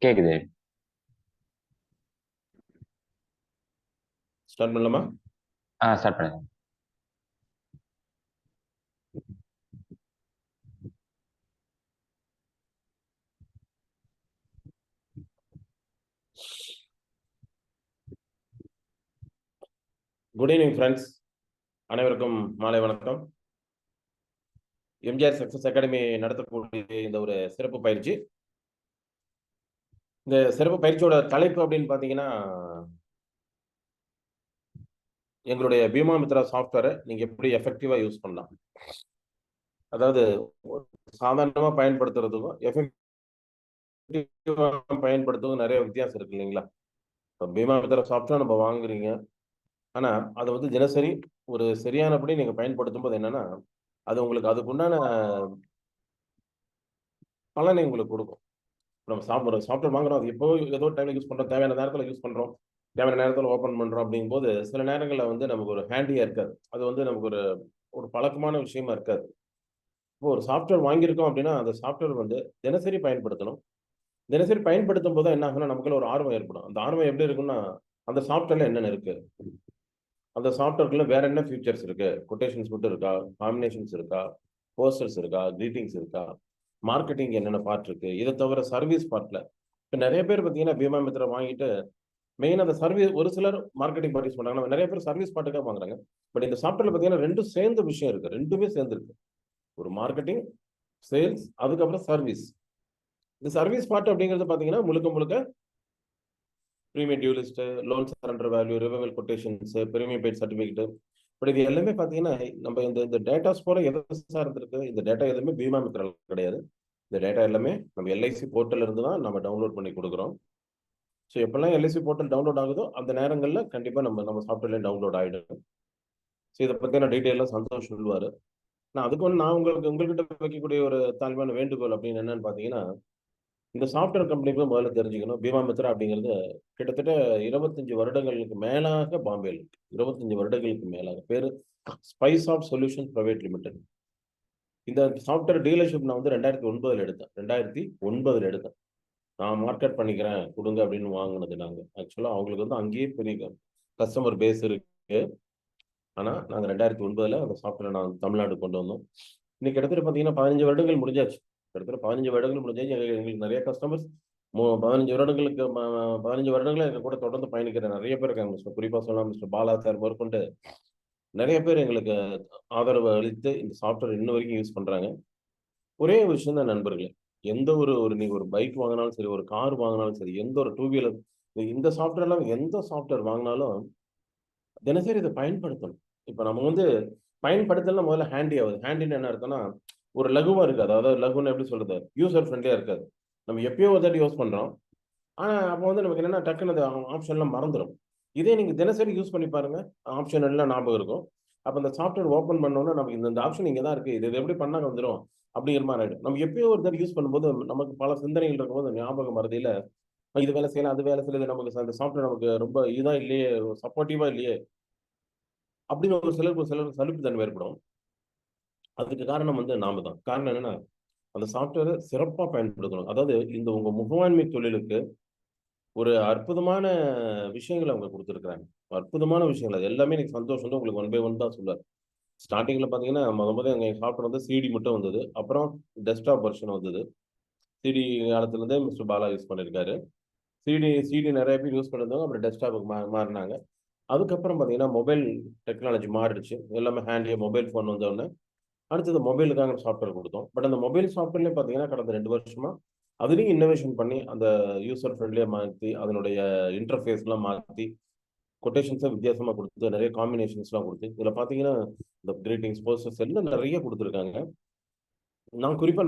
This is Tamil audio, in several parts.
கேக்குது. ஸ்டார்ட் பண்ணலாமா? ஸ்டார்ட் பண்ணுங்க. குட் ஈவினிங் ஃப்ரெண்ட்ஸ், அனைவருக்கும் மாலை வணக்கம். எம்ஜிஆர் சக்சஸ் அகாடமி நடத்தக்கூடிய இந்த ஒரு சிறப்பு பயிற்சி. இந்த சிறப்பு பயிற்சியோட தலைப்பு அப்படின்னு பார்த்தீங்கன்னா, எங்களுடைய பீமா மித்ரா சாஃப்ட்வேரை நீங்கள் எப்படி எஃபெக்டிவாக யூஸ் பண்ணலாம். அதாவது சாதாரணமாக பயன்படுத்துறதுக்கும் எஃபெக்டிவாக பயன்படுத்துறதுக்கும் நிறைய வித்தியாசம் இருக்கு இல்லைங்களா? இப்போ பீமா மித்ரா சாஃப்ட்வேர் நம்ம வாங்குறீங்க, ஆனால் அதை வந்து தினசரி ஒரு சரியானபடி நீங்கள் பயன்படுத்தும் போது என்னன்னா, அது உங்களுக்கு அதுக்குண்டான பலனை உங்களுக்கு கொடுக்கும். நம்ம சாஃப்ட்வேர் வாங்குறோம், அது எப்போ ஏதோ டைம்ல யூஸ் பண்றோம், தேவையான நேரத்தில் யூஸ் பண்றோம், தேவையான நேரத்தில் ஓப்பன் பண்றோம். அப்படிங்கும்போது சில நேரங்களில் வந்து நமக்கு ஒரு ஹேண்டியா இருக்காது, அது வந்து நமக்கு ஒரு ஒரு பழக்கமான விஷயமா இருக்காது. இப்போ ஒரு சாஃப்ட்வேர் வாங்கியிருக்கோம் அப்படின்னா அந்த சாஃப்ட்வேர் வந்து தினசரி பயன்படுத்தணும். தினசரி பயன்படுத்தும் போது என்ன ஆகும்னா நமக்குள்ள ஒரு ஆர்வம் ஏற்படும். அந்த ஆர்வம் எப்படி இருக்குன்னா, அந்த சாஃப்ட்வேர்ல என்னென்ன இருக்கு, அந்த சாஃப்ட்வேர்க்குள்ள வேற என்ன ஃபியூச்சர்ஸ் இருக்கு, கொட்டேஷன்ஸ் மட்டும் இருக்கா, காம்பினேஷன்ஸ் இருக்கா, போஸ்டர்ஸ் இருக்கா, கிரீட்டிங்ஸ் இருக்கா, மார்க்கெட்டிங் என்னென்ன பார்ட் இருக்கு, இதை தவிர சர்வீஸ் பார்ட்ல இப்போ நிறைய பேர் பார்த்தீங்கன்னா பீமா மித்ரா வாங்கிட்டு மெயின் அந்த சர்வீஸ், ஒரு சிலர் மார்க்கெட்டிங் பார்ட்டிஸ் பண்றாங்க, நிறைய பேர் சர்வீஸ் பார்ட்டுக்காக வாங்குறாங்க. பட் இந்த சாஃப்ட்வேர்ல பார்த்தீங்கன்னா ரெண்டும் சேர்ந்த விஷயம் இருக்கு, ரெண்டுமே சேர்ந்து இருக்கு. ஒரு மார்க்கெட்டிங், சேல்ஸ், அதுக்கப்புறம் சர்வீஸ். இந்த சர்வீஸ் பார்ட் அப்படிங்கிறது பார்த்தீங்கன்னா முழுக்க முழுக்க premium due list, loan surrender value, revival quotations, premium paid certificate. But இது எல்லாமே பார்த்தீங்கன்னா நம்ம இந்த இந்த டேட்டாஸ் போல எதை சார்ந்திருக்கு, இந்த டேட்டா எதுவுமே பீமா மித்ரா கிடையாது. இந்த டேட்டா எல்லாமே நம்ம எல்ஐசி போர்ட்டல் இருந்து தான் நம்ம டவுன்லோட் பண்ணி கொடுக்குறோம். ஸோ எப்பெல்லாம் எல்ஐசி போர்ட்டல் டவுன்லோட் ஆகுதோ அந்த நேரங்களில் கண்டிப்பாக நம்ம சாஃப்ட்வேர்லேயே டவுன்லோட் ஆகிடும். ஸோ இதை பற்றின டீட்டெயிலாக சந்தோஷ் சொல்லுவார். நான் அதுக்கு வந்து நான் உங்கள்கிட்ட வைக்கக்கூடிய ஒரு தாழ்வான வேண்டுகோள் அப்படின்னு என்னன்னு பார்த்தீங்கன்னா, இந்த சாஃப்ட்வேர் கம்பெனிக்கு முதல்ல தெரிஞ்சுக்கணும், பீமா மித்ரா அப்படிங்கிறது கிட்டத்தட்ட 25 வருடங்களுக்கு மேலாக பாம்பேல இருக்கு. 25 வருடங்களுக்கு மேலாக பேரு Spice of Solution Private Limited. இந்த சாஃப்ட்வேர் டீலர்ஷிப் நான் வந்து 2009 எடுத்தேன். 2009 எடுத்தேன். நான் மார்க்கெட் பண்ணிக்கிறேன் கொடுங்க அப்படின்னு வாங்கினது. நாங்கள் ஆக்சுவலாக அவங்களுக்கு வந்து அங்கேயே பெரிய கஸ்டமர் பேஸ் இருக்கு. ஆனால் நாங்கள் 2009 அந்த சாஃப்ட்வேர் நான் தமிழ்நாடு கொண்டு வந்தோம். இன்னைக்கு கிட்டத்தட்ட பார்த்தீங்கன்னா 15 வருடங்கள் முடிஞ்சாச்சு. கிட்டத்தட்ட 15 வருடங்கள் முடிஞ்சாச்சு. எங்களுக்கு நிறைய கஸ்டமர்ஸ் 15 வருடங்களுக்கு 15 வருடங்களா எங்க கூட தொடர்ந்து பயணிக்கிற நிறைய பேர் இருக்காங்க. மிஸ்டர் குறிப்பாக சொல்லலாம், மிஸ்டர் பாலா சார் முதற்கொண்டு நிறைய பேர் எங்களுக்கு ஆதரவு அளித்து இந்த சாஃப்ட்வேர் இன்ன வரைக்கும் யூஸ் பண்றாங்க. ஒரே விஷயம் தான் நண்பர்களே, எந்த ஒரு ஒரு நீங்க ஒரு பைக் வாங்கினாலும் சரி, ஒரு கார் வாங்கினாலும் சரி, எந்த ஒரு டூ வீலர், இந்த சாஃப்ட்வேர்லாம் எந்த சாஃப்ட்வேர் வாங்கினாலும் தினசரி இதை பயன்படுத்தணும். இப்போ நம்ம வந்து பயன்படுத்தலாம், முதல்ல ஹேண்டி ஆகுது. ஹேண்டின்னு என்ன அர்த்தம்னா ஒரு லகுவா இருக்காது. அதாவது லகுன்னு எப்படி சொல்றது, யூசர் ஃப்ரெண்ட்லியா இருக்காது. நம்ம எப்பயோ ஒரு தாட்டி யூஸ் பண்றோம், ஆனா அப்போ வந்து நமக்கு என்னன்னா டக்குன்னு அந்த ஆப்ஷன்லாம் மறந்துடும். இதே நீங்க தினசரி யூஸ் பண்ணி பாருங்க, ஆப்ஷன் எல்லாம் ஞாபகம் இருக்கும். அப்போ இந்த சாஃப்ட்வேர் ஓப்பன் பண்ணோன்னா நமக்கு இந்த ஆப்ஷன் இங்கே தான் இருக்கு, இது எப்படி பண்ணா வந்துடும் அப்படிங்கிற மாதிரி ஆயிடும். நம்ம எப்பயோ ஒரு தாட்டி யூஸ் பண்ணும்போது நமக்கு பல சிந்தனைகள் இருக்கும்போது ஞாபகம் மறதியில இது வேலை செய்யலாம், அது வேலை செய்யறது, நமக்கு அந்த சாஃப்ட்வேர் நமக்கு ரொம்ப இதுதான் இல்லையே, சப்போர்ட்டிவா இல்லையே அப்படின்னு ஒரு சிலருக்கு சலிப்பு தன்மை ஏற்படும். அதுக்கு காரணம் வந்து நாம தான். காரணம் என்னன்னா அந்த சாஃப்ட்வேரை சிறப்பாக பயன்படுத்தணும். அதாவது இந்த உங்க முகவாண்மை தொழிலுக்கு ஒரு அற்புதமான விஷயங்களை அவங்க கொடுத்துருக்குறாங்க. அற்புதமான விஷயங்கள் அது எல்லாமே எனக்கு சந்தோஷம் வந்து உங்களுக்கு ஒன் பை ஒன் தான் சொல்லுவார். ஸ்டார்டிங்ல பார்த்தீங்கன்னா முதல்ல எங்கள் சாஃப்ட்வேர் வந்து சிடி மட்டும் வந்தது. அப்புறம் டெஸ்க்டாப் வெர்ஷன் வந்தது. சிடி காலத்துலேருந்தே மிஸ்டர் பாலா யூஸ் பண்ணியிருக்காரு. சிடி சிடி நிறைய பேர் யூஸ் பண்ணியிருந்தாங்க. அப்புறம் டெஸ்க்டாப்புக்கு மாறினாங்க. அதுக்கப்புறம் பார்த்தீங்கன்னா மொபைல் டெக்னாலஜி மாறிடுச்சு. எல்லாமே ஹேண்ட்லியாக மொபைல் ஃபோன் வந்தோடனே அடுத்தது மொபைலுக்காக சாஃப்ட்வேர் கொடுத்தோம். பட் அந்த மொபைல் சாஃப்ட்வேர்லேயே பார்த்தீங்கன்னா கடந்த 2 வருஷமா அதுலேயும் இன்னோவேஷன் பண்ணி அந்த யூசர் ஃப்ரெண்ட்லியாக மாற்றி அதனுடைய இன்டர்ஃபேஸ்லாம் மாற்றி கொட்டேஷன்ஸை வித்தியாசமாக கொடுத்து நிறைய காம்பினேஷன்ஸ்லாம் கொடுத்து இதில் பார்த்தீங்கன்னா இந்த கிரீட்டிங்ஸ் போஸ்டர்ஸ் எல்லாம் நிறைய கொடுத்துருக்காங்க.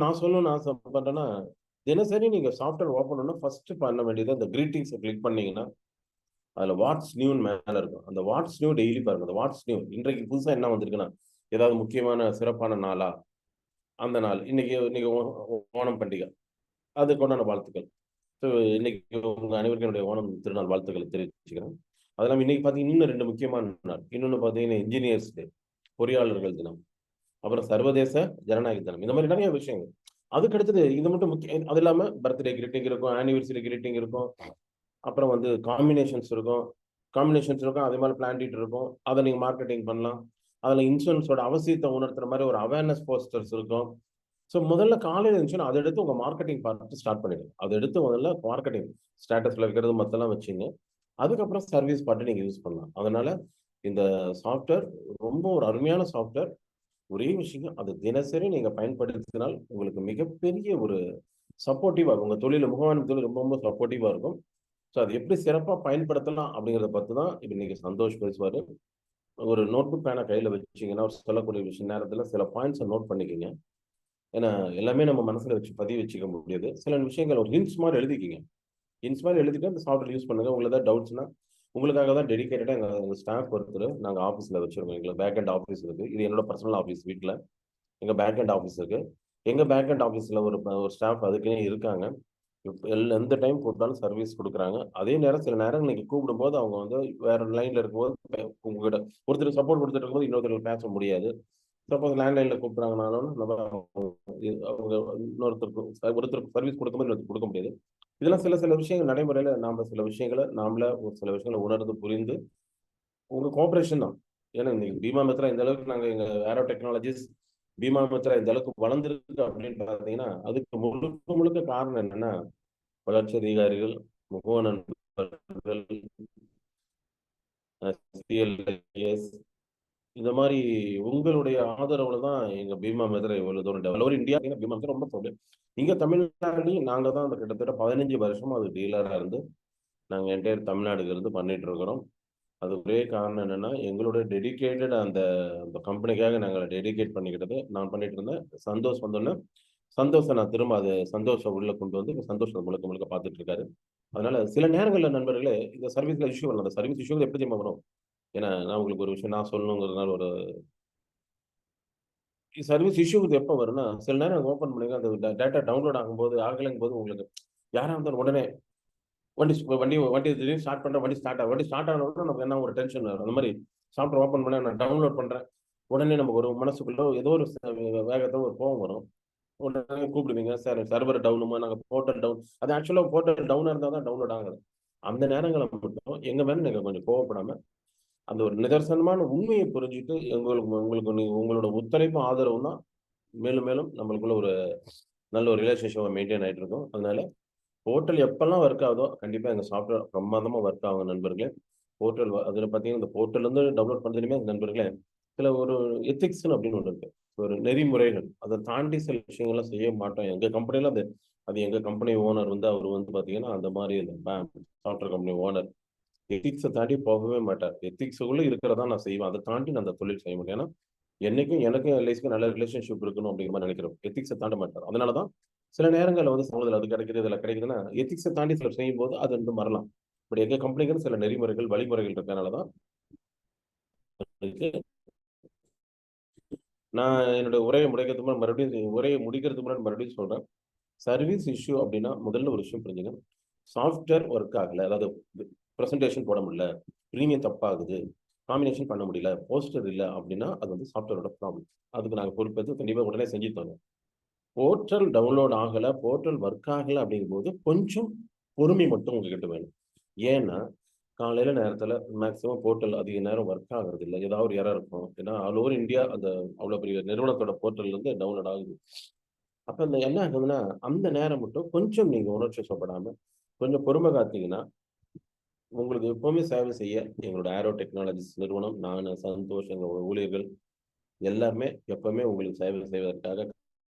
நான் சொல்லணும்னு ஆசைப்பட்டேன்னா, தினசரி நீங்கள் சாஃப்ட்வேர் ஓப்பன் பண்ணால் ஃபர்ஸ்ட் பண்ண வேண்டியது அந்த கிரீட்டிங்ஸை கிளிக் பண்ணீங்கன்னா அதில் வாட்ஸ் நியூன்னு மேலே இருக்கும். அந்த வாட்ஸ் நியூ டெய்லி பாருங்க. அந்த வாட்ஸ் நியூ இன்றைக்கு புதுசாக என்ன வந்திருக்குன்னா, ஏதாவது முக்கியமான சிறப்பான நாளா, அந்த நாள் இன்னைக்கு இன்னைக்கு ஓணம் பண்டிகை, அதுக்கு உண்டான வாழ்த்துக்கள். ஸோ இன்னைக்கு உங்க அனைவருக்கும் என்னுடைய ஓணம் திருநாள் வாழ்த்துக்களை தெரிவிச்சுக்கிறேன். அதெல்லாம் இன்னைக்கு பார்த்தீங்கன்னா இன்னும் 2 முக்கியமான நாள். இன்னொன்று பார்த்தீங்கன்னா இன்ஜினியர்ஸ் டே, பொறியாளர்கள் தினம், அப்புறம் சர்வதேச ஜனநாயக தினம். இந்த மாதிரி நிறைய விஷயங்கள். அதுக்கு அடுத்தது இது மட்டும் முக்கியம். அது இல்லாம பர்த்டே கிரீட்டிங் இருக்கும், ஆனிவர்சரி கிரீட்டிங் இருக்கும். அப்புறம் வந்து காம்பினேஷன்ஸ் இருக்கும். அதே மாதிரி பிளான்டிட் இருக்கும். அதை நீங்க மார்க்கெட்டிங் பண்ணலாம். அதுல இன்சூரன்ஸோட அவசியத்தை உணர்த்துற மாதிரி ஒரு அவேர்னஸ் போஸ்டர்ஸ் இருக்கும். ஸோ முதல்ல காலையில இருந்துச்சுன்னா அதை எடுத்து உங்க மார்க்கெட்டிங் பார்த்து ஸ்டார்ட் பண்ணிடுங்க. அதை எடுத்து முதல்ல மார்க்கெட்டிங் ஸ்டேட்டஸ்ல இருக்கிறது மத்தெல்லாம் வச்சுங்க. அதுக்கப்புறம் சர்வீஸ் பார்த்து நீங்க யூஸ் பண்ணலாம். அதனால இந்த சாஃப்ட்வேர் ரொம்ப ஒரு அருமையான சாஃப்ட்வேர். ஒரே விஷயம், அது தினசரி நீங்க பயன்படுத்தினால் உங்களுக்கு மிகப்பெரிய ஒரு சப்போர்ட்டிவா உங்க தொழில முகவாண்மை தொழில் ரொம்ப ரொம்ப சப்போர்ட்டிவா இருக்கும். ஸோ அது எப்படி சிறப்பா பயன்படுத்தலாம் அப்படிங்கிறத பத்தி தான் இப்ப இன்னைக்கு சந்தோஷ் பேசுவாரு. ஒரு நோட்புக் பேனா கையில வச்சீங்கன்னா, அவர் சொல்லக்கூடிய விஷயம் நேரத்துல சில பாயிண்ட்ஸ நோட் பண்ணிக்கங்க. ஏன்னா, எல்லாமே நம்ம மனசுல வச்சு பதிய வச்சுக்க முடியாது. சில விஷயங்கள் ஒரு ஹிண்ட்ஸ் மாரி எழுதிக்கங்க. ஹிண்ட்ஸ் மாரி எழுதிட்டு அந்த சாஃப்ட்வேர் யூஸ் பண்ணுங்க. உங்களுக்கு ஏதாவது டவுட்ஸ்னா, உங்களுக்காக தான் டெடிகேட்டடா எங்க ஸ்டாஃப் ஒருத்தர் நாங்க ஆஃபீஸ்ல வச்சிருக்கோம். எங்களுக்கு பேக் எண்ட் ஆஃபீஸ் இருக்கு. இது என்னோட பர்சனல் ஆஃபீஸ் வீட்ல. எங்க பேக் எண்ட் ஆஃபீஸ் இருக்கு. எங்க பேக் எண்ட் ஆஃபீஸ்ல ஒரு ஸ்டாஃப் அதுக்குன்னே இருக்காங்க. எந்த டைம் கூப்பிட்டாலும் சர்வீஸ் குடுக்குறாங்க. அதே நேரம் சில நேரம் நீங்க கூப்பிடும்போது அவங்க வந்து வேற லைன்ல இருக்கும்போது உங்ககிட்ட ஒருத்தருக்கு சப்போர்ட் குடுத்துட்டு இருக்கும்போது இன்னொருத்தருக்கு பேச முடியாது. சப்போஸ் லேண்ட்லைன்ல கூப்பிடுறாங்கனாலும் நம்ம அவங்க ஒருத்தருக்கு சர்வீஸ் கொடுக்கும்போது இன்னொருத்தருக்கு கொடுக்க முடியாது. இதெல்லாம் சில சில விஷயங்கள் நடைமுறையில நாம சில விஷயங்கள நாமளா ஒரு சில விஷயங்கள உணர்ந்து புரிந்து உங்க கோஆப்பரேஷன் தான். ஏன்னா இன்னைக்கு பீமா மித்ரா இந்த அளவுக்கு நாங்க எங்க ஏரோ டெக்னாலஜிஸ் பீமா மித்ரா இந்த அளவுக்கு வளர்ந்திருக்கு அப்படின்னு பார்த்தீங்கன்னா, அதுக்கு முழுக்க முழுக்க காரணம் என்னன்னா, வளர்ச்சி அதிகாரிகள், முகவ நண்பர்கள், சிஎல்எஸ் இந்த மாரி உங்களுடைய ஆதரவுல தான் எங்க பீமா மித்ரா இவ்வளவு தூரம் develop over India Bima Mitra ரொம்ப சொல்லு. இங்க தமிழ்நாட்டிலயும் நாங்க தான் அந்த கிட்டத்தட்ட 15 வருஷமா அது டீலரா இருந்து நாங்க என்டையர் தமிழ்நாடுல இருந்து பண்ணிட்டு இருக்கிறோம். அது ஒரே காரணம் என்னன்னா, எங்களோட டெடிகேட்டட் அந்த அந்த கம்பெனிக்காக நாங்க டெடிகேட் பண்ணிக்கிட்டது. நான் பண்ணிட்டு இருந்தேன். சந்தோஷ் வந்தோனே, சந்தோஷ நான் திரும்ப அது சந்தோஷ உள்ள கொண்டு வந்து, சந்தோஷ் அத முழுக்க முழுக்க பார்த்துட்டு இருக்காரு. அதனால சில நேரங்கள்ல நண்பர்களே, இந்த சர்வீஸ்ல இஷ்யூ வரலாம். அந்த சர்வீஸ் இஷ்யூ எப்படி தெரியுமா வரும்? ஏன்னா, நான் உங்களுக்கு ஒரு விஷயம் நான் சொல்லணுங்கிறதுனால ஒரு சர்வீஸ் இஷ்யூ எப்ப வரும்னா, சில நேரம் ஓப்பன் பண்ணுங்க அந்த டேட்டா டவுன்லோட் ஆகும்போது, ஆகலைங்கும்போது உங்களுக்கு யாரா இருந்தாலும் உடனே வண்டி வண்டி திடீர்னு ஸ்டார்ட் பண்றேன். வண்டி ஸ்டார்ட் ஆன உடனே நமக்கு என்ன ஒரு டென்ஷன் வரும். அந்த மாதிரி சாஃப்ட்வேர் ஓப்பன் பண்ண நான் டவுன்லோட் பண்றேன். உடனே நமக்கு ஒரு மனசுக்குள்ள ஏதோ ஒரு வேகத்துல ஒரு கோவம் வரும். உடனே கூப்பிடுவீங்க. சார் சர்வர் டவுனுமா நாங்க போர்ட்டல் டவுன். அது ஆக்சுவலா போர்ட்டல் டவுனா இருந்தா தான் டவுன்லோட் ஆகுது. அந்த நேரங்கள்ல மட்டும் எங்க மேல நீங்க கொஞ்சம் கோவப்படாம, அந்த ஒரு நிதர்சனமான உண்மையை புரிஞ்சுட்டு எங்களுக்கு உங்களுக்கு உங்களோட ஒத்துழைப்பும் ஆதரவும் தான் மேலும் மேலும் நம்மளுக்குள்ள ஒரு நல்ல ஒரு ரிலேஷன்ஷிப் மெயின்டைன் ஆயிட்டு இருக்கும். அதனால போர்ட்டல் எப்பல்லாம் ஒர்க் ஆகுதோ, கண்டிப்பா எங்க சாஃப்ட்வேர் பிரமாதமா ஒர்க் ஆகும் நண்பர்களே. அதில பார்த்தீங்கன்னா, இந்த போர்ட்டல்லேருந்து டவுன்லோட் பண்றதுலயுமே நண்பர்களே, சில ஒரு எத்திக்ஸ்ன்னு அப்படின்னு ஒண்ணு இருக்கு. ஒரு நெறிமுறைகள். அத தாண்டி சில விஷயங்கள்லாம் செய்ய மாட்டோம். எங்க கம்பெனில அது அது எங்க கம்பெனி ஓனர் வந்து அவரு வந்து பார்த்தீங்கன்னா, அந்த மாரி சாஃப்ட்வேர் கம்பெனி ஓனர். எத்திக்ஸ தாண்டி போகவே மாட்டார். எத்திக்ஸுக்குள்ள இருக்கிறத நான் செய்வேன். அத தாண்டி நான் அந்த தொழில் செய்ய மாட்டேன். ஏன்னா, என்னைக்கும் எனக்கும் எல்ஐசிக்கும் நல்ல ரிலேஷன்ஷிப் இருக்கணும் அப்படிங்கிற மாரி நினைக்கிறோம். எத்திக்ஸ தாண்ட மாட்டார். அதனால தான் சில நேரங்கள்ல வந்து சமூகத்துல அது கிடைக்குது, இதுல கிடைக்குதுன்னா, எத்திக்ஸ தாண்டி சிலர் செய்யும்போது அது வந்து மறலாம். பட் எங்க கம்பெனிக்குன்னு சில நெறிமுறைகள், வழிமுறைகள் இருக்கனால தான் இருக்கு. நான் என்னோட உரையை முடிக்கிறதுக்கு முன்னாடி மறுபடியும் சொல்றேன். சர்வீஸ் இஷ்யூ அப்படின்னா முதல்ல ஒரு விஷயம் புரிஞ்சுங்க. சாஃப்ட்வேர் ஒர்க் ஆகல. அதாவது பிரசன்டேஷன் போட முடியல. பிரீமியம் தப்பாகுது. காம்பினேஷன் பண்ண முடியல. போஸ்டர் இல்ல அப்படின்னா, அது வந்து சாஃப்ட்வேரோட ப்ராப்ளம். அதுக்கு நாங்க பொறுப்பேத்து கண்டிப்பா உடனே செஞ்சு தரோம். போர்ட்டல் டவுன்லோட் ஆகல, போர்ட்டல் ஒர்க் ஆகல அப்படிங்கும்போது, கொஞ்சம் பொறுமை மட்டும் உங்ககிட்ட வேணும். ஏன்னா, காலையில நேரத்தில மேக்ஸிமம் போர்ட்டல் அதிக நேரம் ஒர்க் ஆகுறதில்ல. ஏதாவது ஒரு எரர் இருக்கும். ஏன்னா, ஆல் ஓவர் இந்தியா அந்த அவ்வளோ பெரிய நிறுவனத்தோட போர்ட்டல்லேருந்து டவுன்லோட் ஆகுது. அப்ப அந்த என்ன ஆகுதுன்னா, அந்த நேரம் மட்டும் கொஞ்சம் நீங்க உணர்ச்சி வசப்படாம, கொஞ்சம் பொறுமை காத்தீங்கன்னா, உங்களுக்கு எப்பவுமே சேவை செய்ய எங்களோட ஏரோ டெக்னாலஜிஸ் நிறுவனம், நானு, சந்தோஷ், எங்க ஊழியர்கள் எல்லாருமே எப்பவுமே உங்களுக்கு சேவை செய்வதற்காக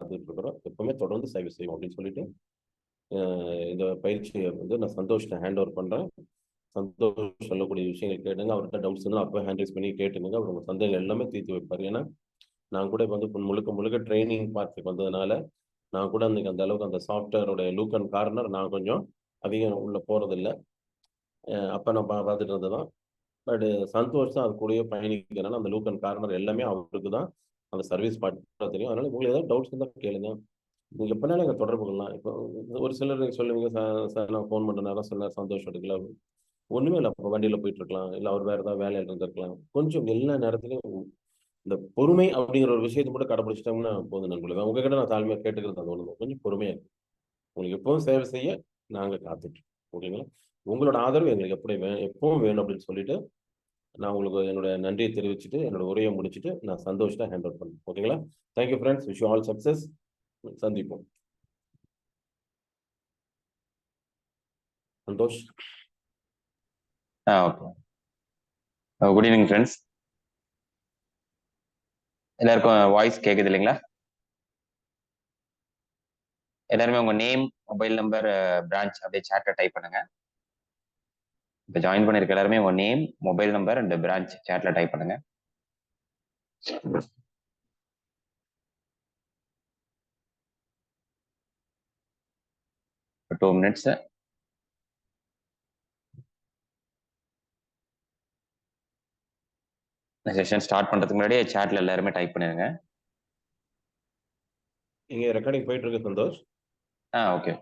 காத்துட்டு இருக்கிறோம். எப்பவுமே தொடர்ந்து சேவை செய்வோம் அப்படின்னு சொல்லிட்டு இந்த பயிற்சியை வந்து நான் சந்தோஷ்ட்ட ஹேண்ட் ஓவர் பண்றேன். சந்தோஷ் சொல்லக்கூடிய விஷயங்கள் கேட்டுங்க. அவர்கிட்ட டவுட்ஸ் இருந்தா அப்பவே ஹேண்ட் ரைஸ் பண்ணி கேட்டுக்கங்க. அவர் உங்க சந்தேகங்கள் எல்லாமே தீர்த்து வைப்பாரு. ஏன்னா, நான் கூட இப்ப வந்து முழுக்க முழுக்க ட்ரெய்னிங் பார்ட்டுக்கு வந்ததுனால, நான் கூட அன்னைக்கு அந்த அளவுக்கு அந்த சாஃப்ட்வேரோட லூக் அண்ட் கார்னர் நான் கொஞ்சம் அதிகம் உள்ள போறதில்ல. அப்ப நான் பார்த்துட்டு இருந்தது தான். பட் சந்தோஷ் தான் அது கூடயே பயணிக்கிறனால அந்த லூக் அண்ட் கார்னர் எல்லாமே அவருக்கு தான் அந்த சர்வீஸ் பார்ட் தெரியும். அதனால உங்களுக்கு ஏதாவது டவுட்ஸ் இருந்தா கேளுங்க. நீங்க எப்பனாலும் எங்க தொடர்பு கொள்ளலாம். இப்போ ஒரு சிலர் நீங்க சொல்லுவீங்க, சார் நான் ஃபோன் பண்ற நேரம் சில நேரம் சந்தோஷம் எடுக்கல. ஒண்ணுமே இல்ல. அப்ப வண்டியில போயிட்டு இருக்கலாம். இல்ல அவர் வேற ஏதாவது வேலையில இருந்திருக்கலாம். கொஞ்சம் எல்லா நேரத்துலயும் இந்த பொறுமை அப்படிங்கிற ஒரு விஷயத்தை மட்டும் கடைபிடிச்சிட்டோம்னா போதும் நண்பர்களுக்கு. உங்ககிட்ட நான் தாழ்மையாக கேட்டுக்கிறது அது ஒன்று, கொஞ்சம் பொறுமையா இருக்கு. உங்களுக்கு எப்பவும் சேவை செய்ய நாங்கள் காத்துட்டு ஓகேங்களா. உங்களோட ஆதரவு எங்களுக்கு எப்பவும் வேணும் அப்படின்னு சொல்லிட்டு நான் உங்களுக்கு என்னோட நன்றியை தெரிவிச்சுட்டு என்னோட உரையை முடிச்சுட்டு நான் சந்தோஷத்தை ஹேண்ட் அவுட் பண்ணேன். ஓகேங்களா. Thank you friends, wish you all success. சந்திப்போம். Santhosh. Okay. Good evening friends. எல்லாருக்கும் வாய்ஸ் கேக்குது இல்லைங்களா? எல்லாருமே உங்க நேம், மொபைல் நம்பர், பிரான்ச் அப்படியே சாட்ல டைப் பண்ணுங்க. இப்போ ஜாயின் பண்ணிருக்க எல்லாருமே உங்க name, mobile number and branch சாட்ல டைப் பண்ணுங்க. 2 minutes. செஷன் ஸ்டார்ட் பண்றதுக்கு முன்னாடி சாட்ல எல்லாருமே டைப் பண்ணிருங்க. இங்க ரெக்கார்டிங் போயிட்டு இருக்கு சந்தோஷ். ஓகே.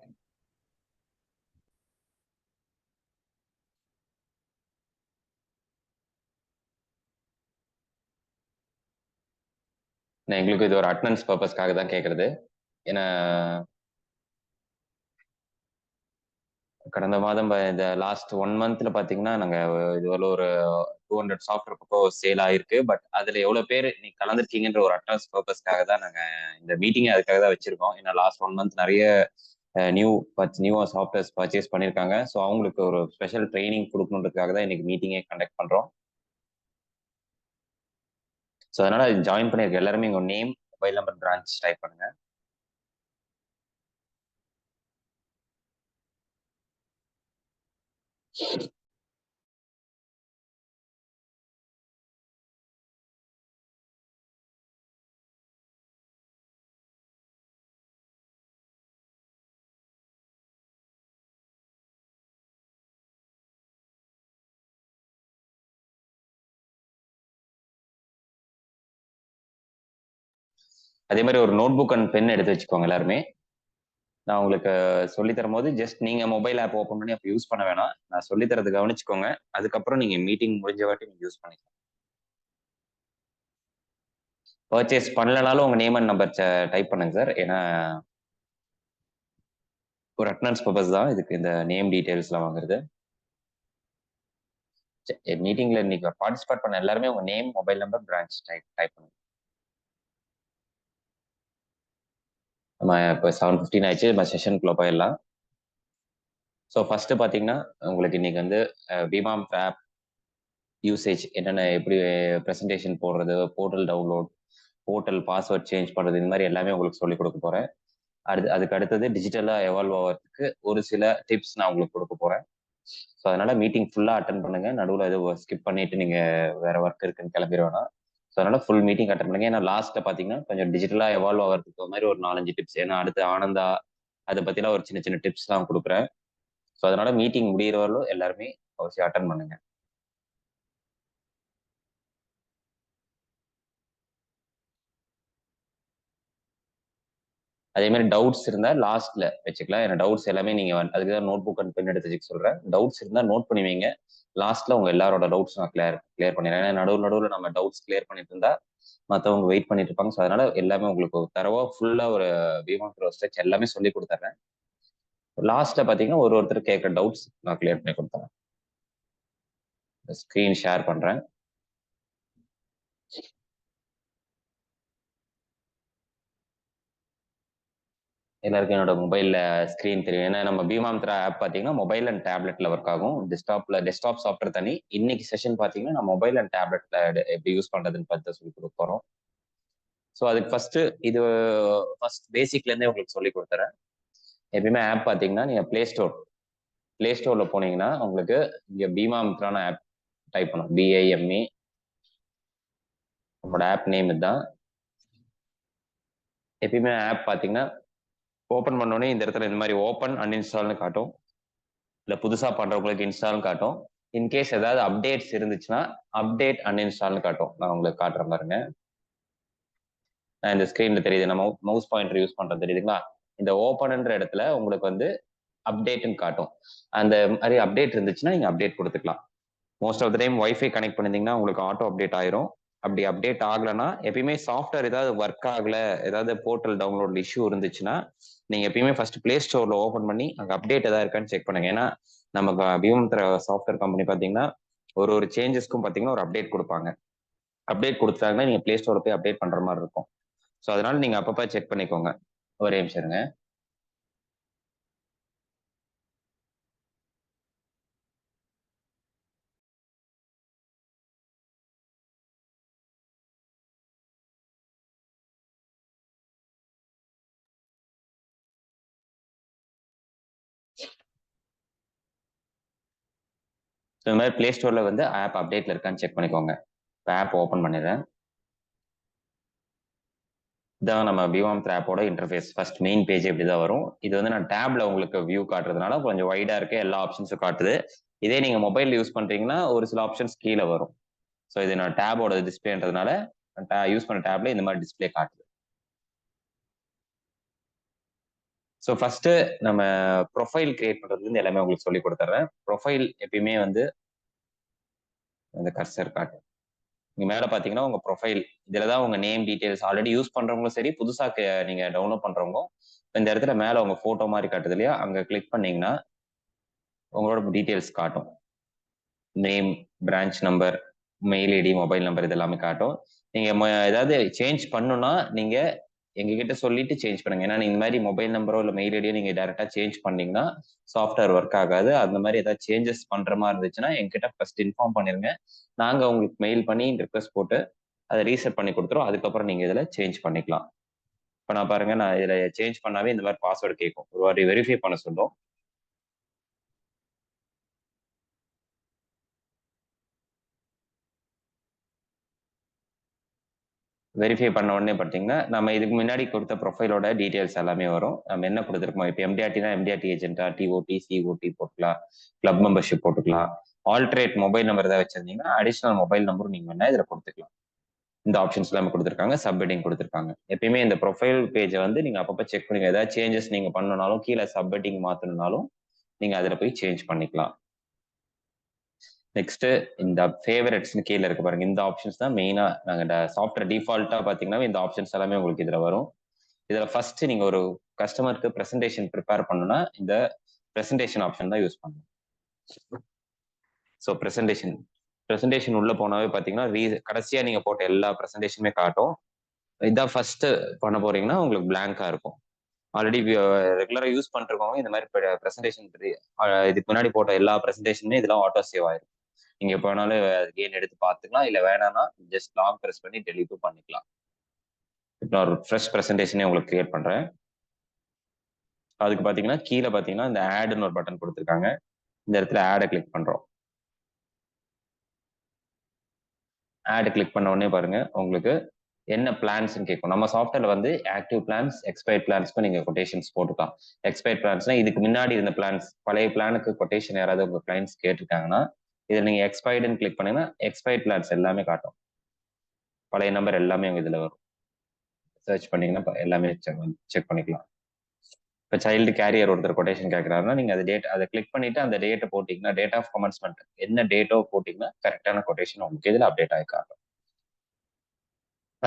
எங்களுக்கு இது ஒரு அட்டெண்டன்ஸ் பர்பஸ்க்காக தான் கேட்கறது. ஏன்னா கடந்த மாதம் இந்த லாஸ்ட் 1 monthல பாத்தீங்கன்னா நாங்க இதுவரை ஒரு 200 சாஃப்ட்வேர் பக்கம் சேல் ஆயிருக்கு. பட் அதுல எவ்வளவு பேர் நீ கலந்துருக்கீங்கன்ற ஒரு அட்டெண்டன்ஸ் பர்பஸ்க்காக தான் நாங்க இந்த மீட்டிங் அதுக்காக தான் வச்சிருக்கோம். ஏன்னா லாஸ்ட் 1 month நிறைய நியூ சாஃப்ட்வேர்ஸ் பர்ச்சேஸ் பண்ணியிருக்காங்க. ஸோ அவங்களுக்கு ஒரு ஸ்பெஷல் ட்ரைனிங் கொடுக்கணுன்றதுக்காக தான் இன்னைக்கு மீட்டிங்கே கண்டக்ட் பண்றோம். ஸோ அதனால ஜாயின் பண்ணியிருக்க எல்லாருமே உங்க name, mobile number, branch type பண்ணுங்க. அதே மாதிரி ஒரு நோட் புக் அண்ட் பென் எடுத்து வச்சுக்கோங்க எல்லாருமே. நான் உங்களுக்கு சொல்லி தரும் போது ஜஸ்ட் நீங்க மொபைல் ஆப் ஓப்பன் பண்ணி அப்போ யூஸ் பண்ண வேணாம். நான் சொல்லி தரது கவனிச்சுக்கோங்க. அதுக்கப்புறம் நீங்க மீட்டிங் முடிஞ்ச வாட்டி நீங்க யூஸ் பண்ணிக்கலாம். பர்ச்சேஸ் பண்ணலனாலும் உங்க நேம் அண்ட் நம்பர் டைப் பண்ணுங்க சார். ஏன்னா ஒரு அட்டெண்டன்ஸ் பர்பஸ் தான் இதுக்கு இந்த நேம் டீடைல்ஸ்லாம் வாங்குறது. மீட்டிங்ல இன்னைக்கு பார்ட்டிசிபேட் பண்ண எல்லாருமே உங்க name, mobile number, branch type பண்ணுங்க. நம்ம இப்போ 7:15 ஆயிடுச்சு. நம்ம செஷனுக்குள்ள போயிடலாம். ஸோ ஃபர்ஸ்ட் பார்த்தீங்கன்னா உங்களுக்கு இன்னைக்கு வந்து விமாம் ஆப் யூசேஜ் என்னென்ன, எப்படி ப்ரெசன்டேஷன் போடுறது, portal download, portal password change பண்ணுறது, இந்த மாதிரி எல்லாமே உங்களுக்கு சொல்லிக் கொடுக்க போகிறேன். அதுக்கு அடுத்தது டிஜிட்டலாக எவால்வ் ஆகிறதுக்கு ஒரு சில டிப்ஸ் நான் உங்களுக்கு கொடுக்க போகிறேன். ஸோ அதனால மீட்டிங் ஃபுல்லாக அட்டன் பண்ணுங்க. நடுவில் எதுவும் ஸ்கிப் பண்ணிட்டு நீங்கள் வேற ஒர்க் இருக்குன்னு கிளம்பிட வேணாம். ஸோ அதனால ஃபுல் மீட்டிங் அட்டன் பண்ணுங்க. ஏன்னா லாஸ்ட்ல பார்த்தீங்கன்னா கொஞ்சம் டிஜிட்டலாக எவால்வ் ஆகிறதுக்கு மாதிரி ஒரு 4-5 டிப்ஸ், ஏன்னா அடுத்து ஆனந்தா அதை பற்றிலாம் ஒரு சின்ன சின்ன டிப்ஸ் தான் கொடுக்குறேன். ஸோ அதனால மீட்டிங் முடிகிறவர்களும் எல்லாருமே அவசியம் அட்டன் பண்ணுங்க. அதே மாதிரி டவுட்ஸ் இருந்தா லாஸ்ட்ல வச்சுக்கலாம். ஏன்னா டவுட்ஸ் எல்லாமே நீங்க அதுக்குதான் நோட் புக் அண்ட் பென் எடுத்து வச்சுக்க சொல்றேன். டவுட்ஸ் இருந்தா நோட் பண்ணி வைங்க. லாஸ்ட்ல உங்க எல்லாரோட டவுட்ஸ் நான் கிளியர் பண்ணிடுறேன். ஏன்னா நடுவில் நம்ம டவுட்ஸ் கிளியர் பண்ணிட்டு இருந்தா மற்றவங்க வெயிட் பண்ணிட்டு இருப்பாங்க. ஸோ அதனால எல்லாமே உங்களுக்கு தரவா ஃபுல்லா ஒரு விமான் ஸ்ட்ரெச் எல்லாமே சொல்லி கொடுத்துட்றேன். லாஸ்ட்ல பாத்தீங்கன்னா ஒருத்தர் கேட்குற டவுட்ஸ் நான் கிளியர் பண்ணி கொடுத்துறேன். ஸ்கிரீன் ஷேர் பண்றேன். எல்லாருக்கும் என்னோட மொபைல்ல ஸ்கிரீன் தெரியும். ஏன்னா நம்ம பீமாம்த்ரா ஆப் பாத்தீங்கன்னா மொபைல் அண்ட் டேப்லெட்ல ஒர்க் ஆகும். டெஸ்க்டாப் சாஃப்ட்வேர் தனி. இன்னைக்கு செஷன் பாத்தீங்கன்னா நான் மொபைல் அண்ட் டேப்லெட்ல எப்படி யூஸ் பண்றதுன்னு பார்த்து சொல்லி கொடுக்க போறோம். ஸோ அதுக்கு ஃபர்ஸ்ட் பேசிக்ல இருந்தே உங்களுக்கு சொல்லி கொடுத்துறேன். எப்பயுமே ஆப் பாத்தீங்கன்னா நீங்க பிளே ஸ்டோர்ல போனீங்கன்னா உங்களுக்கு இங்க பீமாம்த்ரான ஆப் டைப் பண்ணும். BIME நம்மளோட ஆப் நேம் இதுதான். எப்பயுமே ஆப் பாத்தீங்கன்னா ஓப்பன் பண்ணோடனே இந்த இடத்துல இந்த மாதிரி ஓப்பன் அன்இன்ஸ்டால்னு காட்டும். இல்லை புதுசா பண்றவங்களுக்கு இன்ஸ்டால்னு காட்டும். இன்கேஸ் ஏதாவது அப்டேட்ஸ் இருந்துச்சுன்னா அப்டேட் அன்இன்ஸ்டால்னு காட்டும். நான் உங்களுக்கு காட்டுற பாருங்க. இந்த ஸ்கிரீன்ல தெரியுது, நம்ம மவுஸ் பாயிண்டர் யூஸ் பண்றது தெரியுதுங்களா? இந்த ஓப்பன்ன்ற இடத்துல உங்களுக்கு வந்து அப்டேட்னு காட்டும். அந்த மாதிரி அப்டேட் இருந்துச்சுன்னா நீங்க அப்டேட் கொடுத்துக்கலாம். Most of the time wifi connect பண்ணிருந்தீங்கன்னா உங்களுக்கு ஆட்டோ அப்டேட் ஆயிரும். அப்படி அப்டேட் ஆகலைன்னா எப்பயுமே சாஃப்ட்வேர் ஏதாவது ஒர்க் ஆகல, ஏதாவது போர்ட்டல் டவுன்லோட் இஷ்யூ இருந்துச்சுன்னா நீங்க எப்பயுமே ஃபர்ஸ்ட் பிளே ஸ்டோர்ல ஓபன் பண்ணி அங்க அப்டேட் ஏதாவது இருக்கான்னு செக் பண்ணுங்க. ஏன்னா நம்ம வியூம் சாஃப்ட்வேர் கம்பெனி பாத்தீங்கன்னா ஒரு சேஞ்சஸ்க்கும் பாத்தீங்கன்னா ஒரு அப்டேட் கொடுப்பாங்க. அப்டேட் கொடுத்தாங்கன்னா நீங்க பிளே ஸ்டோர்ல போய் அப்டேட் பண்ற மாதிரி இருக்கும். ஸோ அதனால நீங்க அப்பப்ப செக் பண்ணிக்கோங்க. ஒரே நிமிஷம் இருங்க. இந்த மாதிரி பிளே ஸ்டோர்ல வந்து ஆப் அப்டேட்ல இருக்கான்னு செக் பண்ணிக்கோங்க. இப்போ ஆப் ஓப்பன் பண்ணிடுறேன். இதான் நம்ம விவாம் ஆப்போட இன்டர்ஃபேஸ். ஃபர்ஸ்ட் மெயின் பேஜ் இப்படிதான் வரும். இது வந்து நான் டேப்ல உங்களுக்கு வியூ காட்டுறதுனால கொஞ்சம் வைடா இருக்கு, எல்லா ஆப்ஷன்ஸும் காட்டுது. இதே நீங்க மொபைல் யூஸ் பண்றீங்கன்னா ஒரு சில ஆப்ஷன்ஸ் கீழே வரும். ஸோ இது நான் டேபோட டிஸ்பிளேன்றதுனால யூஸ் பண்ண டேப்ல இந்த மாதிரி டிஸ்பிளே காட்டுது. ஸோ ஃபர்ஸ்ட் நம்ம ப்ரொஃபைல் கிரியேட் பண்றதுல எல்லாமே உங்களுக்கு சொல்லி கொடுத்துட்றேன். ப்ரொஃபைல் எப்பயுமே வந்து இந்த கர்சர் காட்டு. இங்க மேல பாத்தீங்கன்னா உங்க ப்ரொஃபைல் இதுலதான் உங்க நேம் டீடைல்ஸ் ஆல்ரெடி யூஸ் பண்றவங்களும் சரி, புதுசா நீங்க டவுன்லோட் பண்றவங்க இந்த இடத்துல மேல உங்க போட்டோ மாதிரி காட்டுது இல்லையா, அங்க கிளிக் பண்ணீங்கன்னா உங்களோட டீடைல்ஸ் காட்டும். Name, branch number, mail ID, mobile number இது எல்லாமே காட்டும். நீங்க ஏதாவது சேஞ்ச் பண்ணணும்னா நீங்க எங்ககிட்ட சொல்லிட்டு சேஞ்ச் பண்ணுங்க. ஏன்னா இந்த மாதிரி மொபைல் நம்பரோ இல்லை மெயில் ஐடியோ நீங்க டைரக்டா சேஞ்ச் பண்ணீங்கன்னா சாஃப்ட்வேர் ஒர்க் ஆகாது. அந்த மாதிரி ஏதாவது சேஞ்சஸ் பண்ற மாதிரி இருந்துச்சுன்னா எங்ககிட்ட ஃபர்ஸ்ட் இன்ஃபார்ம் பண்ணிருங்க. நாங்க உங்களுக்கு மெயில் பண்ணி ரிக்வெஸ்ட் போட்டு அதை ரீசெட் பண்ணி கொடுத்துரும். அதுக்கப்புறம் நீங்க இதுல சேஞ்ச் பண்ணிக்கலாம். இப்ப நான் பாருங்க, நான் இதுல சேஞ்ச் பண்ணாவே இந்த மாதிரி பாஸ்வேர்டு கேட்கும், ஒரு வாட்டி வெரிஃபை பண்ண சொல்லும். வெரிஃபை பண்ண உடனே பார்த்தீங்கன்னா நம்ம இதுக்கு முன்னாடி கொடுத்த ப்ரொஃபைலோட டீடைல்ஸ் எல்லாமே வரும். நம்ம என்ன கொடுத்துருக்கோம், இப்போ எம்டிஆர்டினா எம்டிஆர்டி ஏஜென்ட்டா, டிஓடி, சிஓடி போட்டுக்கலாம், கிளப் மெம்பர்ஷிப் போட்டுக்கலாம். ஆல்ட்ரேட் மொபைல் நம்பர் ஏதாவது வச்சிருந்தீங்கன்னா அடிஷனல் மொபைல் நம்பரும் நீங்க வேணா இதில் கொடுத்துக்கலாம். இந்த ஆப்ஷன்ஸ் எல்லாமே கொடுத்துருக்காங்க, சப்ஹெட்டிங் கொடுத்துருக்காங்க. எப்பயுமே இந்த ப்ரொஃபைல் பேஜை வந்து நீங்க அப்பப்போ செக் பண்ணுங்க. ஏதாவது சேஞ்சஸ் நீங்க பண்ணனாலும் கீழே சப்ஹெட்டிங் மாத்தணும்னாலும் நீங்க அதில் போய் சேஞ்ச் பண்ணிக்கலாம். நெக்ஸ்ட் இந்த ஃபேவரட்ஸ்னு கீழே இருக்கு பாருங்க, இந்த ஆப்ஷன்ஸ் தான் மெயினா நாங்க சாஃப்ட்வேர் டிஃபால்ட்டா பாத்தீங்கன்னா இந்த ஆப்ஷன்ஸ் எல்லாமே உங்களுக்கு இதுல வரும். இதுல ஃபர்ஸ்ட் நீங்க ஒரு கஸ்டமருக்கு பிரசன்டேஷன் ப்ரிப்பேர் பண்ணணும்னா இந்த பிரசன்டேஷன் ஆப்ஷன் தான் யூஸ் பண்ணணும். ஸோ பிரசன்டேஷன் உள்ள போனாவே பாத்தீங்கன்னா கடைசியா நீங்க போட்ட எல்லா பிரசன்டேஷனுமே காட்டும். இதான் ஃபர்ஸ்ட் பண்ண போறீங்கன்னா உங்களுக்கு பிளாங்கா இருக்கும். ஆல்ரெடி ரெகுலரா யூஸ் பண்ணிருக்கவங்க இந்த மாதிரி பிரசன்டேஷன் இதுக்கு முன்னாடி போட்ட எல்லா பிரசன்டேஷனுமே இதெல்லாம் ஆட்டோ சேவ் ஆயிரும். நீங்க எப்போ வேணாலும் கெயின் எடுத்து பார்த்துக்கலாம், இல்லை வேணாம்னா ஜஸ்ட் லாங் ப்ரெஸ் பண்ணி டெலிட்டும் பண்ணிக்கலாம். இப்போ நான் ஒரு ஃப்ரெஷ் ப்ரெசன்டேஷனே உங்களுக்கு கிரியேட் பண்றேன். அதுக்கு பார்த்தீங்கன்னா கீழே பார்த்தீங்கன்னா இந்த ஆடுன்னு ஒரு பட்டன் கொடுத்துருக்காங்க. இந்த இடத்துல ஆடை கிளிக் பண்றோம். ஆடு கிளிக் பண்ண உடனே பாருங்க உங்களுக்கு என்ன பிளான்ஸ்ன்னு கேட்கும். நம்ம சாஃப்ட்வேர்ல வந்து ஆக்டிவ் பிளான்ஸ், எக்ஸ்பைர்ட் பிளான்ஸ்க்கும் நீங்க கொட்டேஷன்ஸ் போட்டுக்கலாம். எக்ஸ்பைர்ட் பிளான்ஸ்னா இதுக்கு முன்னாடி இருந்த பிளான்ஸ், பழைய பிளானுக்கு கொட்டேஷன் யாராவது உங்க கிளைண்ட்ஸ் கேட்டிருக்காங்கன்னா இதில் நீங்க எக்ஸ்பைர்டுன்னு கிளிக் பண்ணீங்கன்னா எக்ஸ்பைர்ட் பிளான்ஸ் எல்லாமே காட்டும். பழைய நம்பர் எல்லாமே இதுல வரும். சர்ச் பண்ணீங்கன்னா எல்லாமே செக் பண்ணிக்கலாம். இப்போ சைல்டு கேரியர் ஒருத்தர் கொட்டேஷன் கேட்கறாருன்னா நீங்க அதை கிளிக் பண்ணிட்டு அந்த டேட்டை போட்டீங்கன்னா, டேட் ஆஃப் கமென்ஸ்மெண்ட் என்ன டேட்டோ போட்டீங்கன்னா கரெக்டான கொட்டேஷன் உங்களுக்கு இதுல அப்டேட் ஆகி காட்டும்.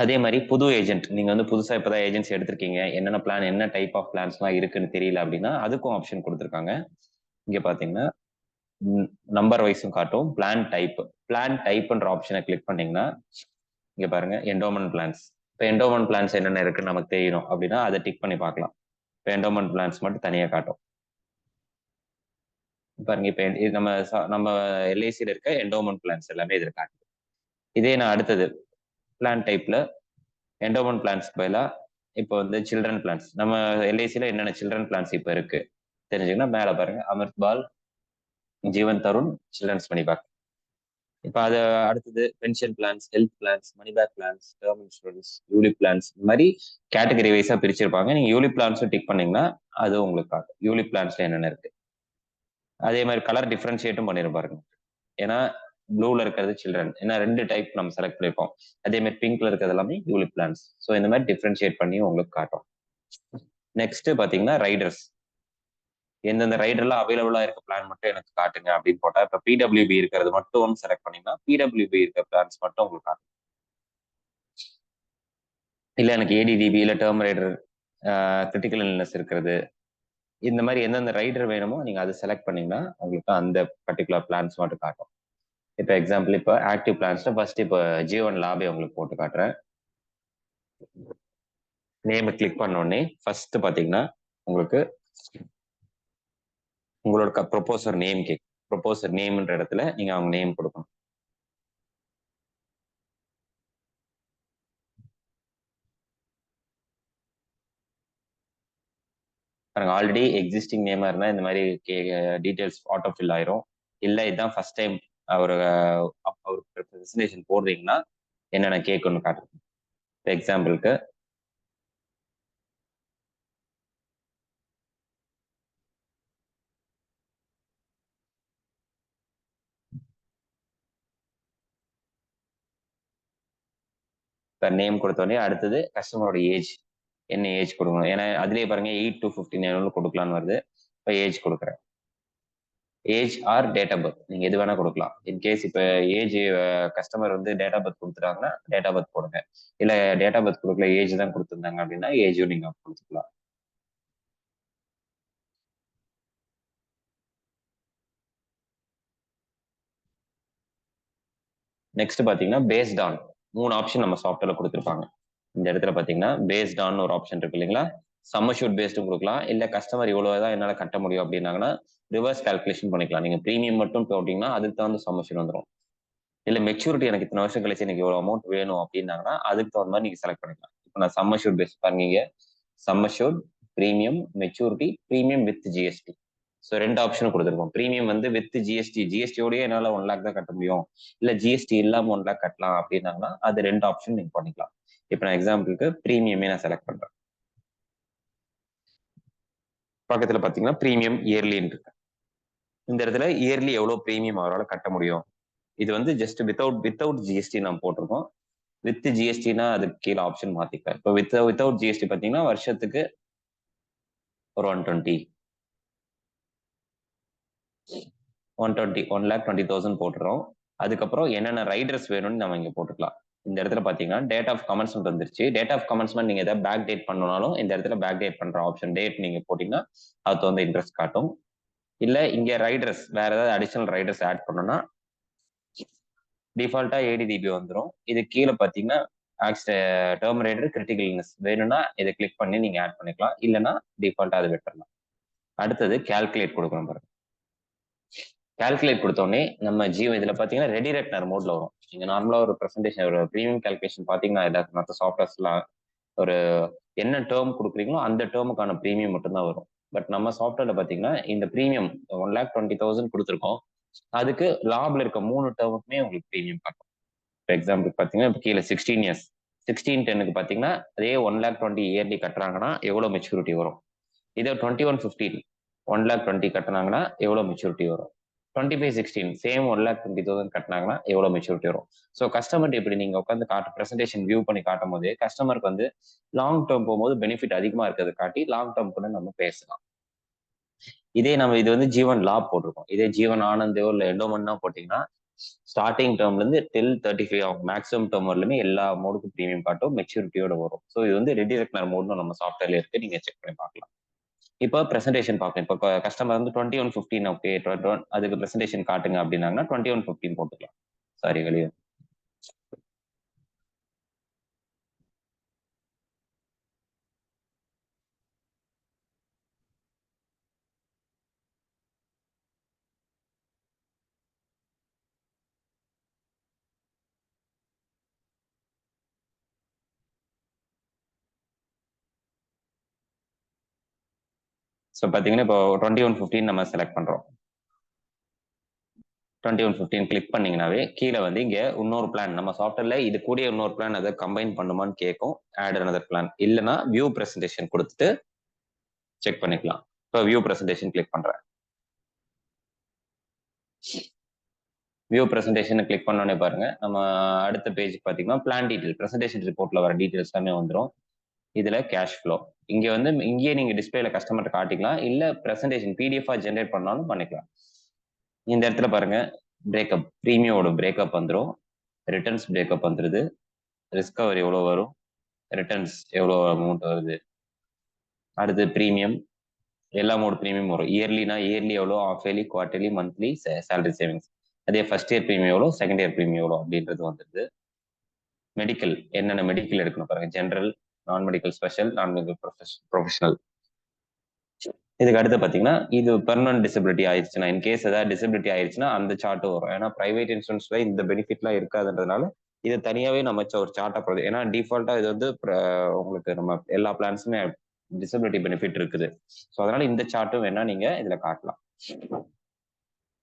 அதே மாதிரி புது ஏஜென்ட், நீங்க வந்து புதுசா இப்பதான் ஏஜென்சி எடுத்திருக்கீங்க, என்னென்ன பிளான், என்ன டைப் ஆஃப் பிளான்ஸ்லாம் இருக்குன்னு தெரியல அப்படின்னா அதுக்கும் ஆப்ஷன் கொடுத்துருக்காங்க. இங்க பாத்தீங்கன்னா நம்பர் வைஸும் காட்டும். பிளான் டைப்ன்ற ஆப்ஷனை கிளிக் பண்ணீங்கன்னா இங்க பாருங்க என்டோமென்ட் பிளான்ஸ். இப்போ என்டோமென்ட் பிளான்ஸ் என்னென்ன இருக்குன்னு நமக்கு தெரியணும் அப்படின்னா அதை டிக் பண்ணி பார்க்கலாம். இப்போ என்டோமென்ட் பிளான்ஸ் மட்டும் தனியா காட்டும் பாருங்க. இப்போ நம்ம எல்ஐசியில் இருக்க என்டோமென்ட் பிளான்ஸ் எல்லாமே இதில் காட்டுது. இதே நான் அடுத்தது பிளான் டைப்ல என்டோமென்ட் பிளான்ஸ்க்கு பதிலாக இப்போ வந்து சில்ட்ரன் பிளான்ஸ், நம்ம எல்ஐசியில் என்னென்ன சில்ட்ரன் பிளான்ஸ் இப்போ இருக்கு தெரிஞ்சுக்கன்னா மேலே பாருங்க Amrit Baal, Jeevan Tarun, children's money back. இப்போ அது அடுத்தது pension plans, health plans, money back plans, term insurance, ULIP plans, இந்த மாதிரி கேட்டகரி வைஸா பிரிச்சிருப்பாங்க. நீங்க யூலிப் பிளான்ஸும் டிக் பண்ணீங்கன்னா அது உங்களுக்கு காட்டும் யூலிப் பிளான்ஸ்ல என்னென்ன இருக்கு. அதே மாதிரி கலர் டிஃபரன்ஷியேட்டும் பண்ணிருப்பாருங்க. ஏன்னா ப்ளூல இருக்கிறது சில்ட்ரன், ஏன்னா 2 டைப் நம்ம செலக்ட் பண்ணிருக்கோம். அதே மாதிரி பிங்க்ல இருக்கிறது எல்லாமே யூலிப் பிளான்ஸ். ஸோ இந்த மாதிரி டிஃபரன்ஷியேட் பண்ணி உங்களுக்கு காட்டும். நெக்ஸ்ட் பாத்தீங்கன்னா ரைடர்ஸ், எந்தெந்த ரைடர்லாம் அவைலபிளா இருக்க பிளான் மட்டும் எனக்கு காட்டுங்க அப்படின்னு போட்டா இப்போ பிடபிள்யூபி இருக்கிறது மட்டும் செலக்ட் பண்ணீங்கன்னா பிடபிள்யூபி இருக்க பிளான்ஸ் மட்டும் உங்களுக்கு காட்டும். இல்லை எனக்கு ஏடிடிபி இல்லை டேர்ம் ரைடர் கிரிட்டிக்கல் இல்னஸ் இருக்கிறது, இந்த மாதிரி எந்தெந்த ரைடர் வேணுமோ நீங்கள் அதை செலக்ட் பண்ணீங்கன்னா உங்களுக்கு அந்த பர்டிகுலர் பிளான்ஸ் மட்டும் காட்டும். இப்போ எக்ஸாம்பிள் இப்போ ஆக்டிவ் பிளான்ஸ்ல ஃபர்ஸ்ட் இப்போ ஜீவன் லாபே உங்களுக்கு போட்டு காட்டுறேன். நேம் கிளிக் பண்ண உடனே ஃபர்ஸ்ட் பாத்தீங்கன்னா உங்களுக்கு உங்களோட ப்ரொபோசர் நேம் கேட்கும். ப்ரொபோசர் நேம்ன்ற இடத்துல நீங்க அவங்க நேம் கொடுக்கணும். ஆல்ரெடி எக்ஸிஸ்டிங் நேமா இருந்தா இந்த மாதிரி டீடைல்ஸ் ஆட்டோ ஃபில் ஆயிரும். இல்லை இதுதான் ஃபர்ஸ்ட் டைம் அவர் பிரசன்டேஷன் போடுறீங்கன்னா என்னென்ன கேட்கணும்னு காட்டுறேன். எக்ஸாம்பிளுக்கு நேம் கொடுத்தோடனே அடுத்தது கஸ்டமரோட ஏஜ், என்ன ஏஜ் கொடுக்கணும். ஏன்னா அதுலேயே பாருங்க 8 to 59 கொடுக்கலான்னு வருது. இப்போ ஏஜ் கொடுக்குறேன். Age or date of birth நீங்க எது வேணா கொடுக்கலாம். இன்கேஸ் இப்போ ஏஜ் கஸ்டமர் வந்து டேட் ஆஃப் பர்த் கொடுத்துட்டாங்கன்னா டேட் ஆஃப் பர்த் போடுங்க. இல்ல டேட் ஆஃப் பர்த் கொடுக்கல ஏஜ் தான் கொடுத்துருந்தாங்க அப்படின்னா ஏஜும் நீங்க கொடுத்துக்கலாம். நெக்ஸ்ட் பாத்தீங்கன்னா பேஸ்ட் ஆன் 3 ஆப்ஷன் நம்ம சாஃப்ட்வேர்ல கொடுத்துருப்பாங்க. இந்த இடத்துல பாத்தீங்கன்னா பேஸ்ட் ஆன் ஒரு ஆப்ஷன் இருக்கு இல்லைங்களா. சம்மர்ஷூட் பேஸ்டும் கொடுக்கலாம். இல்ல கஸ்டமர் இவ்வளவுதான் என்னால கட்ட முடியும் அப்படின்னாங்கன்னா ரிவர்ஸ் கால்குலேஷன் பண்ணிக்கலாம். நீங்க ப்ரீமியம் மட்டும் போட்டீங்கன்னா அதுக்கு தகுந்த சம்மர்ஷூட் வந்துடும். இல்ல மெச்சூரிட்டி எனக்கு இத்தனை வருஷம் கழிச்சு எனக்கு இவ்வளவு அமௌண்ட் வேணும் அப்படின்னாங்கன்னா அதுக்கு தகுந்த மாதிரி நீங்க செலக்ட் பண்ணிக்கலாம். இப்போ நான் சம்மர்ஷூட் பேஸ் பாருங்க, sum assured, premium, maturity, premium with GST. So 2 ஆப்ஷனும் கொடுத்துருக்கோம். பிரீமியம் வந்து வித் ஜிஎஸ்டி, ஜிஎஸ்டியோடய என்னால 1 lakh தான் கட்ட முடியும், இல்ல ஜிஎஸ்டி இல்லாம 1 lakh கட்டலாம் அப்படின்னாங்கன்னா அது 2 ஆப்ஷன் நீங்க பண்ணிக்கலாம். இப்போ நான் எக்ஸாம்பிளுக்கு பிரீமியமே நான் செலக்ட் பண்றேன். பக்கத்துல பாத்தீங்கன்னா பிரீமியம் இயர்லின்னு இருக்கு. இந்த இடத்துல இயர்லி எவ்வளவு பிரீமியம் அவரால் கட்ட முடியும். இது வந்து ஜஸ்ட் வித்தவுட் ஜிஎஸ்டி நான் போட்டிருக்கோம். வித் ஜிஎஸ்டினா அதுக்கு கீழே ஆப்ஷன் மாத்திக்கலாம். இப்போ வித்தவுட் ஜிஎஸ்டி பாத்தீங்கன்னா வருஷத்துக்கு ஒரு 120 1,20,000 போட்டுறோம். அதுக்கப்புறம் என்னென்ன ரைடர்ஸ் வேணும்னு நம்ம இங்க போட்டுக்கலாம். இந்த இடத்துல பாத்தீங்கன்னா டேட் ஆஃப் கமென்ஸ்மெண்ட் வந்துருச்சு. டேட் ஆஃப் கமென்ஸ்மெண்ட் நீங்க ஏதாவது பேக் டேட் பண்ணனாலும் இந்த இடத்துல பேக் டேட் பண்ற ஆப்ஷன் டேட் நீங்க போட்டீங்கன்னா அது வந்து இன்ட்ரெஸ்ட் காட்டும். இல்ல இங்க ரைடர்ஸ் வேற ஏதாவது அடிஷனல் ரைடர்ஸ் ஆட் பண்ணணும்னா டிஃபால்ட்டா ஏடிடிபி வந்துடும். இது கீழே பாத்தீங்கன்னா டேர்ம் ரைடர் கிரிட்டிக்கல் இல்னஸ் வேணும்னா இதை கிளிக் பண்ணி நீங்க ஆட் பண்ணிக்கலாம். இல்லைன்னா டிஃபால்ட்டா அதை விட்டுறலாம். அடுத்தது கால்குலேட் கொடுக்கணும் பாருங்க. கால்குலேட் கொடுத்தோடனே நம்ம இதுல பாத்தீங்கன்னா ரெடிரெக்டர் மோட்ல வரும். நீங்க நார்மலா ஒரு பிரசன்டேஷன் ஒரு ப்ரீமியம் கால்குலேஷன் பாத்தீங்கன்னா ஏதாவது மற்ற சாஃப்ட்வேர்ஸ்லாம் ஒரு என்ன டேர்ம் கொடுக்குறீங்களோ அந்த டேர்முக்கான ப்ரீமியம் மட்டும்தான் வரும். பட் நம்ம சாஃப்ட்வேர்ல பாத்தீங்கன்னா இந்த ப்ரீமியம் 1,20,000 கொடுத்துருக்கோம். அதுக்கு லாப்ல இருக்க 3 டேர்முக்குமே உங்களுக்கு ப்ரீமியம் காட்டும். இப்போ எக்ஸாம்பிள் பாத்தீங்கன்னா இப்போ கீழே 16 years 16/10 பாத்தீங்கன்னா அதே 1,20,000 இயர்லி கட்டுறாங்கன்னா எவ்வளவு மெச்சூரிட்டி வரும். இதே 21/15 1,20,000 கட்டினாங்கன்னா எவ்வளவு மெச்சூரிட்டி வரும். 25/16 சேம் 1,20,000 கட்டினாங்கன்னா எவ்வளவு மெச்சூரிட்டி வரும். ஸோ கஸ்டமர் இப்படி நீங்க உட்காந்து பிரசன்டேஷன் வியூ பண்ணி காட்டும் போது கஸ்டமருக்கு வந்து லாங் டேர்ம் போகும்போது பெனிஃபிட் அதிகமா இருக்கிறது காட்டி லாங் டேர்ம் கூட நம்ம பேசலாம். இதே நம்ம இது வந்து ஜீவன் லாப் போட்டிருக்கோம். இதே ஜீவன் ஆனந்தோ இல்லை எண்டோமென்னா போட்டீங்கன்னா ஸ்டார்டிங் டேர்ம்ல இருந்து டில் 35 ஆகும். மேக்ஸிமம் டேர்ம் வரலுமே எல்லா மோடுக்கும் ப்ரீமியம் காட்டும், மெச்சூரிட்டியோட வரும். ஸோ இது வந்து ரெடிரெக்டர் மோட்னு நம்ம சாஃப்ட்வேர்ல இருக்கு, நீங்க செக் பண்ணி பார்க்கலாம். இப்போ பிரசன்டேஷன் பார்க்கணும். இப்போ கஸ்டமர் வந்து 21/15 ஓகே அதுக்கு பிரசன்டேஷன் காட்டுங்க அப்படின்னாங்கன்னா 21/15 போட்டுக்கலாம். சாரி வெளியே. ஸோ பார்த்தீங்கன்னா இப்போ 21/15 நம்ம செலக்ட் பண்றோம். 21/15 கிளிக் பண்ணீங்கன்னாவே கீழே வந்து இங்க இன்னொரு பிளான் நம்ம சாஃப்ட்வேர்ல இது கூட இன்னொரு பிளான் அதை கம்பைன் பண்ணுமான்னு கேட்கும். ஆட் another பிளான் இல்லைன்னா வியூ பிரசன்டேஷன் கொடுத்துட்டு செக் பண்ணிக்கலாம். இப்போ வியூ பிரசன்டேஷன் கிளிக் பண்றேன். வியூ பிரசன்டேஷன் கிளிக் பண்ணோன்னே பாருங்க நம்ம அடுத்த பேஜ் பார்த்தீங்கன்னா பிளான் டீடைல் பிரசன்டேஷன் ரிப்போர்ட்ல வர டீடைல்ஸ் எல்லாமே வந்துடும். இதுல கேஷ் ஃப்ளோ இங்க வந்து இங்கேயே நீங்க டிஸ்பிளேல கஸ்டமர் காட்டிக்கலாம், இல்ல பிரசன்டேஷன் பிடிஎஃபா ஜென்ரேட் பண்ணாலும் பண்ணிக்கலாம். இந்த இடத்துல பாருங்க பிரேக்கப் பிரீமியோட பிரேக்கப் வந்துடும், ரிட்டர்ன்ஸ் பிரேக்கப் வந்துருது, ரிஸ்கவர் எவ்வளவு வரும், ரிட்டர்ன்ஸ் எவ்வளோ அமௌண்ட் வருது. அடுத்து ப்ரீமியம், எல்லா மோட் ப்ரீமியம் வரும். இயர்லினா இயர்லி எவ்வளோ, half yearly, quarterly, monthly, salary savings. அதே ஃபர்ஸ்ட் இயர் ப்ரீமியம் எவ்வளோ, செகண்ட் இயர் ப்ரீமியம் எவ்வளோ அப்படின்றது வந்துடுது. மெடிக்கல், என்னென்ன மெடிக்கல் எடுக்கணும் பாருங்க, ஜென்ரல், நான் மெடிக்கல் ஸ்பெஷல், நான் மெடிக்கல் ப்ரொஃபஷனல். இதுக்கு அடுத்து பார்த்தீங்கன்னா இது பெர்மனன்ட் டிசபிலிட்டி ஆயிடுச்சுன்னா, இன்கேஸ் ஏதாவது டிசபிலிட்டி ஆயிடுச்சுன்னா அந்த சார்ட்டும் வரும். ஏன்னா பிரைவேட் இன்சூரன்ஸ்ல இந்த பெனிஃபிட்லாம் இருக்காதுன்றதுனால இது தனியாவே நம்ம ஒரு சார்ட்டா போடுது. ஏன்னா டிஃபால்ட்டா இது வந்து உங்களுக்கு நம்ம எல்லா பிளான்ஸுமே டிசபிலிட்டி பெனிஃபிட் இருக்குது. ஸோ அதனால இந்த சார்ட்டும் வேணா நீங்க இதுல காட்டலாம்.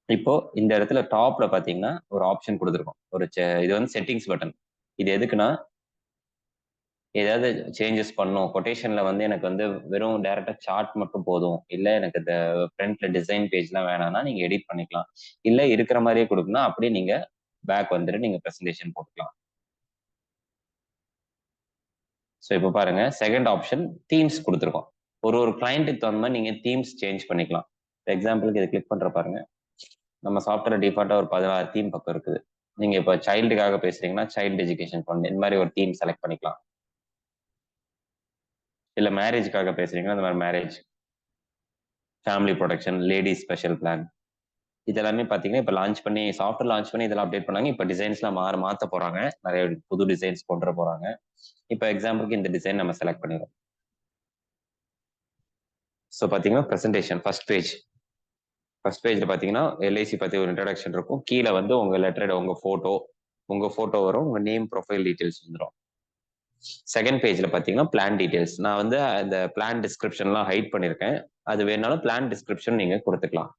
இப்போ இந்த இடத்துல டாப்ல பாத்தீங்கன்னா ஒரு ஆப்ஷன் கொடுத்துருக்கோம். இது வந்து செட்டிங்ஸ் பட்டன். இது எதுக்குன்னா ஏதாவது சேஞ்சஸ் பண்ணும், கொட்டேஷன்ல வந்து எனக்கு வந்து வெறும் டைரக்டா சார்ட் மட்டும் போதும், இல்ல எனக்கு இந்த ஃப்ரண்ட்ல டிசைன் பேஜ்லாம் வேணாம்னா நீங்க எடிட் பண்ணிக்கலாம். இல்ல இருக்கிற மாதிரியே கொடுக்கணும், அப்படியே நீங்க பேக் வந்துட்டு நீங்க பிரசன்டேஷன் போட்டுக்கலாம். ஸோ இப்போ பாருங்க செகண்ட் ஆப்ஷன் தீம்ஸ் கொடுத்துருக்கோம். ஒரு கிளைண்ட்டுக்கு தகுந்த மாதிரி நீங்க தீம்ஸ் சேஞ்ச் பண்ணிக்கலாம். எக்ஸாம்பிளுக்கு இதை கிளிக் பண்ற பாருங்க, நம்ம சாஃப்ட்வேர் டிஃபால்ட்டா ஒரு 16 தீம் பக்கம் இருக்குது. நீங்க இப்போ சைல்டுக்காக பேசுறீங்கன்னா சைல்டு எஜுகேஷன் ஃபண்ட் இந்த மாதிரி ஒரு தீம் செலக்ட் பண்ணிக்கலாம். இல்ல மேரேஜ்க்காக பேசுறீங்கன்னா அந்த மாதிரி marriage, family protection, ladies special plan, இதெல்லாமே பார்த்தீங்கன்னா இப்போ லான்ச் பண்ணி சாஃப்ட்வேர் லான்ச் பண்ணி இதெல்லாம் அப்டேட் பண்ணாங்க. இப்போ டிசைன்ஸ்லாம் மாற்ற போறாங்க, நிறைய புது டிசைன்ஸ் கொண்டு வர போறாங்க. இப்போ எக்ஸாம்பிளுக்கு இந்த டிசைன் நம்ம செலக்ட் பண்ணிடுறோம். ஸோ பார்த்தீங்கன்னா ப்ரெசன்டேஷன் ஃபர்ஸ்ட் பேஜ்ல பார்த்தீங்கன்னா எல்ஐசி பற்றி ஒரு இன்ட்ரடக்ஷன் இருக்கும். கீழே வந்து உங்க லெட்டர், உங்க ஃபோட்டோ வரும், உங்க நேம், ப்ரொஃபைல் டீடைல்ஸ் வந்துடும். செகண்ட் பேஜ்ல பார்த்தீங்கன்னா பிளான் டீடைல்ஸ். நான் வந்து அந்த பிளான் டிஸ்கிரிப்ஷன்லாம் ஹைட் பண்ணியிருக்கேன். அது வேணாலும் பிளான் டிஸ்கிரிப்ஷன் நீங்க கொடுத்துக்கலாம்.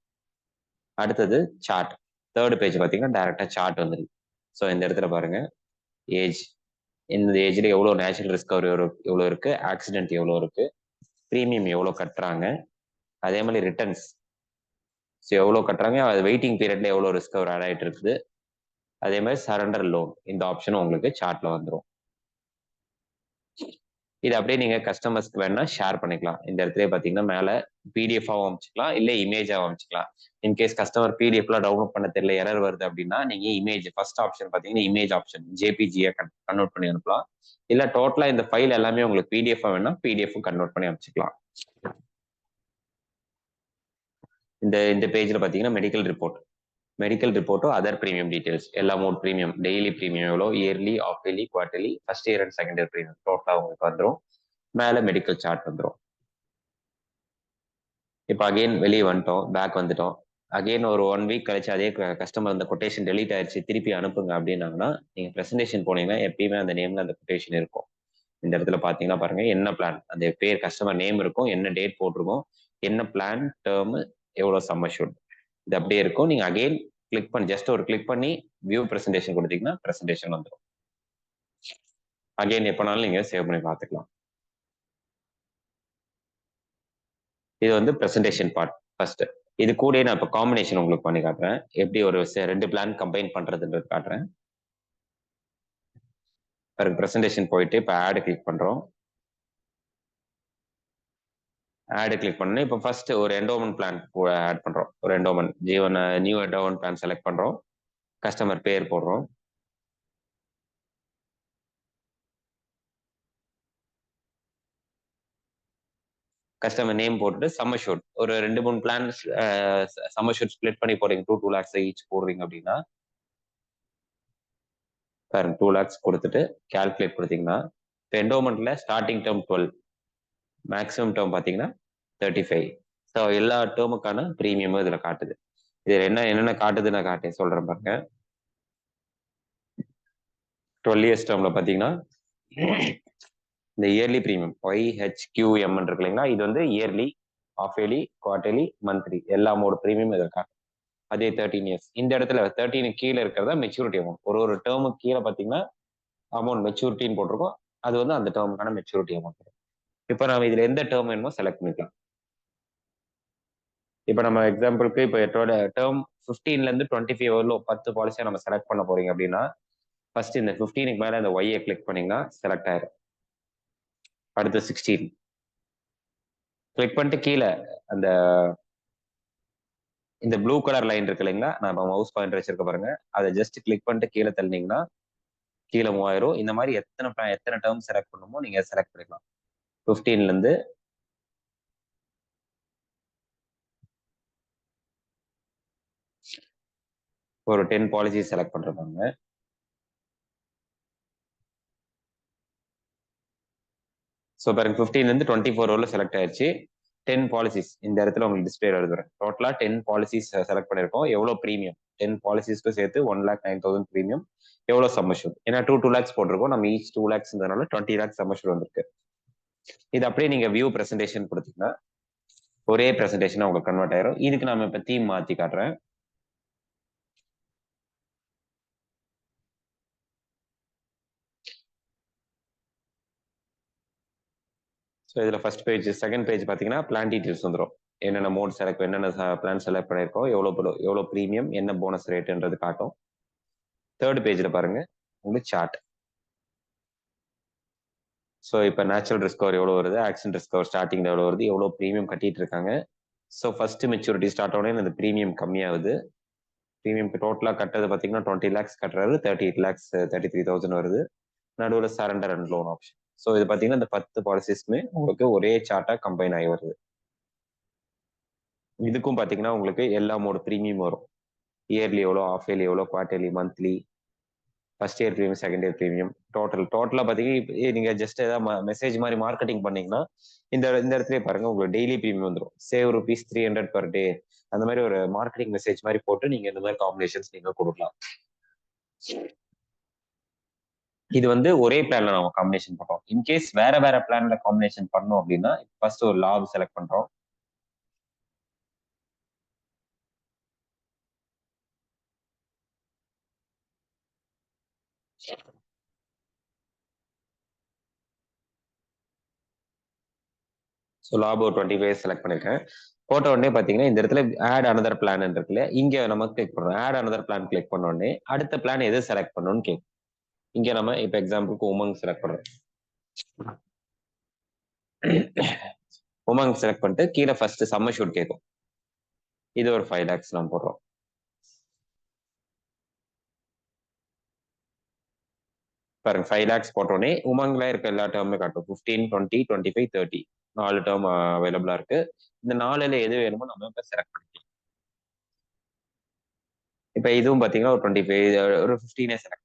அடுத்தது சார்ட். தேர்ட் பேஜ் பார்த்தீங்கன்னா டைரக்டா சார்ட் வந்துருக்கு. ஸோ இந்த இடத்துல பாருங்க, ஏஜ், இந்த ஏஜ்ல எவ்வளோ நேச்சுரல் ரிஸ்கவரி எவ்வளோ இருக்கு, ஆக்சிடென்ட் எவ்வளோ இருக்கு, ப்ரீமியம் எவ்வளோ கட்டுறாங்க, அதே மாதிரி ரிட்டர்ன்ஸ் ஸோ எவ்வளோ கட்டுறாங்க, அது வெயிட்டிங் பீரியட்ல எவ்வளோ ரிஸ்கவர் ஆட் ஆகிட்டு இருக்குது, அதே மாதிரி சரண்டர் லோன் இந்த ஆப்ஷன் உங்களுக்கு சார்ட்ல வந்துடும். இது அப்படியே நீங்க கஸ்டமர்ஸ்க்கு வேணா ஷேர் பண்ணிக்கலாம். இந்த இடத்துல பாத்தீங்கன்னா மேல பிடிஎஃபாவும் அமைச்சுக்கலாம், இல்ல இமேஜாவும் அமைச்சுக்கலாம். இன்கேஸ் கஸ்டமர் பிடிஎஃப்ல டவுன்லோட் பண்ண தெரியல, எரர் வருது அப்படின்னா நீங்க இமேஜ் ஃபர்ஸ்ட் ஆப்ஷன் பாத்தீங்கன்னா இமேஜ் ஆப்ஷன் ஜேபிஜியை கன்வெர்ட் பண்ணி அனுப்பலாம். இல்ல டோட்டலா இந்த ஃபைல் எல்லாமே உங்களுக்கு பிடிஎஃப் வேணா பிடிஎஃப் கன்வெர்ட் பண்ணி அமைச்சுக்கலாம். இந்த பேஜ்ல பாத்தீங்கன்னா மெடிக்கல் ரிப்போர்ட்டும் அதர் ப்ரீமியம் டீடைல்ஸ், எல்லா மோட் ப்ரீமியம், டெய்லி ப்ரீமியம் எவ்வளோ, yearly, half yearly, quarterly, first year and second year premium டோட்டலா உங்களுக்கு வந்துடும். மேல மெடிக்கல் சார்ட் வந்துடும். இப்போ அகைன் வெளியே வந்துட்டோம், பேக் வந்துட்டோம். அகைன் ஒரு 1 வீக் கழிச்சு அதே கஸ்டமர் அந்த கொட்டேஷன் டெலீட் ஆயிடுச்சு, திருப்பி அனுப்புங்க அப்படின்னாங்கன்னா நீங்க பிரசன்டேஷன் போனீங்கன்னா எப்பயுமே அந்த நேம்ல அந்த கொட்டேஷன் இருக்கும். இந்த இடத்துல பாத்தீங்கன்னா பாருங்க, என்ன பிளான், அந்த பேர் கஸ்டமர் நேம் இருக்கும், என்ன டேட் போட்டிருக்கோம், என்ன பிளான், டேர்ம், எவ்வளவு சம் அஷ்யூர்ட், இது அப்படியே இருக்கும். நீங்க அகைன் கிளிக் பண்ணி ஜஸ்ட் ஒரு கிளிக் பண்ணி வியூ பிரசன்டேஷன் கொடுத்தீங்கன்னா பிரசன்டேஷன் வந்துடும். அகைன் எப்பனாலும் நீங்க சேவ் பண்ணி பார்த்துக்கலாம். இது வந்து பிரசன்டேஷன் பார்ட் ஃபர்ஸ்ட். இது கூட நான் இப்போ காம்பினேஷன் உங்களுக்கு பண்ணி காட்டுறேன், எப்படி ஒரு 2 பிளான் கம்பைன் பண்றதுன்றது காட்டுறேன். பிறகு பிரசன்டேஷன் போயிட்டு இப்போ ஆட் கிளிக் பண்றோம். ஆட் கிளிக் பண்ணி இப்போ ஃபர்ஸ்ட் ஒரு என்டோமென்ட் பிளான் ஆட் பண்றோம். ஒரு என்டோமென்ட் ஜீவன் நியூ என்டோமென்ட் பிளான் செலக்ட் பண்றோம், கஸ்டமர் பேர் போடுறோம், கஸ்டமர் நேம் போட்டுட்டு சம் அஷ்யூர்ட் ஒரு 2-3 பிளான் சம் அஷ்யூர்ட் ஸ்ப்ளிட் பண்ணி போறீங்க, 2 lakhs ஈச் போடுறீங்க அப்படின்னா 2 lakhs கொடுத்துட்டு கால்குலேட் கொடுத்தீங்கன்னா இப்போ என்டோமென்ட்ல ஸ்டார்டிங் டேர்ம் 12, மேக்ஸிமம் டேர்ம் பார்த்தீங்கன்னா 35. ஸோ எல்லா டேர்முக்கான ப்ரீமியமும் இதில் காட்டுது. இது என்னென்ன காட்டுது நான் சொல்றேன் பாருங்க. 12 years டேர்ம்ல பார்த்தீங்கன்னா இந்த இயர்லி ப்ரீமியம் YHQM இருக்கு இல்லைங்களா, இது வந்து yearly, half yearly, quarterly, monthly எல்லா மோட ப்ரீமியம் இதில் காட்டும். அதே 13 years இந்த இடத்துல 13 கீழே இருக்கிறதா மெச்சூரிட்டி அமௌண்ட். ஒரு டேர்முக்கு கீழே பார்த்தீங்கன்னா அமௌண்ட் மெச்சூரிட்டின்னு போட்டிருக்கோம், அது வந்து அந்த டேர்முக்கான மெச்சூரிட்டி அமௌண்ட். இப்போ நம்ம இதுல எந்த டேர்ம் வேணுமோ செலக்ட் பண்ணிக்கலாம். இப்போ நம்ம எக்ஸாம்பிளுக்கு இப்போ டேர்ம் 15ல இருந்து 25 வரலும் 10 பாலிசியா நம்ம செலக்ட் பண்ண போறீங்க அப்படின்னா ஃபர்ஸ்ட் இந்த 15க்கு மேல இந்த ஒய்யை கிளிக் பண்ணீங்கன்னா செலக்ட் ஆயிரும். அடுத்து 16 கிளிக் பண்ணிட்டு கீழே அந்த இந்த ப்ளூ கலர் லைன் இருக்கு இல்லைங்களா, நம்ம மவுஸ் பாயிண்டர் வச்சிருக்க பாருங்க, அதை ஜஸ்ட் கிளிக் பண்ணிட்டு கீழே தள்ளினீங்கன்னா கீழே 3000. இந்த மாதிரி எத்தனை டேர்ம் செலக்ட் பண்ணுமோ நீங்க செலக்ட் பண்ணிக்கலாம். 15ல இருந்து ஒரு 10 பாலிசி செலக்ட் பண்றாங்க. ஸோ பாருங்க 15ல இருந்து 24 வரல செலக்ட் ஆயிடுச்சு. 10 பாலிசிஸ் இந்த இடத்துல உங்களுக்கு டிஸ்பிளே எழுதுறேன். டோட்டலா 10 பாலிசிஸ் செலக்ட் பண்ணிருக்கோம். எவ்வளவு ப்ரீமியம் 10 பாலிசிஸ்க்கு சேர்த்து 1,09,000 ப்ரீமியம். எவ்வளவு சம்மர்ஷூட் ஏன்னா 2 lakhs போட்டிருக்கோம். நம்ம ஈச் 2 lakhsன்றதுனால 20 lakhs சம்மர்ஷூட் வந்திருக்கு. இது அப்படியே நீங்க வியூ பிரசன்டேஷன் கொடுத்தீங்கன்னா ஒரே பிரசன்டேஷன் உங்களுக்கு கன்வெர்ட் ஆயிரும். இதுக்கு நம்ம இப்ப தீம் மாத்தி காட்டுறேன். ஸோ இதுல ஃபர்ஸ்ட் பேஜ் செகண்ட் பேஜ் பாத்தீங்கன்னா பிளான் டீடைல்ஸ் வந்துடும். என்னென்ன மோட் செலக்ட் என்னென்ன பிளான் செலக்ட் பண்ணியிருக்கோம், எவ்வளோ ப்ரீமியம், என்ன போனஸ் ரேட்டுன்றது காட்டும். தேர்ட் பேஜ்ல பாருங்க உங்களுக்கு சார்ட். ஸோ இப்போ நேச்சுரல் ரிஸ்க் கவர் எவ்வளோ வருது, ஆக்சிடென்ட் ரிஸ்க் கவர் ஸ்டார்டிங்ல எவ்வளோ வருது, எவ்வளோ ப்ரீமியம் கட்டிட்டு இருக்காங்க. ஸோ ஃபர்ஸ்ட் மெச்சூரிட்டி ஸ்டார்ட் ஆனே இந்த ப்ரீமியம் கம்மியாகுது. ப்ரீமியம் டோட்டலாக கட்டுறது பார்த்தீங்கன்னா 20 lakhs கட்டுறாரு, 38 lakhs 33,000 வருது. நடுவில் surrender and loan option. So இது பார்த்தீங்கன்னா இந்த 10 பாலிசிஸ்மே உங்களுக்கு ஒரே சார்ட்டாக கம்பைன் ஆகி வருது. இதுக்கும் பார்த்தீங்கன்னா உங்களுக்கு எல்லா மோட ப்ரீமியம் வரும். இயர்லி எவ்வளோ, ஆஃப் இயர்லி எவ்வளோ, quarterly, monthly, first year premium, second year premium, டோட்டலா பாத்தீங்கன்னா நீங்க ஜஸ்ட் ஏதாவது மெசேஜ் மாதிரி மார்க்கெட்டிங் பண்ணீங்கன்னா இந்த இடத்துல பாருங்க உங்களுக்கு டெய்லி ப்ரீமியம் வந்துடும். Save ₹300 per day. அந்த மாதிரி ஒரு மார்க்கெட்டிங் மெசேஜ் மாதிரி போட்டு நீங்க இந்த மாதிரி காம்பினேஷன்ஸ் நீங்க கொடுக்கலாம். இது வந்து ஒரே பிளான்ல நம்ம காம்பினேஷன் பண்றோம். இன்கேஸ் வேற வேற பிளான்ல காம்பினேஷன் பண்ணோம் அப்படின்னா ஃபர்ஸ்ட் ஒரு லாப் செலக்ட் பண்றோம். ஸோ லாப் ஒரு 25 செலக்ட் பண்ணிருக்கேன். போட்ட உடனே பாத்தீங்கன்னா இந்த இடத்துல ஆட் அனதர் பிளான் இருக்குல்ல, இங்க நம்ம கிளிக் பண்றோம். ஆட் அனதர் பிளான் கிளிக் பண்ண உடனே அடுத்த பிளான் எது செலக்ட் பண்ணணும்னு கேட்கும். இங்க நம்ம இப்ப எக்ஸாம்பிளுக்கு உமங் செலக்ட் பண்றோம். உமங் செலக்ட் பண்ணிட்டு கீழே ஃபர்ஸ்ட் சம்மர் ஷூட் கேட்கும். இது ஒரு 5 lakhs நம்ம போடுறோம். பாருங்க 5 lakhs போட்டோடனே உமங்ல இருக்க எல்லா டேர்முமே காட்டும். 15, 20, 25, 30 4 டேர்ம் அவைலபிளா இருக்கு. இந்த 4ல எது வேணுமோ நம்ம இப்ப செலக்ட் பண்ணிக்கலாம். இப்ப இதுவும் பாத்தீங்கன்னா ஒரு 25 ஒரு 15 செலக்ட்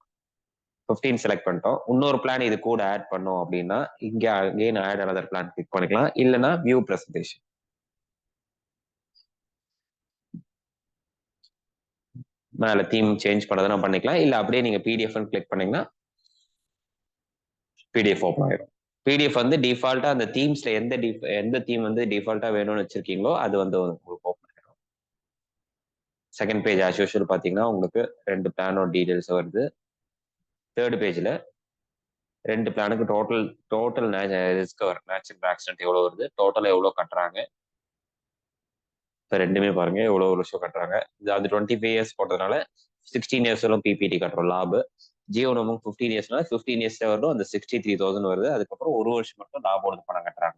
15 செலக்ட் பண்ணிட்டோம். இன்னொரு பிளான் இது கூட ஆட் பண்ணோம் அப்படின்னா இங்க again add another plan click பண்ணிக்கலாம். இல்லைன்னா வியூ பிரசன்டேஷன். மேல தீம் சேஞ்ச் பண்ணதுனா பண்ணிக்கலாம். இல்ல அப்படியே நீங்க பிடிஎஃப் கிளிக் பண்ணீங்கன்னா பிடிஎஃப் ஓப்பன் ஆயிடும். பிடிஎஃப் வந்து டிஃபால்ட்டா அந்த தீம்ஸ்ல எந்த தீம் வந்து டிஃபால்ட்டா வேணும்னு வச்சிருக்கீங்களோ அது வந்து உங்களுக்கு ஓப்பன் ஆயிடும். செகண்ட் பேஜ் ஆஸ் யூஷுவல் பாத்தீங்கன்னா உங்களுக்கு 2 பிளானோட டீடைல்ஸ் வருது. தேர்ட் பேஜ்ல 2 பிளானுக்கு டோட்டல் ரிஸ்க் நேச்சுரல் ஆக்சிடென்ட் எவ்வளவு வருது, டோட்டல் எவ்வளவு கட்டுறாங்க. இப்போ ரெண்டுமே பாருங்க எவ்வளவு வருஷம் கட்டுறாங்க. அது 25 years போட்டதுனால 16 years வரும் பிபிடி கட்டுறோம் லாபு. ஜியோ நம்ம 15 yearsனா 15 years வரும் அந்த 63,000 வருது. அதுக்கப்புறம் ஒரு வருஷம் மட்டும் லாபோட பணம் கட்டுறாங்க.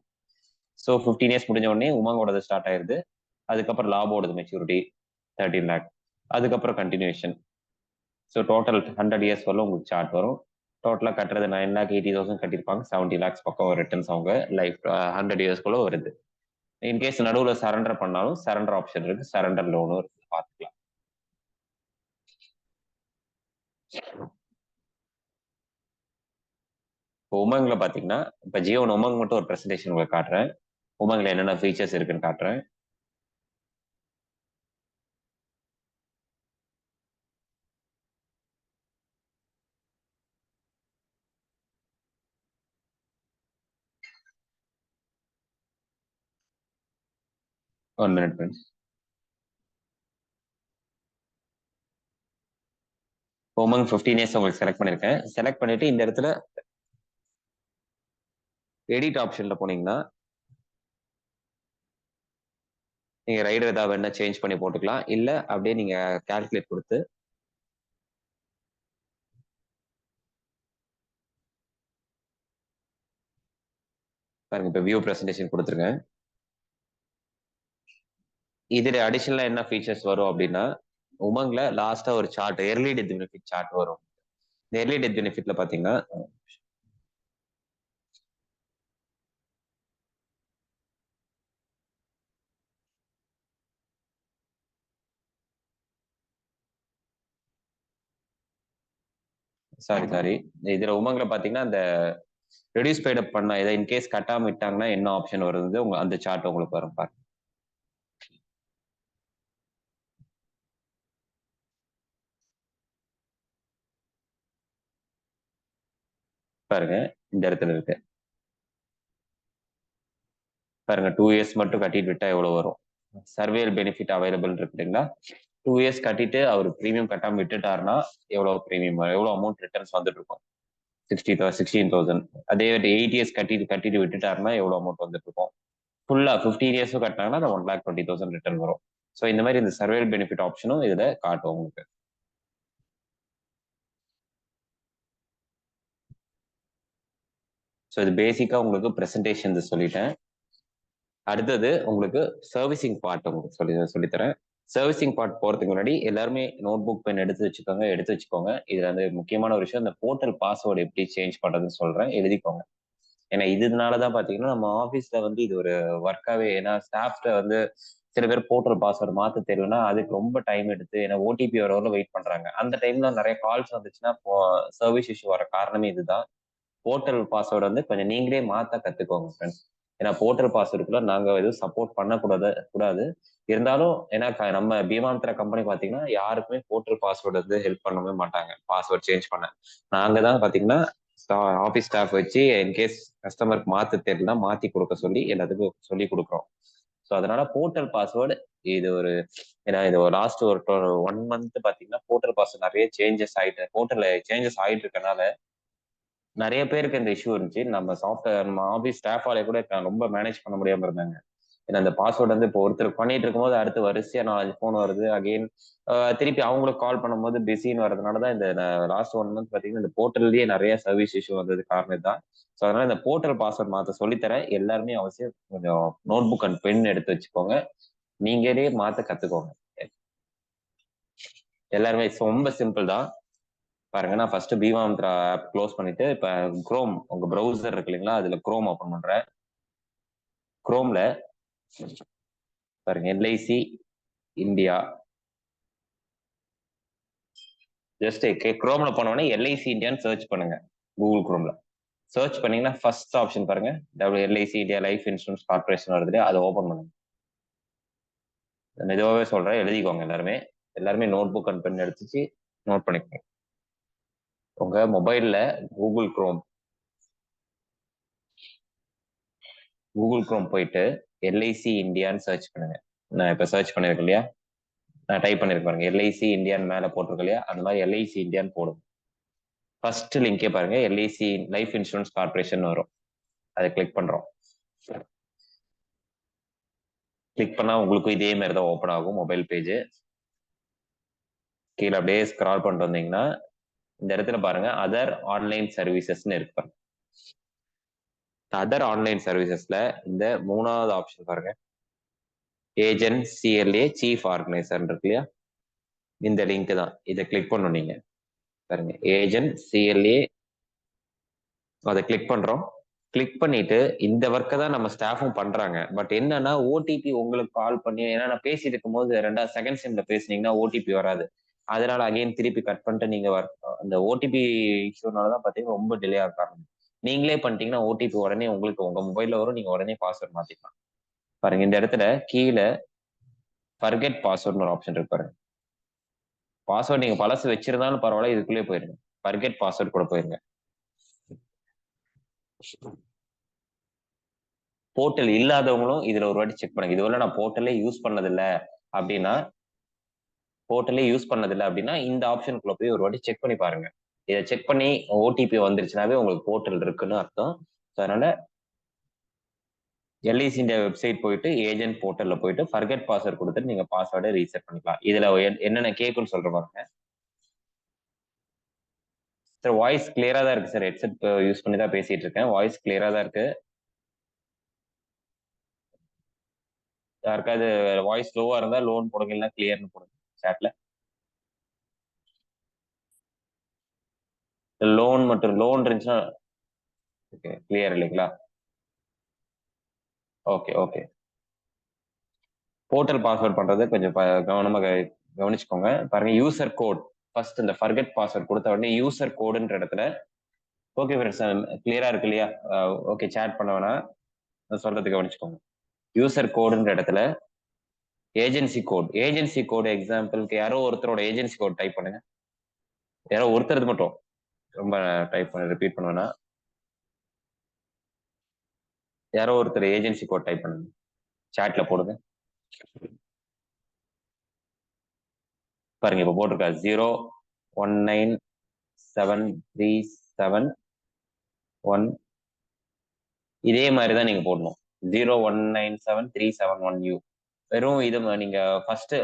ஸோ 15 years முடிஞ்ச உடனே உமங்கோடது ஸ்டார்ட் ஆயிருது. அதுக்கப்புறம் லாபோடது மெச்சூரிட்டி 13 lakh. அதுக்கப்புறம் கண்டினியூஷன். ஸோ டோட்டல் 100 years வரல உங்களுக்கு சார்ட் வரும். டோட்டலாக கட்டுறது 9,80,000 கட்டியிருப்பாங்க. 70 lakhs பக்கம் ரிட்டர்ன்ஸ் அவங்க லைஃப் 100 yearsக்குள்ள வருது. இன்கேஸ் நடுவில் சரண்டர் பண்ணாலும் சரண்டர் ஆப்ஷன் இருக்கு, சரண்டர் லோனும் இருக்கு, பார்த்துக்கலாம். இப்போ உமங்ல பாத்தீங்கன்னா இப்ப ஜியோ உமங் மட்டும் ஒரு பிரசன்டேஷன் உங்களுக்கு காட்டுறேன். உமங்ல என்னென்ன ஃபீச்சர்ஸ் இருக்குன்னு காட்டுறேன். One minute friends. Umang 15 years உங்களுக்கு செலக்ட் பண்ணிருக்கேன். செலக்ட் பண்ணிட்டு இந்த இடத்துல எடிட் ஆப்ஷன்ல போனீங்கன்னா நீங்க ரைடர் ஏதாவது வேணா சேஞ்ச் பண்ணி போட்டுக்கலாம். இல்ல அப்படியே நீங்க கால்குலேட் கொடுத்து பாருங்க இப்ப வியூ பிரசன்டேஷன் கொடுத்துருங்க. இதுல அடிஷனலா என்ன ஃபீச்சர்ஸ் வரும் அப்படின்னா உமங்ல லாஸ்டா ஒரு chart early death benefit chart வரும். ஏர்லி டெத் பெனிஃபிட்ல பாத்தீங்கன்னா சாரி இதுல உமங்ல பாத்தீங்கன்னா அந்த ரெடியூஸ் பெய்ட் அப் பண்ண இதை இன்கேஸ் கட்டாம விட்டாங்கன்னா என்ன ஆப்ஷன் வருது உங்க அந்த சார்ட் உங்களுக்கு வரும் பாருங்க. பாருங்க இந்த இடத்துல இருக்கு பாருங்க 2 இயர்ஸ் மட்டும் கட்டிட்டு விட்டா எவ்வளவு வரும். சர்வேல் பெனிஃபிட் அவைலபிள் இருக்குங்களா. 2 இயர்ஸ் கட்டிட்டு அவர் ப்ரீமியம் கட்டாம விட்டுட்டாருன்னா எவ்வளவு ப்ரீமியம் எவ்வளவு அமௌண்ட் ரிட்டர்ன்ஸ் வந்துட்டு இருக்கும். 16,000. அதே 8 இயர்ஸ் கட்டிட்டு விட்டுட்டாருன்னா எவ்வளவு அமௌண்ட் வந்துட்டு இருக்கும். ஃபுல்லா 15 இயர்ஸும் கட்டினாங்கன்னா அந்த 1,20,000 ரிட்டர்ன் வரும். ஸோ இந்த மாதிரி இந்த சர்வேல் பெனிஃபிட் ஆப்ஷனும் இதுல காட்டும் உங்களுக்கு. ஸோ இது பேசிக்கா உங்களுக்கு ப்ரெசன்டேஷன் சொல்லிட்டேன். அடுத்தது உங்களுக்கு சர்வீசிங் பார்ட் உங்களுக்கு சொல்லித்தரேன். சர்வீசிங் பார்ட் போறதுக்கு முன்னாடி எல்லாருமே நோட் புக் பென் எடுத்து வச்சுக்கோங்க. இதுல வந்து முக்கியமான ஒரு விஷயம், இந்த போர்ட்டல் பாஸ்வேர்டு எப்படி சேஞ்ச் பண்றதுன்னு சொல்றேன், எழுதிக்கோங்க. ஏன்னா இதனாலதான் பாத்தீங்கன்னா நம்ம ஆபீஸ்ல வந்து இது ஒரு ஒர்க்காவே, ஏன்னா ஸ்டாஃப்ட வந்து சில பேர் போர்ட்டல் பாஸ்வேர்டு மாத்த தெரியலன்னா அதுக்கு ரொம்ப டைம் எடுத்து, ஏன்னா ஓடிபி வரவரை வெயிட் பண்றாங்க. அந்த டைம்ல நிறைய கால்ஸ் வந்துச்சுன்னா சர்வீஸ் இஷ்யூ வர காரணமே இதுதான். போர்ட்டல் பாஸ்வேர்டு வந்து கொஞ்சம் நீங்களே மாத்த கத்துக்கோங்க ஃப்ரெண்ட்ஸ். ஏன்னா போர்ட்டல் பாஸ்வேர்டுக்குள்ள நாங்க எதுவும் சப்போர்ட் பண்ணக்கூடாது. இருந்தாலும் ஏன்னா நம்ம பீமாந்திரா கம்பெனி பாத்தீங்கன்னா யாருக்குமே போர்ட்டல் பாஸ்வேர்டு வந்து ஹெல்ப் பண்ணவே மாட்டாங்க பாஸ்வேர்ட் சேஞ்ச் பண்ண. நாங்க தான் பாத்தீங்கன்னா ஆஃபீஸ் ஸ்டாஃப் வச்சு இன்கேஸ் கஸ்டமருக்கு மாத்த தெரியலனா மாத்தி கொடுக்க சொல்லி எல்லாத்துக்கும் சொல்லி கொடுக்குறோம். ஸோ அதனால போர்ட்டல் பாஸ்வேர்டு இது ஒரு, ஏன்னா இது ஒரு லாஸ்ட் ஒரு 1 மந்த் பாத்தீங்கன்னா போர்ட்டல் பாஸ்வேர்டு நிறைய போர்ட்டல் சேஞ்சஸ் ஆயிட்டு இருக்கனால நிறைய பேருக்கு இந்த இஷ்யூ இருந்துச்சு. நம்ம ஆஃபீஸ் ஸ்டாஃபாலே கூட ரொம்ப மேனேஜ் பண்ண முடியாம இருந்தாங்க. ஏன்னா அந்த பாஸ்வேர்டு வந்து இப்போ ஒருத்தர் பண்ணிட்டு இருக்கும்போது அடுத்து வரிசையா 4 ஃபோன் வருது அகெயின். திருப்பி அவங்களுக்கு கால் பண்ணும்போது பிஸின்னு வரதுனாலதான் இந்த லாஸ்ட் 1 மந்த் பாத்தீங்கன்னா இந்த போர்ட்டல்லயே நிறைய சர்வீஸ் இஷ்யூ வந்தது காரணம் தான். ஸோ அதனால இந்த போர்ட்டல் பாஸ்வேர்ட் மாத்த சொல்லித்தரேன். எல்லாருமே அவசியம் கொஞ்சம் நோட் புக் அண்ட் பென் எடுத்து வச்சுக்கோங்க. நீங்களே மாத்த கத்துக்கோங்க. எல்லாருமே ரொம்ப சிம்பிள் தான். பாருங்க, நான் ஃபர்ஸ்ட் பீமாந்திரா ஆப் க்ளோஸ் பண்ணிட்டு இப்ப குரோம் உங்க ப்ரௌசர் இருக்கு இல்லைங்களா, அதுல குரோம் ஓபன் பண்றேன். குரோம்ல பாருங்க எல்ஐசி இந்தியா. ஜஸ்ட் குரோம்ல போனோடனே எல்ஐசி இந்தியான்னு சர்ச் பண்ணுங்க. கூகுள் குரோம்ல சர்ச் பண்ணீங்கன்னா ஃபர்ஸ்ட் ஆப்ஷன் பாருங்க, LIC India life insurance corporation வருது, அதை ஓபன் பண்ணுங்க. மெதுவாகவே சொல்றேன், எழுதிக்கோங்க. எல்லாருமே நோட் புக் அண்ட் பென் எடுத்துச்சு நோட் பண்ணிக்கோங்க. உங்க மொபைல்ல கூகுள் குரோம் போயிட்டு எல்ஐசி இந்தியான்னு சர்ச் பண்ணுங்க. நான் இப்ப சர்ச் பண்ணிருக்கேன் இல்லையா, நான் டைப் பண்ணிருக்கேன் பாருங்க, எல்ஐசி இந்தியான்னு மேல போட்டிருக்கு இல்லையா, அந்த மாதிரி எல்ஐசி இந்தியான்னு போடும். ஃபர்ஸ்ட் லிங்கே பாருங்க, எல்ஐசி லைஃப் இன்சூரன்ஸ் கார்பரேஷன் வரும். அதை கிளிக் பண்றோம். கிளிக் பண்ணா உங்களுக்கு இதே மாதிரி தான் ஓப்பன் ஆகும் மொபைல் பேஜ். கீழே அப்படியே ஸ்க்ரால் பண்ணிட்டு வந்தீங்கன்னா இந்த இடத்துல பாருங்க அதர் ஆன்லைன் சர்வீசஸ்ன்னு இருக்கு பாருங்க. அதர் ஆன்லைன் சர்வீசஸ்ல இந்த 3வது ஆப்ஷன் பாருங்க, ஏஜென்ட் சிஎல்ஏ சீஃப் ஆர்கனைசர் இருக்கு இல்லையா, இந்த லிங்க் தான். இதை கிளிக் பண்ணணும் நீங்க. பாருங்க ஏஜென்ட் சிஎல்ஏ, அதை கிளிக் பண்றோம். கிளிக் பண்ணிட்டு இந்த ஒர்க்கை தான் நம்ம ஸ்டாஃபும் பண்றாங்க. பட் என்னன்னா ஓடிபி உங்களுக்கு கால் பண்ணி, ஏன்னா நான் பேசிட்டு இருக்கும் போது 2 செகண்ட் சிம்ல பேசுனீங்கன்னா ஓடிபி வராது. அதனால அகைன் திருப்பி கட் பண்ணிட்டு நீங்க அந்த ஓடிபி இஷ்யூனாலதான் பாத்தீங்கன்னா ரொம்ப டிலே ஆகும். நீங்களே பண்ணிட்டீங்கன்னா ஓடிபி உடனே உங்களுக்கு உங்க மொபைல்ல வரும், நீங்க உடனே பாஸ்வேர்ட் மாத்திக்கலாம். பாருங்க இந்த இடத்துல கீழே ஃபர்கெட் பாஸ்வேர்ட்னு ஒரு ஆப்ஷன் இருக்கு பாருங்க. பாஸ்வேர்ட் நீங்க பழசு வச்சிருந்தாலும் பரவாயில்ல, இதுக்குள்ளே போயிருங்க. ஃபர்கெட் பாஸ்வேர்ட் கூட போயிருங்க. போர்ட்டல் இல்லாதவங்களும் இதுல ஒரு வாட்டி செக் பண்ணுங்க. இதுவரை நான் போர்ட்டலே யூஸ் பண்ணதில்லை அப்படின்னா இந்த ஆப்ஷனுக்குள்ள போய் ஒரு வாட்டி செக் பண்ணி பாருங்க. இதை செக் பண்ணி ஓடிபி வந்துருச்சுனாவே உங்களுக்கு போர்ட்டல் இருக்குன்னு அர்த்தம். அதனால எல்ஐசி இந்தியா வெப்சைட் போயிட்டு ஏஜென்ட் போர்ட்டல்ல போயிட்டு ஃபர்கெட் பாஸ்வேர்ட் கொடுத்துட்டு நீங்க பாஸ்வேர்டை ரீசெட் பண்ணிக்கலாம். இதுல என்னென்ன கேக்குன்னு சொல்ற பாருங்க. சார் வாய்ஸ் கிளியரா தான் இருக்கு சார். ஹெட்செட் யூஸ் பண்ணி தான் பேசிட்டு இருக்கேன். வாய்ஸ் கிளியரா தான் இருக்கு. யாருக்காவது வாய்ஸ் லோவா இருந்தா லோன் போடுங்க, இல்லைன்னா கிளியர்னு போடுங்க சாட்ல. லோன் மற்றும் லோன் இருந்துச்சுன்னா ஓகே கிளியர் இல்லைங்களா? Okay okay. போர்ட்டல் பாஸ்வேர்ட் பண்றது கொஞ்சம் கவனமா கவனிச்சுக்கோங்க. பாருங்க யூசர் கோட் ஃபர்ஸ்ட் இந்த ஃபர்கெட் பாஸ்வேர்ட் கொடுத்த உடனே யூசர் கோடுன்ற இடத்துல ஓகே ஃப்ரெண்ட்ஸ் கிளியரா இருக்கு இல்லையா? ஓகே சேட் பண்ண வேணாம், சொல்றது கவனிச்சுக்கோங்க. யூசர் கோடுன்ற இடத்துல ஏஜென்சி கோட் எக்ஸாம்பிளுக்கு யாரோ ஒருத்தரோட ஏஜென்சி கோட் டைப் பண்ணுங்க. யாரோ ஒருத்தர் மட்டும், ரொம்ப டைப் பண்ண ரிப்பீட் பண்ண வேணாம். யாரோ ஒருத்தர் ஏஜென்சி கோட் டைப் பண்ணுங்க, சாட்ல போடுங்க. பாருங்க இப்ப போட்டிருக்காரு 0197371. இதே மாதிரிதான் நீங்க போடணும். 0197371U. வெறும் இது நீங்க ஃபர்ஸ்ட்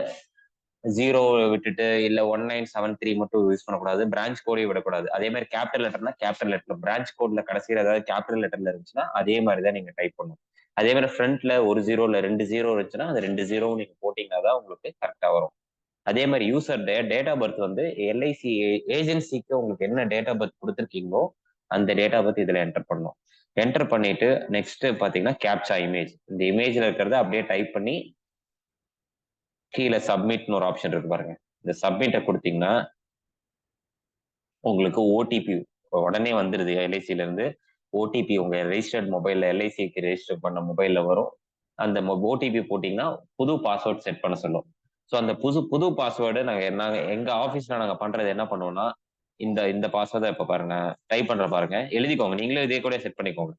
0 விட்டுட்டு இல்ல 1973 மட்டும் யூஸ் பண்ணக்கூடாது. பிரான்ச் கோடை விடக்கூடாது. அதே மாதிரி கேபிட்டல் லெட்டர்னா கேபிட்டல் லெட்டர், பிரான்ச் கோட்ல கடைசியில் ஏதாவது கேபிட்டல் லெட்டர்ல இருந்துச்சுன்னா அதே மாதிரி தான் நீங்க டைப் பண்ணணும். அதே மாதிரி ஃப்ரண்ட்ல ஒரு 0 இல்ல 2 0 இருந்துச்சுன்னா அது 2 0 நீங்க போட்டீங்கன்னா தான் உங்களுக்கு கரெக்டா வரும். அதே மாதிரி யூசர் டேட் ஆஃப் பர்த் வந்து எல்ஐசி ஏஜென்சிக்கு உங்களுக்கு என்ன டேட் ஆஃப் பர்த் கொடுத்துருக்கீங்களோ அந்த டேட் ஆஃப் பர்த் இதுல என்டர் பண்ணணும். என்டர் பண்ணிட்டு நெக்ஸ்ட் பாத்தீங்கன்னா கேப்சா இமேஜ், இந்த இமேஜ்ல இருக்கிறத அப்படியே டைப் பண்ணி கீழே சப்மிட்னு ஒரு ஆப்ஷன் இருக்கு பாருங்க. இந்த சப்மிட்டை கொடுத்தீங்கன்னா உங்களுக்கு ஓடிபி உடனே வந்துருது. எல்ஐசில இருந்து ஓடிபி உங்க ரெஜிஸ்டர்ட் மொபைல்ல, எல்ஐசிக்கு ரெஜிஸ்டர் பண்ண மொபைல்ல வரும். அந்த ஓடிபி போட்டீங்கன்னா புது பாஸ்வேர்ட் செட் பண்ண சொல்லும். ஸோ அந்த புது பாஸ்வேர்டு நாங்க எங்க ஆஃபீஸ்ல நாங்க பண்றது என்ன பண்ணுவோம்னா, இந்த இந்த பாஸ்வேர்டை இப்ப பாருங்க டைப் பண்ற பாருங்க, எழுதிக்கோங்க. நீங்களே இதே கூட செட் பண்ணிக்கோங்க.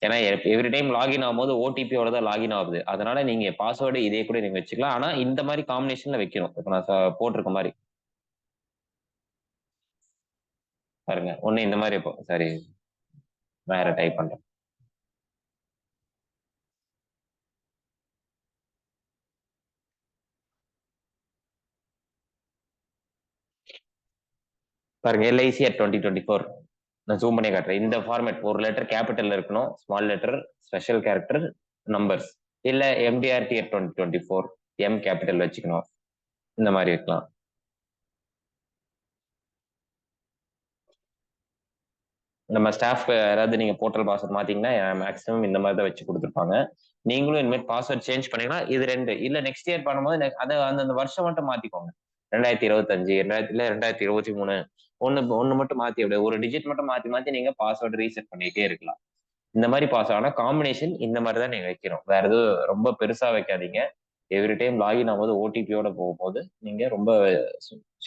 ஏன்னா எவ்ரி டைம் லாகின் ஆகும்போது ஓடிபியோட தான் லாகின் ஆகுது. அதனால நீங்க பாஸ்வேர்டு இதே கூட நீங்க வச்சுக்கலாம். ஆனா இந்த மாதிரி காம்பினேஷன்ல வைக்கணும். இப்ப நான் போட்டிருக்க மாதிரி பாருங்க. ஒண்ணு இந்த மாதிரி இப்போ சரி வேற டைப் பண்றேன். பாருங்க எல்ஐசி அட் 2024. நான் ஜூம் பண்ணி காட்டுறேன். இந்த ஃபார்மேட் ஒரு லெட்டர் கேபிட்டல்ல இருக்கணும், small letter, special character, numbers. இல்ல எம்டிஆர்டி அட் 2024 எம் கேபிட்டல் வச்சுக்கணும். இந்த மாதிரி இருக்கலாம். நம்ம ஸ்டாஃப் யாராவது நீங்க போர்ட்டல் பாஸ்வேர்ட் மாத்தீங்கன்னா மேக்ஸிமம் இந்த மாதிரி தான் வச்சு கொடுத்துருப்பாங்க. நீங்களும் இனிமேல் பாஸ்வேர்ட் சேஞ்ச் பண்ணீங்கன்னா இது 2 இல்ல நெக்ஸ்ட் இயர் பண்ணும்போது அதை அந்த வருஷம் மட்டும் மாத்திக்கோங்க. 2025 2023 ஒண்ணு மட்டும் மாத்தி விட ஒரு டிஜிட் மட்டும் மாத்தி மாத்தி நீங்க பாஸ்வேர்டு ரீசெட் பண்ணிட்டே இருக்கலாம். இந்த மாதிரி பாஸ் ஆனா காம்பினேஷன் இந்த மாதிரி தான் நீங்க வைக்கணும். வேற எதுவும் ரொம்ப பெருசா வைக்காதீங்க. எவ்ரி டைம் லாகின் ஆகும்போது ஓடிபியோட போகும்போது நீங்க ரொம்ப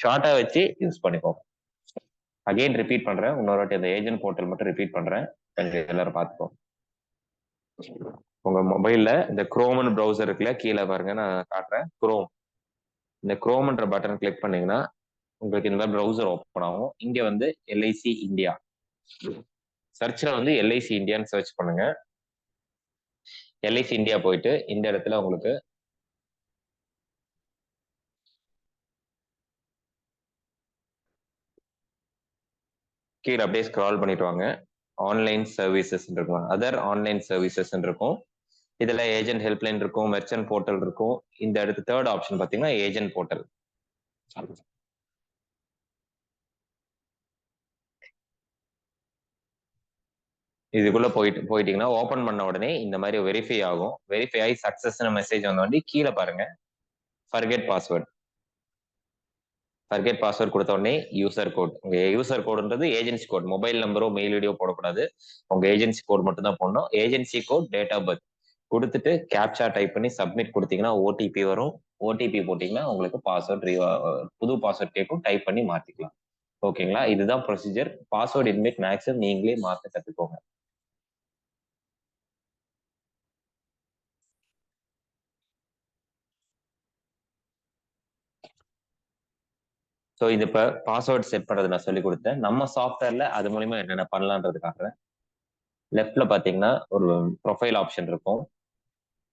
ஷார்ட்டா வச்சு யூஸ் பண்ணிக்கோங்க. அகைன் ரிப்பீட் பண்றேன், இன்னொரு வாட்டி அந்த ஏஜென்ட் போர்ட்டல் மட்டும் ரிப்பீட் பண்றேன், கொஞ்சம் எல்லாரும் பார்த்துக்கோங்க. உங்க மொபைல்ல இந்த குரோம்னு ப்ரௌசர் இருக்குல்ல, கீழே பாருங்க நான் காட்டுறேன். குரோம், இந்த குரோம்ன்ற பட்டன் கிளிக் பண்ணீங்கன்னா உங்களுக்கு இந்த மாதிரி ப்ரௌசர் ஓப்பன் ஆகும். இங்க வந்து எல்ஐசி இந்தியா சர்ச்ல வந்து எல்ஐசி இந்தியான்னு சர்ச் பண்ணுங்க. எல்ஐசி இந்தியா போயிட்டு இந்த இடத்துல உங்களுக்கு கீழே அப்படியே ஸ்க்ரால் பண்ணிட்டு வாங்க. ஆன்லைன் சர்வீசஸ் இருக்கும், அதர் ஆன்லைன் சர்வீசஸ் இருக்கும். இதுல ஏஜென்ட் ஹெல்ப்லைன் இருக்கும், மெர்ச்சன்ட் போர்ட்டல் இருக்கும். இந்த இடத்து தேர்ட் ஆப்ஷன் பாத்தீங்கன்னா ஏஜென்ட் போர்ட்டல். இதுக்குள்ள போயிட்டீங்கன்னா ஓபன் பண்ண உடனே இந்த மாதிரி வெரிஃபை ஆகும். வெரிஃபை ஆகி சக்சஸ் மெசேஜ் வந்த உடனே கீழே பாருங்க ஃபர்கெட் பாஸ்வேர்ட். ஃபர்கெட் பாஸ்வேர்ட் கொடுத்த உடனே யூசர் கோட். உங்க யூசர் கோடுன்றது ஏஜென்சி கோட், மொபைல் நம்பரோ மெயில் ஐடியோ போடக்கூடாது. உங்க ஏஜென்சி கோட் மட்டும் தான் போடணும். Agency code, date of birth கொடுத்துட்டு கேப்சா டைப் பண்ணி சப்மிட் கொடுத்தீங்கன்னா ஓடிபி வரும். ஓடிபி போட்டீங்கன்னா உங்களுக்கு பாஸ்வேர்ட் புது பாஸ்வேர்ட் கேட்கும், டைப் பண்ணி மாத்திக்கலாம். ஓகேங்களா? இதுதான் ப்ரொசீஜர். பாஸ்வேர்ட் இனிமேட் மேக்ஸிமம் நீங்களே மாத்த கத்துக்கோங்க. ஸோ இது இப்போ பாஸ்வேர்ட் செட் பண்ணுறது நான் சொல்லி கொடுத்தேன். நம்ம சாஃப்ட்வேர்ல அது மூலியமா என்னென்ன பண்ணலான்றதுக்காக லெஃப்ட்ல பாத்தீங்கன்னா ஒரு ப்ரொஃபைல் ஆப்ஷன் இருக்கும்.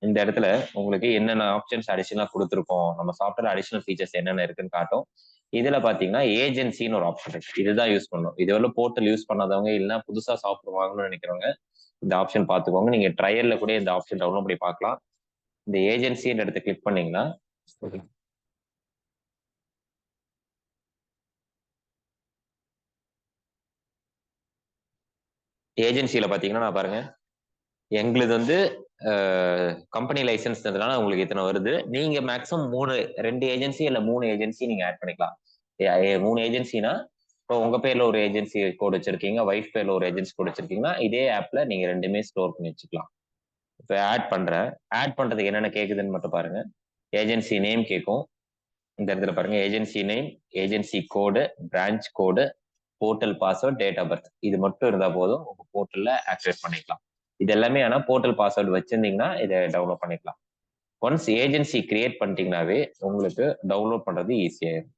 இந்த இடத்துல உங்களுக்கு என்னென்ன ஆப்ஷன்ஸ் அடிஷனலா கொடுத்துருக்கோம், நம்ம சாஃப்ட்வேர் அடிஷனல் ஃபீச்சர்ஸ் என்னென்ன இருக்குன்னு காட்டும். இதுல பாத்தீங்கன்னா ஏஜென்சின்னு ஒரு ஆப்ஷன் இருக்கு, இதுதான் யூஸ் பண்ணணும். இதுவரை போர்ட்டல் யூஸ் பண்ணாதவங்க இல்லைன்னா புதுசா சாஃப்ட்வேர் வாங்கணும்னு நினைக்கிறவங்க இந்த ஆப்ஷன் பார்த்துக்கோங்க. நீங்க ட்ரையல்ல கூட இந்த ஆப்ஷன் டவுன்லோட் பண்ணி பார்க்கலாம். இந்த ஏஜென்சின்ற இடத்த கிளிக் பண்ணீங்கன்னா ஏஜென்சியில பாத்தீங்கன்னா நான் பாருங்க, எங்களுது வந்து கம்பெனி லைசன்ஸ்ன்றதுனால உங்களுக்கு இத்தனை வருது. நீங்க மேக்ஸிமம் 2 ஏஜென்சி இல்ல 3 ஏஜென்சி நீங்க ஆட் பண்ணிக்கலாம். 3 ஏஜென்சினா இப்போ உங்க பேர்ல ஒரு ஏஜென்சி கோட் வச்சிருக்கீங்க, வைஃப் பேர்ல ஒரு ஏஜென்சி கோட் வச்சிருக்கீங்கன்னா இதே ஆப்ல நீங்க ரெண்டுமே ஸ்டோர் பண்ணி வச்சுக்கலாம். இப்போ ஆட் பண்றேன். ஆட் பண்றதுக்கு என்னென்ன கேக்குதுன்னு மட்டும் பாருங்க. ஏஜென்சி நேம் கேட்கும். இந்த இடத்துல பாருங்க, agency name, agency code, branch code, portal password, date of birth. இது மட்டும் இருந்தா போதும், உங்க போர்ட்டல்ல ஆக்சஸ் பண்ணிக்கலாம். இது எல்லாமே ஆனா போர்ட்டல் பாஸ்வேர்டு வச்சிருந்தீங்கன்னா இதை டவுன்லோட் பண்ணிக்கலாம். ஒன்ஸ் ஏஜென்சி கிரியேட் பண்ணிட்டீங்கன்னாவே உங்களுக்கு டவுன்லோட் பண்றது ஈஸியாயிரும்.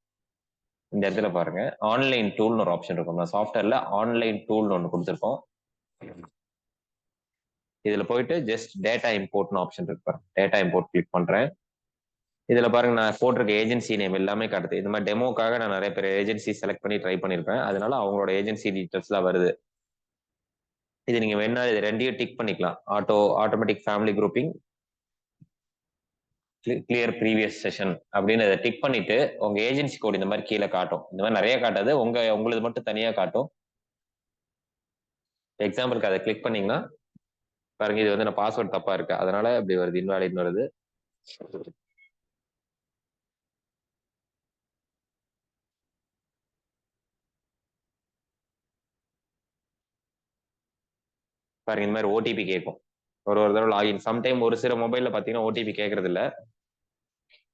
இந்த இடத்துல பாருங்க, ஆன்லைன் டூல்னு ஒரு ஆப்ஷன் இருக்கும். நம்ம சாஃப்ட்வேர்ல ஆன்லைன் டூல்னு ஒன்று கொடுத்துருக்கோம். இதுல போயிட்டு ஜஸ்ட் டேட்டா இம்போர்ட்னு ஆப்ஷன் இருக்கு பாருங்க. டேட்டா இம்போர்ட் கிளிக் பண்றேன். இதுல பாருங்க, நான் போட்டிருக்க ஏஜென்சி நேம் எல்லாமே காட்டுது. இந்த மாதிரி டெமோக்காக நான் நிறைய பேர் ஏஜென்சி செலக்ட் பண்ணி ட்ரை பண்ணிருப்பேன். அதனால அவங்களோட ஏஜென்சி டீட்டெயில்ஸ்லாம் வருது. இது நீங்க வேணா இது ரெண்டையும் டிக் பண்ணிக்கலாம். Automatic family grouping, clear previous session அப்படின்னு அதை டிக் பண்ணிட்டு உங்க ஏஜென்சி கோட் இந்த மாதிரி கீழே காட்டும். இந்த மாதிரி நிறைய காட்டாது, உங்களுக்கு மட்டும் தனியா காட்டும். எக்ஸாம்பிளுக்கு அதை கிளிக் பண்ணீங்கன்னா பாருங்க, இது வந்து நான் பாஸ்வேர்ட் தப்பா இருக்கு, அதனால இப்படி வருது, இன்வாலிட் வருது. பாருங்க, இந்த மாதிரி ஓடிபி கேட்கும். ஒரு தடவை லாகின். சம்டைம் ஒரு சில மொபைல்ல பாத்தீங்கன்னா ஓடிபி கேட்கறது இல்ல.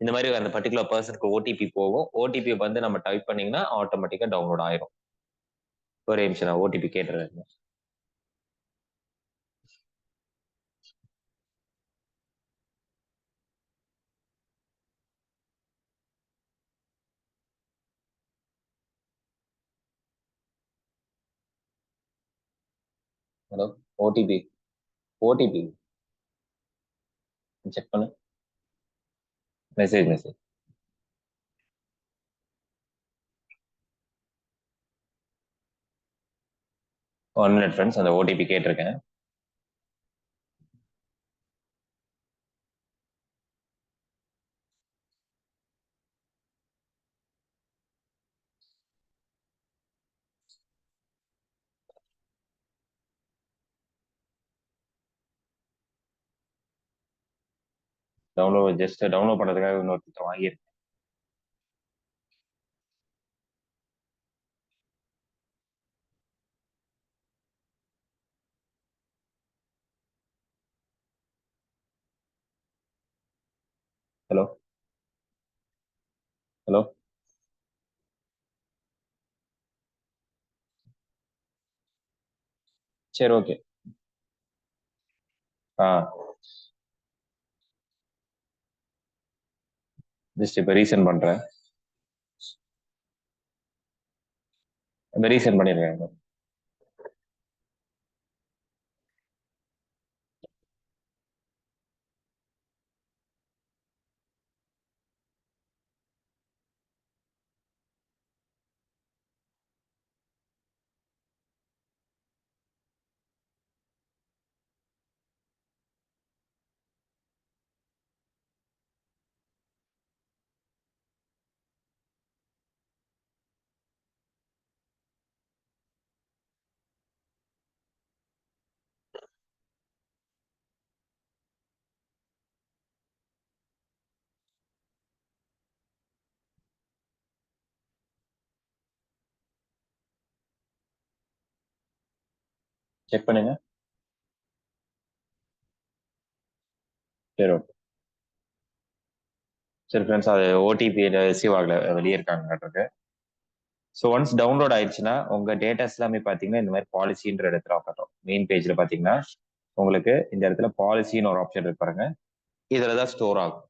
இந்த மாதிரி அந்த பர்டிகுலர் பர்சனுக்கு ஓடிபி போகும். ஓடிபி வந்து நம்ம டைப் பண்ணீங்கன்னா ஆட்டோமேட்டிக்கா டவுன்லோட் ஆயிரும். ஒரே நிமிஷம், நான் ஓடிபி கேட்டுறேன். ஹலோ, ஓடிபி ஓடிபி செக் பண்ணு. மெசேஜ் 1 மினிட் ஃப்ரெண்ட்ஸ், அந்த ஓடிபி கேட்டிருக்கேன். ஜஸ்ட் டவுன்லோட் பண்றதுக்காக இன்னொருத்தர் வாங்கியிருக்கேன். ஹலோ ஹலோ சரி, ஓகே. ஆ, ஜஸ்ட் இப்போ ரீசெண்ட் பண்றேன். இப்போ ரீசெண்ட் பண்ணிருக்கேன். செக் பண்ணுங்க. சரி, ஓகே. சரி ஃப்ரெண்ட்ஸ், அது ஓடிபி ரிசீவ் ஆகல, வெளியே இருக்காங்க. ஸோ ஒன்ஸ் டவுன்லோட் ஆயிடுச்சுன்னா உங்க டேட்டாஸ் எல்லாமே பாத்தீங்கன்னா இந்த மாதிரி பாலிசின்ற இடத்துல காட்டும். மெயின் பேஜ்ல பாத்தீங்கன்னா உங்களுக்கு இந்த இடத்துல பாலிசின்னு ஒரு ஆப்ஷன் இருக்கு பாருங்க. இதுலதான் ஸ்டோர் ஆகும்.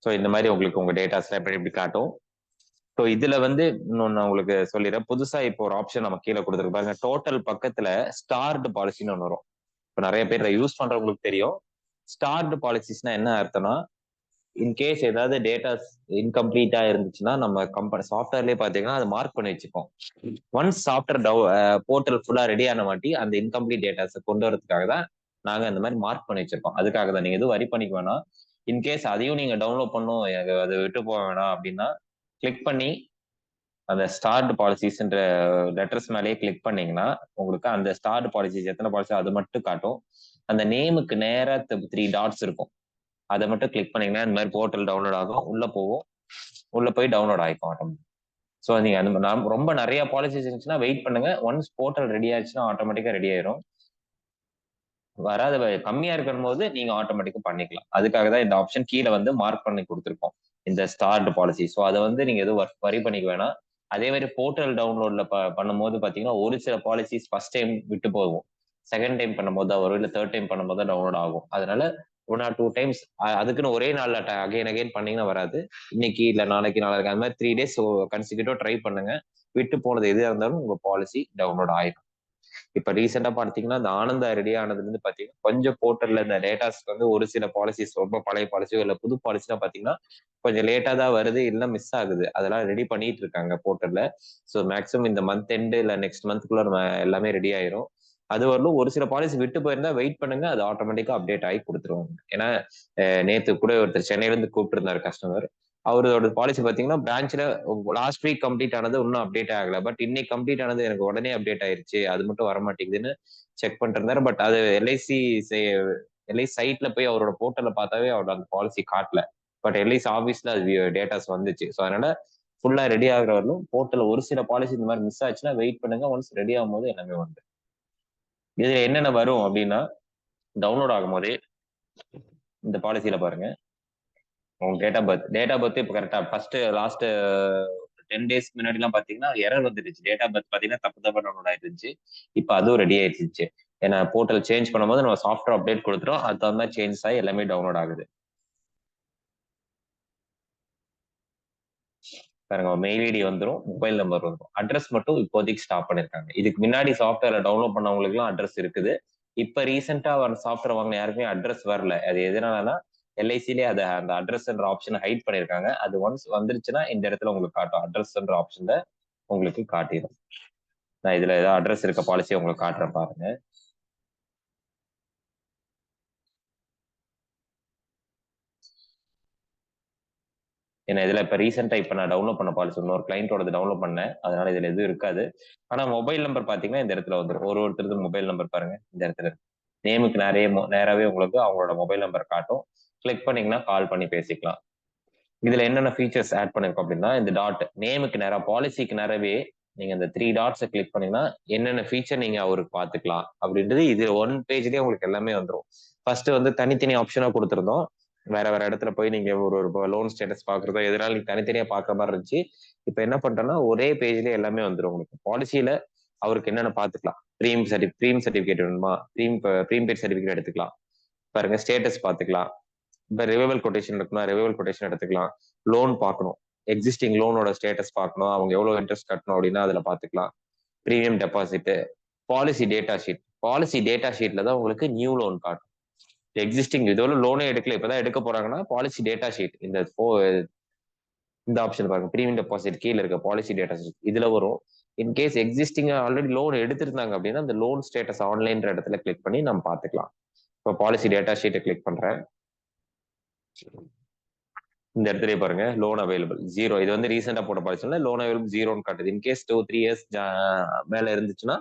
ஸோ இந்த மாதிரி உங்களுக்கு உங்க டேட்டாஸ் எப்படி காட்டும். ஸோ இதுல வந்து இன்னொன்னு நான் உங்களுக்கு சொல்லிடுறேன். புதுசா இப்போ ஒரு ஆப்ஷன் நம்ம கீழே கொடுத்துருக்கு பாருங்க. டோட்டல் பக்கத்துல ஸ்டார்டு பாலிசின்னு ஒன்று வரும். இப்போ நிறைய பேர் யூஸ் பண்றவங்களுக்கு தெரியும். ஸ்டார்டு பாலிசிஸ்னா என்ன அர்த்தம்னா, இன்கேஸ் ஏதாவது டேட்டாஸ் இன்கம்ப்ளீட்டா இருந்துச்சுன்னா நம்ம கம்பெனி சாஃப்ட்வேர்லயே பாத்தீங்கன்னா அது மார்க் பண்ணி வச்சுப்போம். ஒன்ஸ் சாஃப்ட்வேர் போர்ட்டல் ஃபுல்லா ரெடி ஆன மாட்டி அந்த இன்கம்ப்ளீட் டேட்டாஸை கொண்டு வரதுக்காக தான் நாங்க அந்த மாதிரி மார்க் பண்ணி வச்சிருக்கோம். அதுக்காக தான் நீங்க எதுவும் வரி பண்ணிக்க வேணாம். இன்கேஸ் அதையும் நீங்க டவுன்லோட் பண்ணும், எனக்கு அதை விட்டு போக வேணாம் அப்படின்னா கிளிக் பண்ணி அந்த ஸ்டார்ட் பாலிசிஸ்ன்ற லெட்டர்ஸ் மேலேயே கிளிக் பண்ணீங்கன்னா உங்களுக்கு அந்த ஸ்டார்ட் பாலிசிஸ் எத்தனை பாலிசி அது மட்டும் காட்டும். அந்த நேமுக்கு நேரா 3 டாட்ஸ் இருக்கும். அதை மட்டும் கிளிக் பண்ணீங்கன்னா இந்த மாதிரி போர்ட்டல் டவுன்லோட் ஆகும். உள்ள போவோம், உள்ள போய் டவுன்லோட் ஆகிக்கும் ஆட்டோமேட்டிக். ஸோ நீங்க அந்த ரொம்ப நிறைய பாலிசிஸ் இருந்துச்சுன்னா வெயிட் பண்ணுங்க. ஒன்ஸ் போர்ட்டல் ரெடி ஆயிடுச்சுன்னா ஆட்டோமேட்டிக்கா ரெடி ஆயிரும். வராத கம்மியா இருக்கும் போது நீங்க ஆட்டோமேட்டிக்கா பண்ணிக்கலாம். அதுக்காக தான் இந்த ஆப்ஷன் கீழே வந்து மார்க் பண்ணி கொடுத்துருக்கோம், இந்த ஸ்டார்ட் பாலிசி. ஸோ அதை வந்து நீங்க எதுவும் வரி பண்ணிக்க வேணாம். அதே மாதிரி போர்ட்டல் டவுன்லோட்ல பண்ணும்போது பாத்தீங்கன்னா ஒரு சில பாலிசிஸ் ஃபர்ஸ்ட் டைம் விட்டு போகும், செகண்ட் டைம் பண்ணும்போது தான் வரும், இல்லை தேர்ட் டைம் பண்ணும்போது தான் டவுன்லோட் ஆகும். அதனால 1 or 2 டைம்ஸ் அதுக்குன்னு ஒரே நாள்ல அகைன் பண்ணீங்கன்னா வராது. இன்னைக்கு இல்லை நாளைக்கு நாளைக்கு அந்த மாதிரி 3 days கன்சிக்யூட்டிவா ட்ரை பண்ணுங்க. விட்டு போனது எதுவாக இருந்தாலும் உங்க பாலிசி டவுன்லோட் ஆயிடும். இப்ப ரீசெண்டா பாத்தீங்கன்னா இந்த ஆனந்தா ரெடி ஆனதுல இருந்து பாத்தீங்கன்னா கொஞ்சம் போர்ட்டல்ல இந்த டேட்டாஸ் வந்து ஒரு சில பாலிசிஸ் ரொம்ப பழைய பாலிசியோ இல்ல புது பாலிசிலாம் பாத்தீங்கன்னா கொஞ்சம் லேட்டா தான் வருது, இல்ல மிஸ் ஆகுது. அதெல்லாம் ரெடி பண்ணிட்டு இருக்காங்க போர்ட்டல்ல. ஸோ மேக்ஸிமம் இந்த மந்த் எண்டு இல்ல நெக்ஸ்ட் மந்த்க்குள்ள நம்ம எல்லாமே ரெடி ஆயிரும். அது வரலும் ஒரு சில பாலிசி விட்டு போயிருந்தா வெயிட் பண்ணுங்க, அது ஆட்டோமேட்டிக்கா அப்டேட் ஆகி கொடுத்துருவாங்க. ஏன்னா நேத்து கூட ஒருத்தர் சென்னையில இருந்து கூப்பிட்டு இருந்தாரு கஸ்டமர். அவரோட பாலிசி பாத்தீங்கன்னா பிரான்ச்ல லாஸ்ட் வீக் கம்ப்ளீட் ஆனது இன்னும் அப்டேட் ஆகல. பட் இன்னைக்கு கம்ப்ளீட் ஆனது எனக்கு உடனே அப்டேட் ஆயிருச்சு, அது மட்டும் வர மாட்டேங்குதுன்னு செக் பண்ணிட்டு இருந்தாரு. பட் அது எல்ஐசி சைட்ல போய் அவரோட போர்ட்டல்ல பார்த்தாவே அவரோட அந்த பாலிசி காட்டல. பட் எல்ஐசி ஆஃபீஸ்ல அது டேட்டாஸ் வந்துச்சு. ஸோ அதனால ஃபுல்லா ரெடி ஆகுற வரலும் போர்ட்டல் ஒரு சில பாலிசி இந்த மாதிரி மிஸ் ஆச்சுன்னா வெயிட் பண்ணுங்க. ஒன்ஸ் ரெடி ஆகும் போது எல்லாமே வந்து இதுல என்னென்ன வரும் அப்படின்னா, டவுன்லோட் ஆகும் போதே இந்த பாலிசியில பாருங்க, உங்க டேட் ஆஃப் பர்த் இப்போ கரெக்டா ஃபர்ஸ்ட் லாஸ்ட் 10 days முன்னாடி எல்லாம் பாத்தீங்கன்னா எரர் வந்துருச்சு. டேட் ஆஃப் பர்த் பாத்தீங்கன்னா தப்பு தப்பா டவுன்லோட் ஆயிருந்துச்சு. இப்போ அதுவும் ரெடி ஆயிடுச்சு. ஏன்னா போர்ட்டல் சேஞ்ச் பண்ணும்போது நம்ம சாஃப்ட்வேர் அப்டேட் கொடுத்துரும், அது தகுந்த மாதிரி சேஞ்ச் ஆகி எல்லாமே டவுன்லோட் ஆகுது. பாருங்க, மெயில் ஐடி வந்துடும், மொபைல் நம்பர் வந்துடும். அட்ரஸ் மட்டும் இப்போதைக்கு ஸ்டாப் பண்ணிருக்காங்க. இதுக்கு முன்னாடி சாஃப்ட்வேர் டவுன்லோட் பண்ணவங்களுக்கு எல்லாம் அட்ரஸ் இருக்குது. இப்ப ரீசெண்டா வர சாஃப்ட்வேர் வாங்கின யாருக்குமே அட்ரஸ் வரல. அது எதனாலனா எல்ஐசிலே அதை அந்த அட்ரஸ்ன்ற ஆப்ஷன் ஹைட் பண்ணிருக்காங்க. அது ஒன்ஸ் வந்துருச்சுன்னா இந்த இடத்துல உங்களுக்கு காட்டும், அட்ரஸ்ன்ற ஆப்ஷன்ல உங்களுக்கு காட்டிடும். நான் இதுல ஏதாவது அட்ரஸ் இருக்க பாலிசி உங்களுக்கு காட்டுறேன் பாருங்க. ஏன்னா இதுல இப்ப ரீசெண்டா இப்ப நான் டவுன்லோட் பண்ண பாலிசி இன்னொரு கிளைண்டோட டவுன்லோட் பண்ணேன், அதனால இதுல எதுவும் இருக்காது. ஆனா மொபைல் நம்பர் பாத்தீங்கன்னா இந்த இடத்துல வந்துடும். ஒருத்தருக்கு மொபைல் நம்பர் பாருங்க இந்த இடத்துல இருக்கு. நேமுக்கு நேராவே உங்களுக்கு அவங்களோட மொபைல் நம்பர் காட்டும். கிளிக் பண்ணீங்கன்னா கால் பண்ணி பேசிக்கலாம். இதுல என்னென்ன ஃபீச்சர்ஸ் ஆட் பண்ணிருக்கோம் அப்படின்னா, இந்த டாட் நேமுக்கு நேரா பாலிசிக்கு நேரவே நீங்க இந்த 3 டாட்ஸை கிளிக் பண்ணீங்கன்னா என்னென்ன ஃபீச்சர் நீங்க அவருக்கு பாத்துக்கலாம் அப்படின்றது இது 1 பேஜ்லயே உங்களுக்கு எல்லாமே வந்துடும். ஃபர்ஸ்ட் வந்து தனித்தனி ஆப்ஷனா கொடுத்துருந்தோம். வேற வேற இடத்துல போய் நீங்க ஒரு லோன் ஸ்டேட்டஸ் பாக்குறதோ எதனால நீங்க தனித்தனியா பாக்குற மாதிரி இருந்துச்சு. இப்ப என்ன பண்றோம்னா ஒரே பேஜ்லயே எல்லாமே வந்துடும் உங்களுக்கு. பாலிசியில அவருக்கு என்னென்ன பாத்துக்கலாம், ப்ரீம் சர்டிபிகேட் வேணுமா, ப்ரீம்பெய்ட் சர்டிபிகேட் எடுத்துக்கலாம். பாருங்க ஸ்டேட்டஸ் பாத்துக்கலாம். இப்ப ரிவைவல் கொட்டேஷன் இருக்குன்னா ரிவைவல் கொட்டேஷன் எடுத்துக்கலாம். லோன் பார்க்கணும், எக்ஸிஸ்டிங் லோனோட ஸ்டேட்டஸ் பார்க்கணும், அவங்க எவ்வளவு இன்ட்ரெஸ்ட் கட்டணும் அப்படின்னா அதுல பாத்துக்கலாம். Premium deposit, policy data sheet. Policy data ஷீட்ல தான் உங்களுக்கு நியூ லோன் காட்டும். எக்ஸிஸ்டிங் இதோட லோனே எடுக்கல, இப்பதான் எடுக்க போறாங்கன்னா பாலிசி டேட்டா ஷீட் இந்த ஆப்ஷன் பாருங்க, ப்ரீமியம் டெபாசிட் கீழே இருக்க பாலிசி டேட்டா ஷீட் இதுல வரும். இன்கேஸ் எக்ஸிஸ்டிங் ஆல்ரெடி லோன் எடுத்திருந்தாங்க அப்படின்னா அந்த லோன் ஸ்டேட்டஸ் ஆன்லைன்ற இடத்துல கிளிக் பண்ணி நம்ம பாத்துக்கலாம். இப்போ பாலிசி டேட்டா ஷீட்டை கிளிக் பண்றேன். இந்த இடத்துல பாருங்க லோன் அவைலபிள் 0. இது வந்து ரீசெண்டா போட்ட பாலிசில லோன் அவைலபிள் 0ன்னு காட்டுது. இன்கேஸ் 2-3 இயர்ஸ் மேல இருந்துச்சுன்னா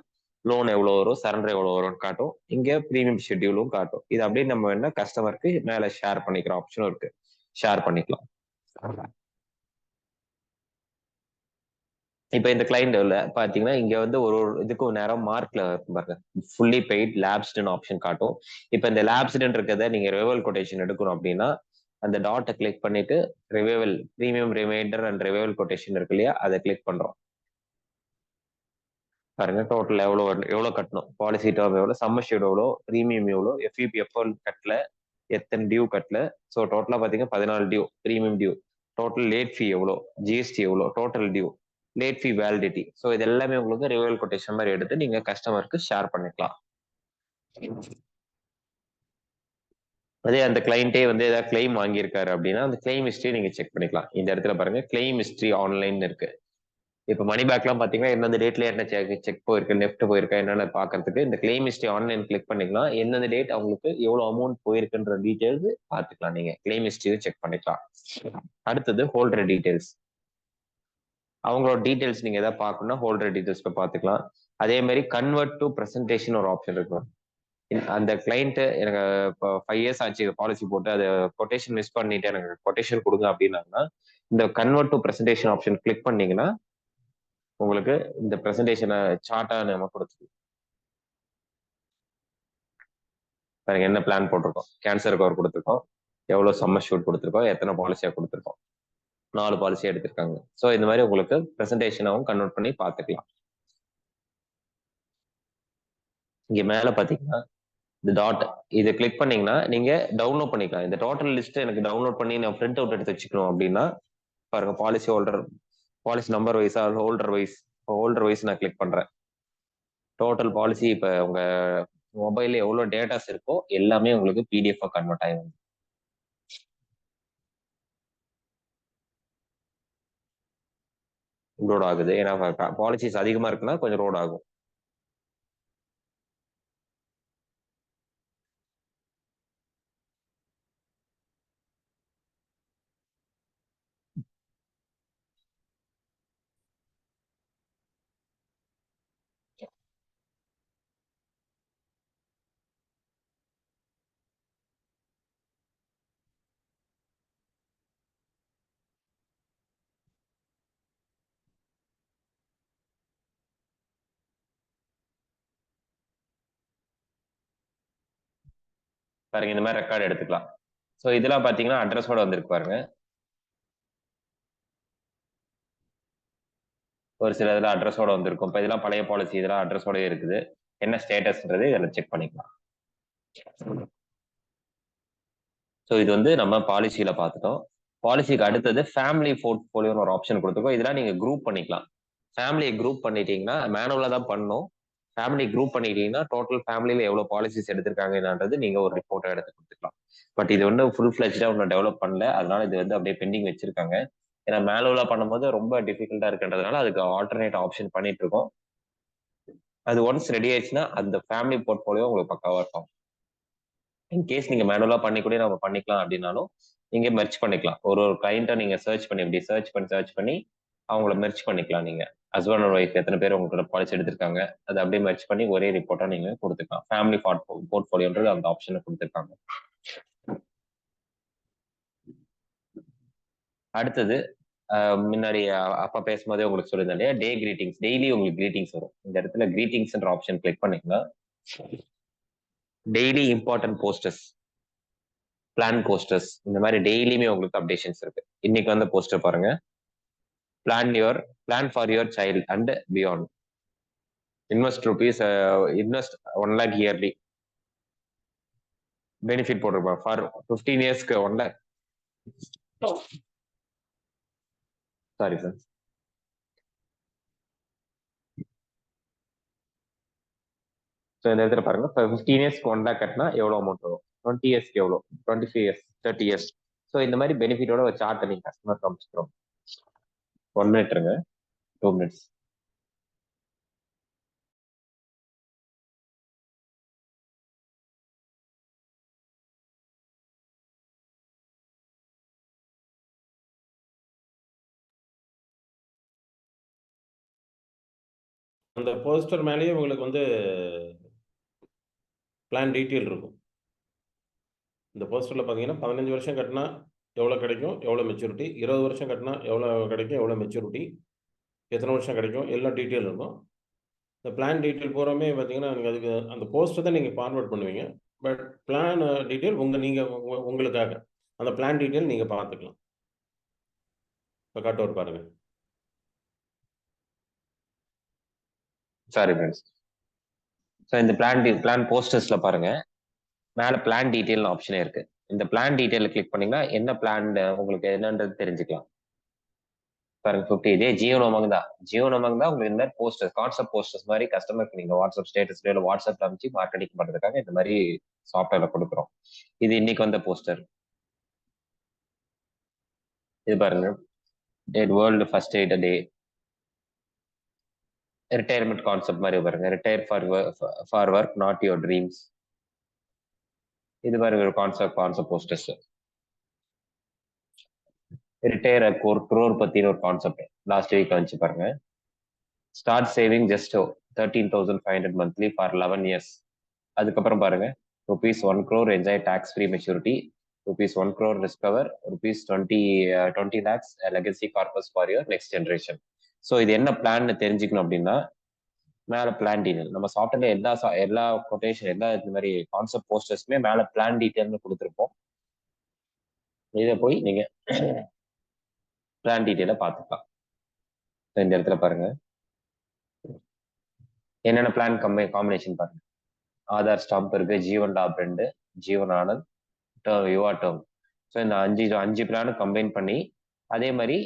லோன் எவ்வளவு வரும், சரண்டர் எவ்வளவு வரும்னு காட்டும். இங்க ப்ரீமியம் ஷெட்யூலும் காட்டும். இது அப்படியே நம்ம என்ன கஸ்டமருக்கு மேல ஷேர் பண்ணிக்கிற ஆப்ஷனும் இருக்கு, ஷேர் பண்ணிக்கலாம். இப்ப இந்த கிளைண்ட் பாத்தீங்கன்னா இங்க வந்து ஒரு இதுக்கும் நேரம் மார்க்ல பாருங்க, ஃபுல்லி பெய்ட் லேப்ஸ்டுன்னு ஆப்ஷன் காட்டும். இப்ப இந்த லேப்ஸ்டுன்னு இருக்கிறத நீங்க ரிவைவல் கொட்டேஷன் எடுக்கணும் அப்படின்னா அந்த டாட்டை கிளிக் பண்ணிட்டு revival premium reminder and revival quotation இருக்கு இல்லையா, அதை கிளிக் பண்றோம். பாருங்க டோட்டல் எவ்வளவு கட்டணும், பாலிசி டேர்ம் எவ்வளவு, சம்மர்ஷீட் எவ்வளோ, ப்ரீமியம் எவ்வளோ, எஃப்இபி எப்போ கட்டல, எத்தனை டியூ கட்டல. ஸோ டோட்டலா பாத்தீங்கன்னா 14 due, premium due, total late fee எவ்வளோ, ஜிஎஸ்டி எவ்வளோ, total due, late fee validity. So இது எல்லாமே உங்களுக்கு ரிவைவல் கொட்டேஷன் மாதிரி எடுத்து நீங்க கஸ்டமருக்கு ஷேர் பண்ணிக்கலாம். அதே அந்த கிளைண்டே வந்து ஏதாவது கிளைம் வாங்கியிருக்காரு அப்படின்னா அந்த கிளைம் ஹிஸ்டரி நீங்க செக் பண்ணிக்கலாம். இந்த இடத்துல பாருங்க கிளைம் ஹிஸ்டரி ஆன்லைன் இருக்கு. இப்ப மணி பேக்லாம் பாத்தீங்கன்னா எந்தெந்த டேட்ல என்ன செக் போயிருக்கு, நெஃப்ட் போயிருக்கா என்னன்னு பாக்குறதுக்கு இந்த கிளைம் ஹிஸ்டரி ஆன்லைன் கிளிக் பண்ணிக்கலாம். எந்தெந்த டேட் அவங்களுக்கு எவ்வளவு அமௌண்ட் போயிருக்குன்ற டீடைல்ஸ் பாத்துக்கலாம். நீங்க கிளைம் ஹிஸ்டரியும் செக் பண்ணிக்கலாம். அடுத்தது ஹோல்டர் டீடைல்ஸ். அவங்களோட டீடைல்ஸ் நீங்க எதாவது பார்க்கணும்னா ஹோல்டர் டீடைல்ஸ் பார்த்துக்கலாம். அதே மாதிரி கன்வெர்ட் டு பிரசன்டேஷன் ஒரு ஆப்ஷன் இருக்கும். அந்த கிளைண்ட் எனக்கு இப்போ 5 இயர்ஸ் ஆச்சு பாலிசி போட்டு அதை கொட்டேஷன் மிஸ் பண்ணிட்டு எனக்கு கொட்டேஷன் கொடுங்க அப்படின்னாங்கன்னா இந்த convert to presentation option click பண்ணீங்கன்னா உங்களுக்கு இந்த பிரசன்டேஷனை சார்ட்டா நம்ம கொடுத்துருக்கோம். பாருங்க என்ன பிளான் போட்டிருக்கோம், கேன்சர் கவர் கொடுத்துருக்கோம், எவ்வளவு சம்மர் ஷூட் கொடுத்துருக்கோம், எத்தனை பாலிசியா கொடுத்துருக்கோம், 4 பாலிசியா எடுத்திருக்காங்க. ஸோ இந்த மாதிரி உங்களுக்கு பிரசன்டேஷனாகவும் கன்வெர்ட் பண்ணி பார்த்துக்கலாம். இங்க மேல பாத்தீங்கன்னா இந்த டாட் இதை கிளிக் பண்ணீங்கன்னா நீங்க டவுன்லோட் பண்ணிக்கலாம். இந்த டோட்டல் லிஸ்ட் எனக்கு டவுன்லோட் பண்ணி நான் பிரிண்ட் அவுட் எடுத்து வச்சுக்கணும் அப்படின்னா பாருங்க, பாலிசி ஹோல்டர், பாலிசி நம்பர் வைஸா ஹோல்டர் வைஸ் நான் கிளிக் பண்றேன். டோட்டல் பாலிசி இப்ப உங்க மொபைல்ல எவ்வளவு டேட்டாஸ் இருக்கோ எல்லாமே உங்களுக்கு பிடிஎஃப் கன்வெர்ட் ஆகும். லோட் ஆகுது, ஏன்னா பாலிசிஸ் அதிகமா இருக்குன்னா கொஞ்சம் லோட் ஆகும். பாருங்க இந்த மாதிரி ரெக்கார்டு எடுத்துக்கலாம். ஸோ இதெல்லாம் பாத்தீங்கன்னா அட்ரஸோட வந்திருக்கு பாருங்க. ஒரு சில இதெல்லாம் அட்ரஸோட வந்திருக்கும். இப்போ இதெல்லாம் பழைய பாலிசி, இதெல்லாம் அட்ரஸோட இருக்குது. என்ன ஸ்டேட்டஸ்ன்றது இதில் செக் பண்ணிக்கலாம். ஸோ இது வந்து நம்ம பாலிசியில பார்த்துட்டோம். பாலிசிக்கு அடுத்தது ஃபேமிலி போர்ட்ஃபோலியோன்னு ஒரு ஆப்ஷன் கொடுத்துருக்கோம். இதெல்லாம் நீங்க குரூப் பண்ணிக்கலாம். ஃபேமிலியை குரூப் பண்ணிட்டீங்கன்னா மேனுவலா தான் பண்ணணும். ஃபேமிலி குரூப் பண்ணிட்டீங்கன்னா டோட்டல் ஃபேமிலியில எவ்வளவு பாலிசிஸ் எடுத்திருக்காங்கன்றது நீங்க ஒரு ரிப்போர்ட்டா எடுத்து கொடுத்துக்கலாம். பட் இது வந்து ஃபுல் ஃபிளெஜ்டா ஒன்றும் டெவலப் பண்ணல, அதனால இது வந்து அப்படியே பெண்டிங் வச்சிருக்காங்க. ஏன்னா மேனுவலா பண்ணும்போது ரொம்ப டிஃபிகல்ட்டா இருக்குன்றதுனால அதுக்கு ஆல்டர்னேட் ஆப்ஷன் பண்ணிட்டு இருக்கோம். அது ஒன்ஸ் ரெடி ஆயிடுச்சுன்னா அந்த ஃபேமிலி போர்ட்ஃபோலியோ உங்களுக்கு பக்காவா இருக்கும். இன்கேஸ் நீங்க மேனுவலா பண்ணி கூட நம்ம பண்ணிக்கலாம் அப்படின்னாலும் நீங்க மெர்ச் பண்ணிக்கலாம். ஒரு கிளைண்ட்டை நீங்க சர்ச் பண்ணி இப்படி சர்ச் பண்ணி அவங்கள மெர்ச் பண்ணிக்கலாம். நீங்க ஹஸ்பண்ட் அண்ட் ஒய்ஃப் எத்தனை பேர் உங்களோட பாலிசி எடுத்திருக்காங்க அதை அப்படியே மெர்ச் பண்ணி ஒரே ரிப்போர்ட்டா நீங்க கொடுத்துக்கலாம். ஃபேமிலி போர்ட்ஃபோலியோன்றது அந்த ஆப்ஷனை கொடுத்துருக்காங்க. அடுத்தது முன்னாடி அப்பா பேசும்போதே உங்களுக்கு சொல்லியிருந்தேன் இல்லையா, டே கிரீட்டிங்ஸ். டெய்லி உங்களுக்கு கிரீட்டிங்ஸ் வரும். இந்த இடத்துல கிரீட்டிங்ஸ்ன்ற ஆப்ஷன் கிளிக் பண்ணீங்கன்னா daily important posters, plan posters, இந்த மாதிரி டெய்லியுமே உங்களுக்கு அப்டேஷன்ஸ் இருக்கு. இன்னைக்கு வந்து போஸ்டர் பாருங்க, plan for your child and beyond, invest 1 lakh yearly benefit போட்டிருப்பாங்க ஃபார் 15 இயர்ஸ்க்கு 1 lakh. Sorry sir. ஸோ இந்த இடத்துல பாருங்க, 15 இயர்ஸ்க்கு 1 lakh கட்டினா எவ்வளோ அமௌண்ட் வரும், 20 இயர்ஸ்க்கு எவ்வளோ, 25 இயர்ஸ், 30 இயர்ஸ். ஸோ இந்த மாதிரி பெனிஃபிட்டோட ஒரு சார்ட்டை நீங்க கஸ்டமர் காமிச்சிக்கிறோம். 1 minute இருங்க, 2 minutes. அந்த போஸ்டர் மேலேயே உங்களுக்கு வந்து பிளான் டீட்டெயில் இருக்கும். இந்த போஸ்டரில் பார்த்தீங்கன்னா 15 வருஷம் கட்டினா எவ்வளோ கிடைக்கும், எவ்வளோ மெச்சூரிட்டி, 20 வருஷம் கட்டினா எவ்வளோ கிடைக்கும், எவ்வளோ மெச்சூரிட்டி, எத்தனை வருஷம் கிடைக்கும், எல்லாம் டீட்டெயில் இருக்கும். இந்த பிளான் டீட்டெயில் பூராமே பார்த்தீங்கன்னா நீங்கள் அதுக்கு அந்த போஸ்டர் தான் நீங்கள் ஃபார்வர்ட் பண்ணுவீங்க. பட் பிளான் டீட்டெயில் உங்களுக்காக அந்த பிளான் டீட்டெயில் நீங்கள் பார்த்துக்கலாம். இப்போ காட்டுவார் பாருங்க. Sorry friends. ஸோ இந்த பிளான் போஸ்டர்ஸ்ல பாருங்க, மேல பிளான் டீட்டெயில் ஆப்ஷனே இருக்கு. இந்த பிளான் டீட்டெயில் கிளிக் பண்ணீங்கன்னா என்ன பிளான் உங்களுக்கு என்னன்றது தெரிஞ்சுக்கலாம். பாருங்க 50 இதே ஜியோ உமங் தான் உங்களுக்கு இந்த மாதிரி போஸ்டர்ஸ், கான்செப்ட் போஸ்டர்ஸ் மாதிரி கஸ்டமருக்கு நீங்க வாட்ஸ்அப் ஸ்டேட்டஸ்ல இல்லை வாட்ஸ்அப்ல அமைச்சு மார்க்கெட்டிங் பண்றதுக்காக இந்த மாதிரி சாஃப்ட்வேர்ல கொடுக்குறோம். இது இன்னைக்கு வந்த போஸ்டர். இது பாருங்க, வேர்ல்டு ஃபர்ஸ்ட் எய்ட் டே, ரிட்டையர்மெண்ட் கான்செப்ட் மாதிரி பாருங்க, retire for work not your dreams. இது மாதிரி ஒரு கான்செப்ட் போஸ்டர்ஸ். ரிட்டையர் ஒரு க்ரோர் பத்தின ஒரு கான்செப்ட். லாஸ்ட் வீக் வந்துச்சு பாருங்க. Start saving just 13,500 monthly for 11 years. அதுக்கப்புறம் பாருங்க, ₹1 crore enjoy tax free maturity, ₹1 crore discover, ₹20 lakhs legacy corpus for your next generation. So இது என்ன பிளான்னு தெரிஞ்சுக்கணும் அப்படின்னா, மேல பிளான் டீடைல் நம்ம சாஃப்ட்வேர்ல எல்லா கொட்டேஷன் எல்லா இந்த மாதிரி கான்செப்ட் போஸ்டர்ஸ்மே மேல பிளான் டீடைல்னு கொடுத்துருப்போம். இதை போய் நீங்க பிளான் டீடைல பார்த்துக்கலாம். இந்த இடத்துல பாருங்க என்னென்ன பிளான் காம்பினேஷன் பாருங்க. ஆதார் ஸ்டாம்ப் இருக்கு, ஜீவன் லாப் 2, ஜீவன் ஆனந்த், யுவா டேர்ம். ஸோ இந்த அஞ்சு பிளானும் கம்பைன் பண்ணி அதே மாதிரி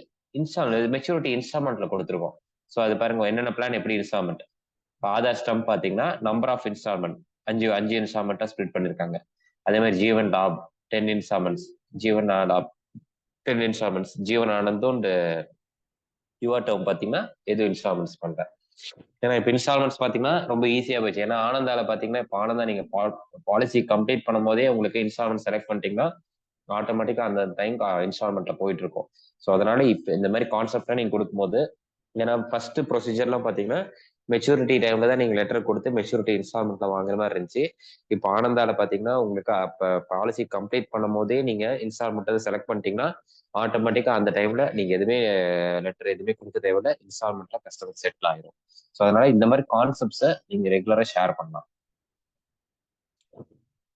மெச்சூரிட்டி இன்ஸ்டால்மெண்ட்ல கொடுத்துருக்கோம். ஸோ அது பாருங்க என்னென்ன பிளான் எப்படி இன்ஸ்டால்மெண்ட். இப்போ ஆதார் ஸ்டாம்ப் பார்த்தீங்கன்னா நம்பர் ஆஃப் இன்ஸ்டால்மெண்ட் அஞ்சு அஞ்சு இன்ஸ்டால்மெண்ட்டாக ஸ்ப்ளிட் பண்ணியிருக்காங்க. அதே மாதிரி ஜீவன் லாப் 10 இன்ஸ்டால்மெண்ட்ஸ், ஜீவன் லாப் 10 இன்ஸ்டால்மெண்ட்ஸ், ஜீவன் ஆனந்தும் யுவா டேர்ம் பார்த்தீங்கன்னா எதுவும் இன்ஸ்டால்மெண்ட்ஸ் பண்றேன். ஏன்னா இப்போ இன்ஸ்டால்மெண்ட்ஸ் பார்த்தீங்கன்னா ரொம்ப ஈஸியாக போச்சு. ஏன்னா ஆனந்தால பார்த்தீங்கன்னா இப்போ ஆனந்தா நீங்க பாலிசி கம்ப்ளீட் பண்ணும் போதே உங்களுக்கு இன்ஸ்டால்மெண்ட் செலக்ட் பண்ணிட்டீங்கன்னா ஆட்டோமேட்டிக்கா அந்த டைம் இன்ஸ்டால்மெண்ட்ல போயிட்டு இருக்கும். ஸோ அதனால இப்போ இந்த மாதிரி கான்செப்டா நீங்க கொடுக்கும்போது, ஏன்னா ஃபர்ஸ்ட் ப்ரொசீஜர்லாம் பார்த்தீங்கன்னா மெச்சூரிட்டி டைம்ல தான் நீங்க லெட்டர் கொடுத்து மெச்சூரிட்டி இன்ஸ்டால்மெண்ட்ல வாங்குற மாதிரி இருந்துச்சு. இப்போ ஆனந்தால பார்த்தீங்கன்னா உங்களுக்கு அப்போ பாலிசி கம்ப்ளீட் பண்ணும் போதே நீங்க இன்ஸ்டால்மெண்ட் செலக்ட் பண்ணிட்டீங்கன்னா ஆட்டோமேட்டிக்கா அந்த டைம்ல நீங்க எதுவுமே லெட்டர் எதுவுமே கொடுக்க தேவையில்ல, இன்ஸ்டால்மெண்ட்ல கஸ்டமர் செட்டில் ஆயிரும். ஸோ அதனால இந்த மாதிரி கான்செப்ட்ஸை நீங்க ரெகுலரா ஷேர் பண்ணலாம்.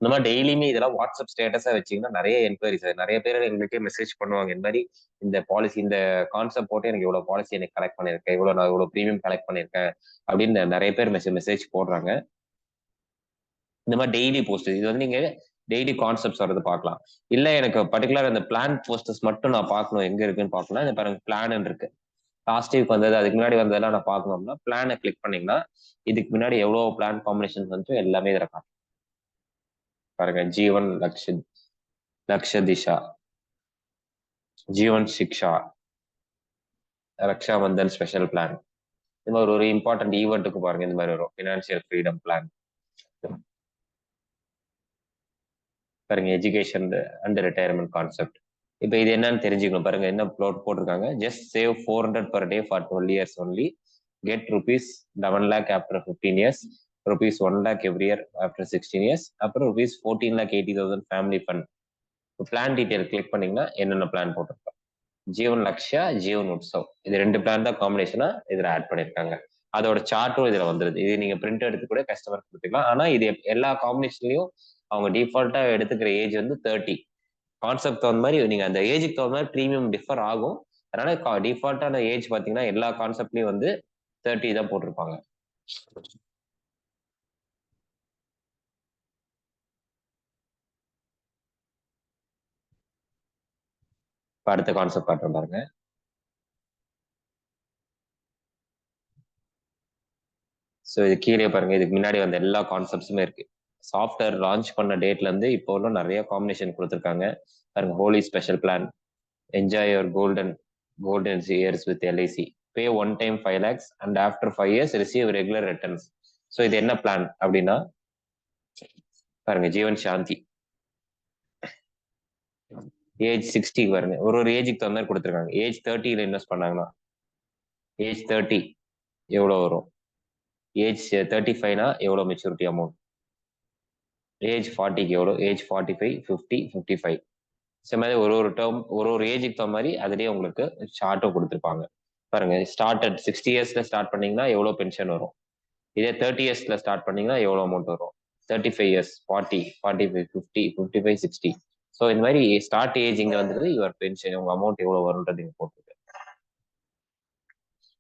இந்த மாதிரி டெய்லியுமே இதெல்லாம் வாட்ஸ்அப் ஸ்டேட்டஸா வச்சீங்கன்னா நிறைய என்கொயரிஸ், நிறைய பேர் எங்களுக்கே மெசேஜ் பண்ணுவாங்க. இந்த மாதிரி இந்த பாலிசி இந்த கான்செப்ட் போட்டு எனக்கு இவ்வளவு பாலிசி எனக்கு கலெக்ட் பண்ணிருக்கேன், நான் இவ்வளவு ப்ரீமியம் கலெக்ட் பண்ணிருக்கேன் அப்படின்னு நிறைய பேர் மெசேஜ் போடுறாங்க. இந்த மாதிரி டெய்லி போஸ்ட் இது வந்து நீங்க டெய்லி கான்செப்ட்ஸ் வரது பார்க்கலாம். இல்ல எனக்கு பர்டிகுலர் அந்த பிளான் போஸ்டர்ஸ் மட்டும் நான் பார்க்கணும் எங்க இருக்குன்னு பார்க்கலாம். இந்த பாருங்க பிளான் இருக்கு. லாஸ்ட் வீக் வந்தது அதுக்கு முன்னாடி வந்ததெல்லாம் நான் பார்க்கணும்னா பிளானை கிளிக் பண்ணீங்கன்னா இதுக்கு முன்னாடி எவ்வளவு பிளான் காம்பினேஷன் வந்து எல்லாமே இதில் காட்டும். பாருங்க ஜீவன் லக்ஷ திஷா, ஜீவன் சிக்ஷா, ரக்ஷா பந்தன் ஸ்பெஷல் பிளான். இந்த மாதிரி ஒரு இம்பார்ட்டன்ட் ஈவெண்ட்டுக்கு பாருங்க இந்த மாதிரி வரும் ஃபினான்சியல் ஃப்ரீடம் பிளான். பாருங்க எஜுகேஷன் அண்ட் ரிட்டையர்மெண்ட் கான்செப்ட். இப்போ இது என்னன்னு தெரிஞ்சுக்கணும். பாருங்க என்ன போட்டிருக்காங்க. Just save 400 per day for 12 years only. Get ₹11 lakh after 15 years. ₹1 lakh every year after 16 years. அப்புறம் ₹14,80,000 family fund. Plan detail click பண்ணீங்கன்னா என்னென்ன பிளான் போட்டிருக்கோம். ஜீவன் லக்ஷா, ஜீவன் உற்சவ், இது 2 பிளான் தான் காம்பினேஷனா இதுல ஆட் பண்ணிருக்காங்க. அதோட சார்ட்டும் இதுல வந்துருது. இது நீங்க பிரிண்ட் எடுத்து கூட கஸ்டமர் கொடுத்துக்கலாம். ஆனா இது எல்லா காம்பினேஷன்லயும் அவங்க டிஃபால்ட்டா எடுத்துக்கிற ஏஜ் வந்து 30. கான்செப்ட் தகுந்த மாதிரி நீங்க அந்த ஏஜுக்கு தகுந்த மாதிரி ப்ரீமியம் டிஃபர் ஆகும். அதனால டிஃபால்ட்டான ஏஜ் பாத்தீங்கன்னா எல்லா கான்செப்ட்லயும் வந்து 30 தான் போட்டிருப்பாங்க. அடுத்த கான்செப்ட் காட்டுறேன் பாருங்க. ஸோ இது கீழே பாருங்க, இதுக்கு முன்னாடி வந்த எல்லா கான்செப்ட்ஸுமே இருக்கு. சாஃப்ட்வேர் லான்ச் பண்ண டேட்ல இருந்து இப்போ இன்னும் நிறைய காம்பினேஷன் கொடுத்துருக்காங்க பாருங்க. Holi special plan, enjoy your golden years with LIC, pay one time 5 lakhs and after 5 years receive regular returns. So இது என்ன பிளான் அப்படின்னா பாருங்க ஜீவன் சாந்தி ஏஜ் 60 பாருங்க, ஒரு ஏஜுக்கு தகுந்த மாதிரி கொடுத்துருக்காங்க. ஏஜ் 30ல இன்வெஸ்ட் பண்ணாங்கன்னா ஏஜ் 30 எவ்வளவு வரும், ஏஜ் 35னா எவ்வளவு மெச்சூரிட்டி அமௌண்ட், ஏஜ் 40க்கு எவ்வளோ, ஏஜ் 45, 50, 55. ஸோ மாதிரி ஒரு டேர்ம் ஒரு ஏஜுக்கு தகுந்த மாதிரி அதுலேயே உங்களுக்கு சார்ட்டும் கொடுத்துருப்பாங்க. பாருங்க ஸ்டார்ட் அட் 60 yearsல ஸ்டார்ட் பண்ணீங்கன்னா எவ்வளோ பென்ஷன் வரும், இதே 30 yearsல ஸ்டார்ட் பண்ணீங்கன்னா எவ்வளோ அமௌண்ட் வரும், 35 years 40, 45, 50, 55, 60. ஸோ இந்த மாதிரி ஸ்டார்ட் ஏஜ் இங்க வந்துருது, யுவர் பென்ஷன் உங்க அமௌண்ட் எவ்வளோ வரும்ன்றது இங்க போட்டுருக்கு.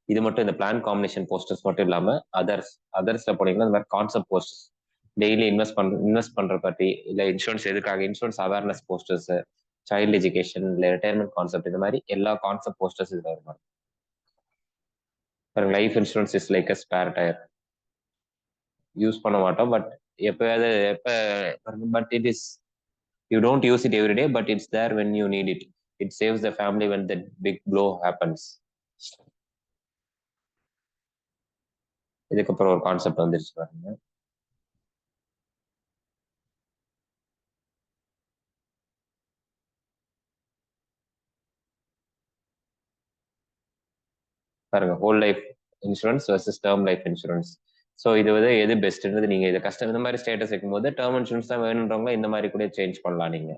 இது மட்டும் இந்த பிளான் காம்பினேஷன் போஸ்டர்ஸ் மட்டும் இல்லாம அதர்ஸ்ல போனீங்கன்னா இந்த மாதிரி கான்செப்ட் போஸ்டர்ஸ், டெய்லி இன்வெஸ்ட் பண்ற பத்தி, இல்ல இன்சூரன்ஸ் எதுக்காக insurance awareness posters, child education, இல்ல ரிட்டையர்மெண்ட் கான்செப்ட், இந்த மாதிரி எல்லா கான்செப்ட் போஸ்டர்ஸ் இதுல இருக்கும். Life insurance is like a spare tyre. Use பண்ண மாட்டோம், but but it is you don't use it every day, but it's there when you need it. It saves the family when the big blow happens. இதுக்கப்புறம் ஒரு கான்செப்ட் வந்துருச்சு பாருங்க. பாருங்க, whole life insurance versus term life insurance. So இது வந்து எது பெஸ்ட்ன்றது நீங்க இதை கஷ்டம் இந்த மாதிரி ஸ்டேட்டஸ் வைக்கும்போது டேர்ம் இன்சூரன்ஸ் தான் வேணுன்றவங்க இந்த மாதிரி கூட சேஞ்ச் பண்ணலாம் நீங்க.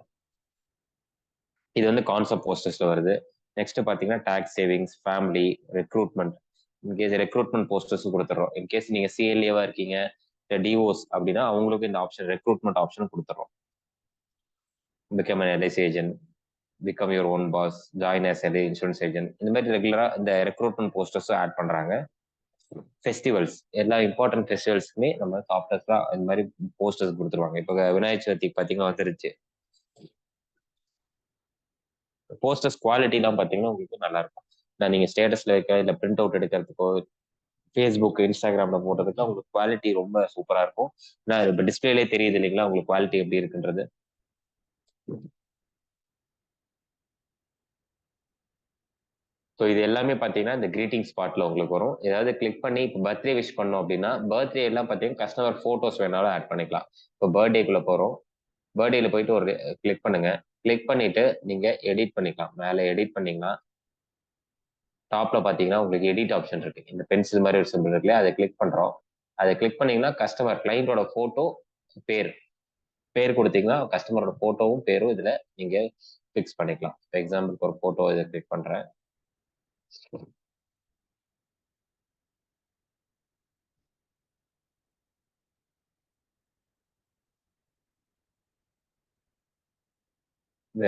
இது வந்து கான்செப்ட் போஸ்டர்ஸ்ல வருது. நெக்ஸ்ட் பாத்தீங்கன்னா tax savings, family, recruitment. In case recruitment posters கொடுத்துறோம். இன்கேஸ் நீங்க சிஎல்ஏவா இருக்கீங்க, இல்லை டிஓஸ் அப்படின்னா அவங்களுக்கு இந்த ஆப்ஷன் ரெக்ரூட்மெண்ட் ஆப்ஷன் கொடுத்துறோம். Become an LIC agent, become your own boss, join as LIC insurance agent, இந்த மாதிரி ரெகுலரா இந்த ரெக்ரூட்மெண்ட் போஸ்டர்ஸும் ஆட் பண்றாங்க. ஃபெஸ்டிவல்ஸ், எல்லா இம்பார்ட்டன்ட் ஃபெஸ்டிவல்ஸ்க்குமே நம்ம சாஃப்ட்வேர்ஸ்ல இந்த மாதிரி போஸ்டர்ஸ் கொடுத்துருவாங்க. இப்போ விநாயகர் சதுர்த்திக்கு பாத்தீங்கன்னா வந்துருச்சு. போஸ்டர்ஸ் குவாலிட்டிலாம் பாத்தீங்கன்னா உங்களுக்கு நல்லா இருக்கும். நீங்க ஸ்டேட்டஸ்ல வைக்க இல்லை பிரிண்ட் அவுட் எடுக்கிறதுக்கோ, ஃபேஸ்புக், இன்ஸ்டாகிராம்ல போடுறதுக்கு உங்களுக்கு குவாலிட்டி ரொம்ப சூப்பரா இருக்கும். நான் இப்போ டிஸ்பிளேலே தெரியுது இல்லைங்களா உங்களுக்கு குவாலிட்டி எப்படி இருக்குன்றது. ஸோ இது எல்லாமே பார்த்தீங்கன்னா இந்த கிரீட்டிங் ஸ்பாட்ல உங்களுக்கு வரும். ஏதாவது கிளிக் பண்ணி இப்போ பர்த்டே விஷ் பண்ணோம் அப்படின்னா பர்த்டே எல்லாம் பார்த்தீங்கன்னா கஸ்டமர் ஃபோட்டோஸ் வேணாலும் ஆட் பண்ணிக்கலாம். இப்போ பர்த்டேக்குள்ள போகிறோம், பர்த்டேல போயிட்டு ஒரு கிளிக் பண்ணுங்க. கிளிக் பண்ணிட்டு நீங்க எடிட் பண்ணிக்கலாம். மேலே எடிட் பண்ணீங்கன்னா டாப்ல பார்த்தீங்கன்னா உங்களுக்கு எடிட் ஆப்ஷன் இருக்கு. இந்த பென்சில் மாதிரி ஒரு சிம்பிள் இருக்கு இல்லையா, அதை கிளிக் பண்றோம். அதை கிளிக் பண்ணீங்கன்னா கஸ்டமர் கிளைண்டோட போட்டோ, பேர் பேர் கொடுத்தீங்கன்னா கஸ்டமரோட போட்டோவும் பேரும் இதுல நீங்க ஃபிக்ஸ் பண்ணிக்கலாம். ஃபார் எக்ஸாம்பிளுக்கு ஒரு போட்டோ இதை கிளிக் பண்றேன்.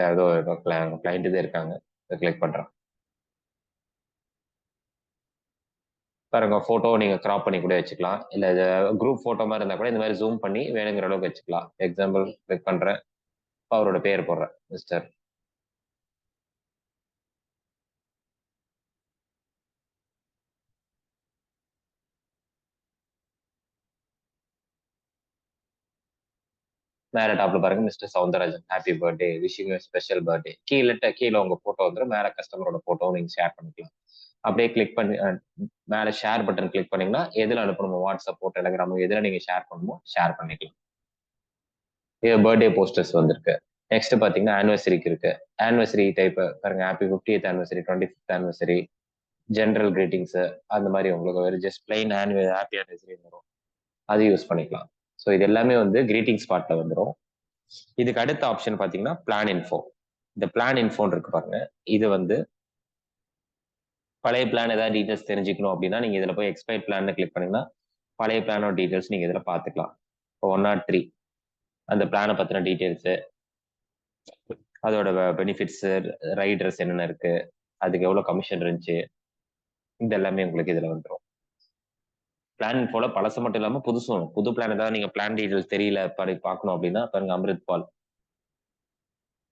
ஏதோ கிளைண்ட் இதே இருக்காங்க, இதை கிளிக் பண்றேன். பாருங்க, போட்டோ நீங்க கிராப் பண்ணி கூட வச்சுக்கலாம். இல்ல குரூப் போட்டோ மாதிரி இருந்தா கூட இந்த மாதிரி ஜூம் பண்ணி வேணுங்கிற அளவுக்கு வச்சுக்கலாம். எக்ஸாம்பிள் கிளிக் பண்றேன், அவரோட பேர் போடுறேன், மிஸ்டர். மேல டாப்ல பாருங்க, mister Soundararajan, happy birthday, wishing special birthday. கீழே உங்க போட்டோ வந்துடும், மேல கஸ்டமரோட போட்டோ நீங்க ஷேர் பண்ணிக்கலாம். அப்படியே கிளிக் பண்ணி மேல ஷேர் பட்டன் கிளிக் பண்ணீங்கன்னா எதுல அனுப்பணுமோ, வாட்ஸ்அப்போ டெலிகிராமோ எதுல நீங்க ஷேர் பண்ணணுமோ ஷேர் பண்ணிக்கலாம். இது பர்த்டே போஸ்டர்ஸ் வந்திருக்கு. நெக்ஸ்ட் பாத்தீங்கன்னா ஆனிவர்சரிக்கு இருக்கு. ஆனிவர்சரி டைப் பாருங்க, happy 50th anniversary, 25th anniversary, general greetings, அந்த மாதிரி உங்களுக்கு ஒரு ஜஸ்ட் பிளைன் ஹாப்பி ஆனிவர்சரி வரும், அது யூஸ் பண்ணிக்கலாம். ஸோ இது எல்லாமே வந்து கிரீட்டிங்ஸ் பார்ட்ல வந்துடும். இதுக்கு அடுத்த ஆப்ஷன் பாத்தீங்கன்னா பிளான் இன்ஃபோ. இந்த பிளான் இன்ஃபோன் இருக்கு பாருங்க, இது வந்து பழைய பிளான் ஏதாவது டீடைல்ஸ் தெரிஞ்சுக்கணும் அப்படின்னா நீங்க இதுல போய் எக்ஸ்பைர் பிளான் கிளிக் பண்ணீங்கன்னா பழைய பிளானோட டீடைல்ஸ் நீங்க இதுல பாத்துக்கலாம். இப்போ 103 அந்த பிளானை பத்தின டீடைல்ஸ், அதோட பெனிஃபிட்ஸ், ரைடர்ஸ் என்னென்ன இருக்கு, அதுக்கு எவ்வளவு கமிஷன் இருந்துச்சு, இந்த எல்லாமே உங்களுக்கு இதுல வந்துடும். பிளான் போல பழசு மட்டும் இல்லாம புதுசும், புது பிளான் ஏதாவது நீங்க பிளான் டீடைல்ஸ் தெரியல பார்க்கணும் அப்படின்னா பாருங்க, அமிர்த் பால்,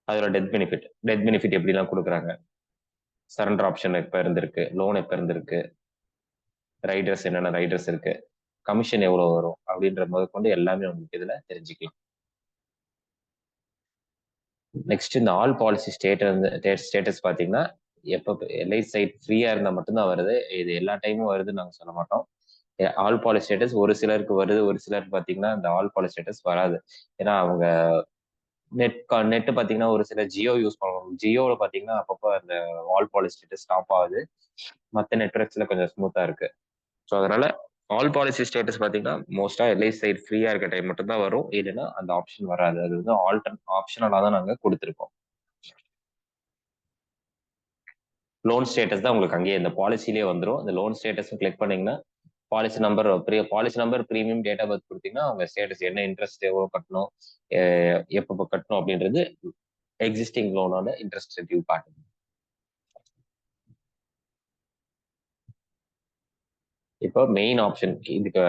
அதோட டெத் பெனிஃபிட் எப்படி எல்லாம் கொடுக்குறாங்க, சரண்டர் ஆப்ஷன் எப்ப இருந்திருக்கு, லோன் எப்ப இருந்திருக்கு, ரைடர்ஸ் என்னென்ன ரைடர்ஸ் இருக்கு, கமிஷன் எவ்வளவு வரும் அப்படின்ற முதற்கொண்டு எல்லாமே உங்களுக்கு இதுல தெரிஞ்சுக்கலாம். நெக்ஸ்ட் இந்த ஆல் பாலிசி ஸ்டேட்டஸ் பாத்தீங்கன்னா எப்போ எல்ஐசி சைட் ஃப்ரீயா இருந்தா மட்டும்தான் வருது. இது எல்லா டைமும் வருதுன்னு நாங்க சொல்ல மாட்டோம். ஆல் பாலிசி ஸ்டேட்டஸ் ஒரு சிலருக்கு வருது, ஒரு சிலருக்கு பாத்தீங்கன்னா இந்த ஆல் பாலிசி ஸ்டேட்டஸ் வராது. ஏன்னா அவங்க நெட் பாத்தீங்கன்னா ஒரு சில ஜியோ யூஸ் பண்ணுவாங்க. ஜியோவில் பாத்தீங்கன்னா அப்பப்போ அந்த ஆல் பாலிசி ஸ்டேட்டஸ் ஸ்டாப் ஆகுது. மற்ற நெட்ஒர்க்ஸ்ல கொஞ்சம் ஸ்மூத்தா இருக்கு. ஸோ அதனால ஆல் பாலிசி ஸ்டேட்டஸ் பாத்தீங்கன்னா மோஸ்டா எல்ஐசி சைட் ஃப்ரீயா இருக்க டைம் மட்டும் தான் வரும். இல்லைன்னா அந்த ஆப்ஷன் வராது. அது வந்து ஆப்ஷனலா தான் நாங்க கொடுத்துருக்கோம். லோன் ஸ்டேட்டஸ் தான் உங்களுக்கு அங்கேயே இந்த பாலிசிலேயே வந்துடும். இந்த லோன் ஸ்டேட்டஸ் கிளிக் பண்ணீங்கன்னா policy number, premium, date of birth கொடுத்தீங்கன்னா அவங்க ஸ்டேட்டஸ் என்ன, இன்ட்ரெஸ்ட் எவ்வளோ கட்டணும், எப்போ கட்டணும் அப்படின்றது எக்ஸிஸ்டிங் லோனோட இன்ட்ரெஸ்ட் டியூ காட்டுது. இப்போ மெயின் ஆப்ஷன் இதுக்கு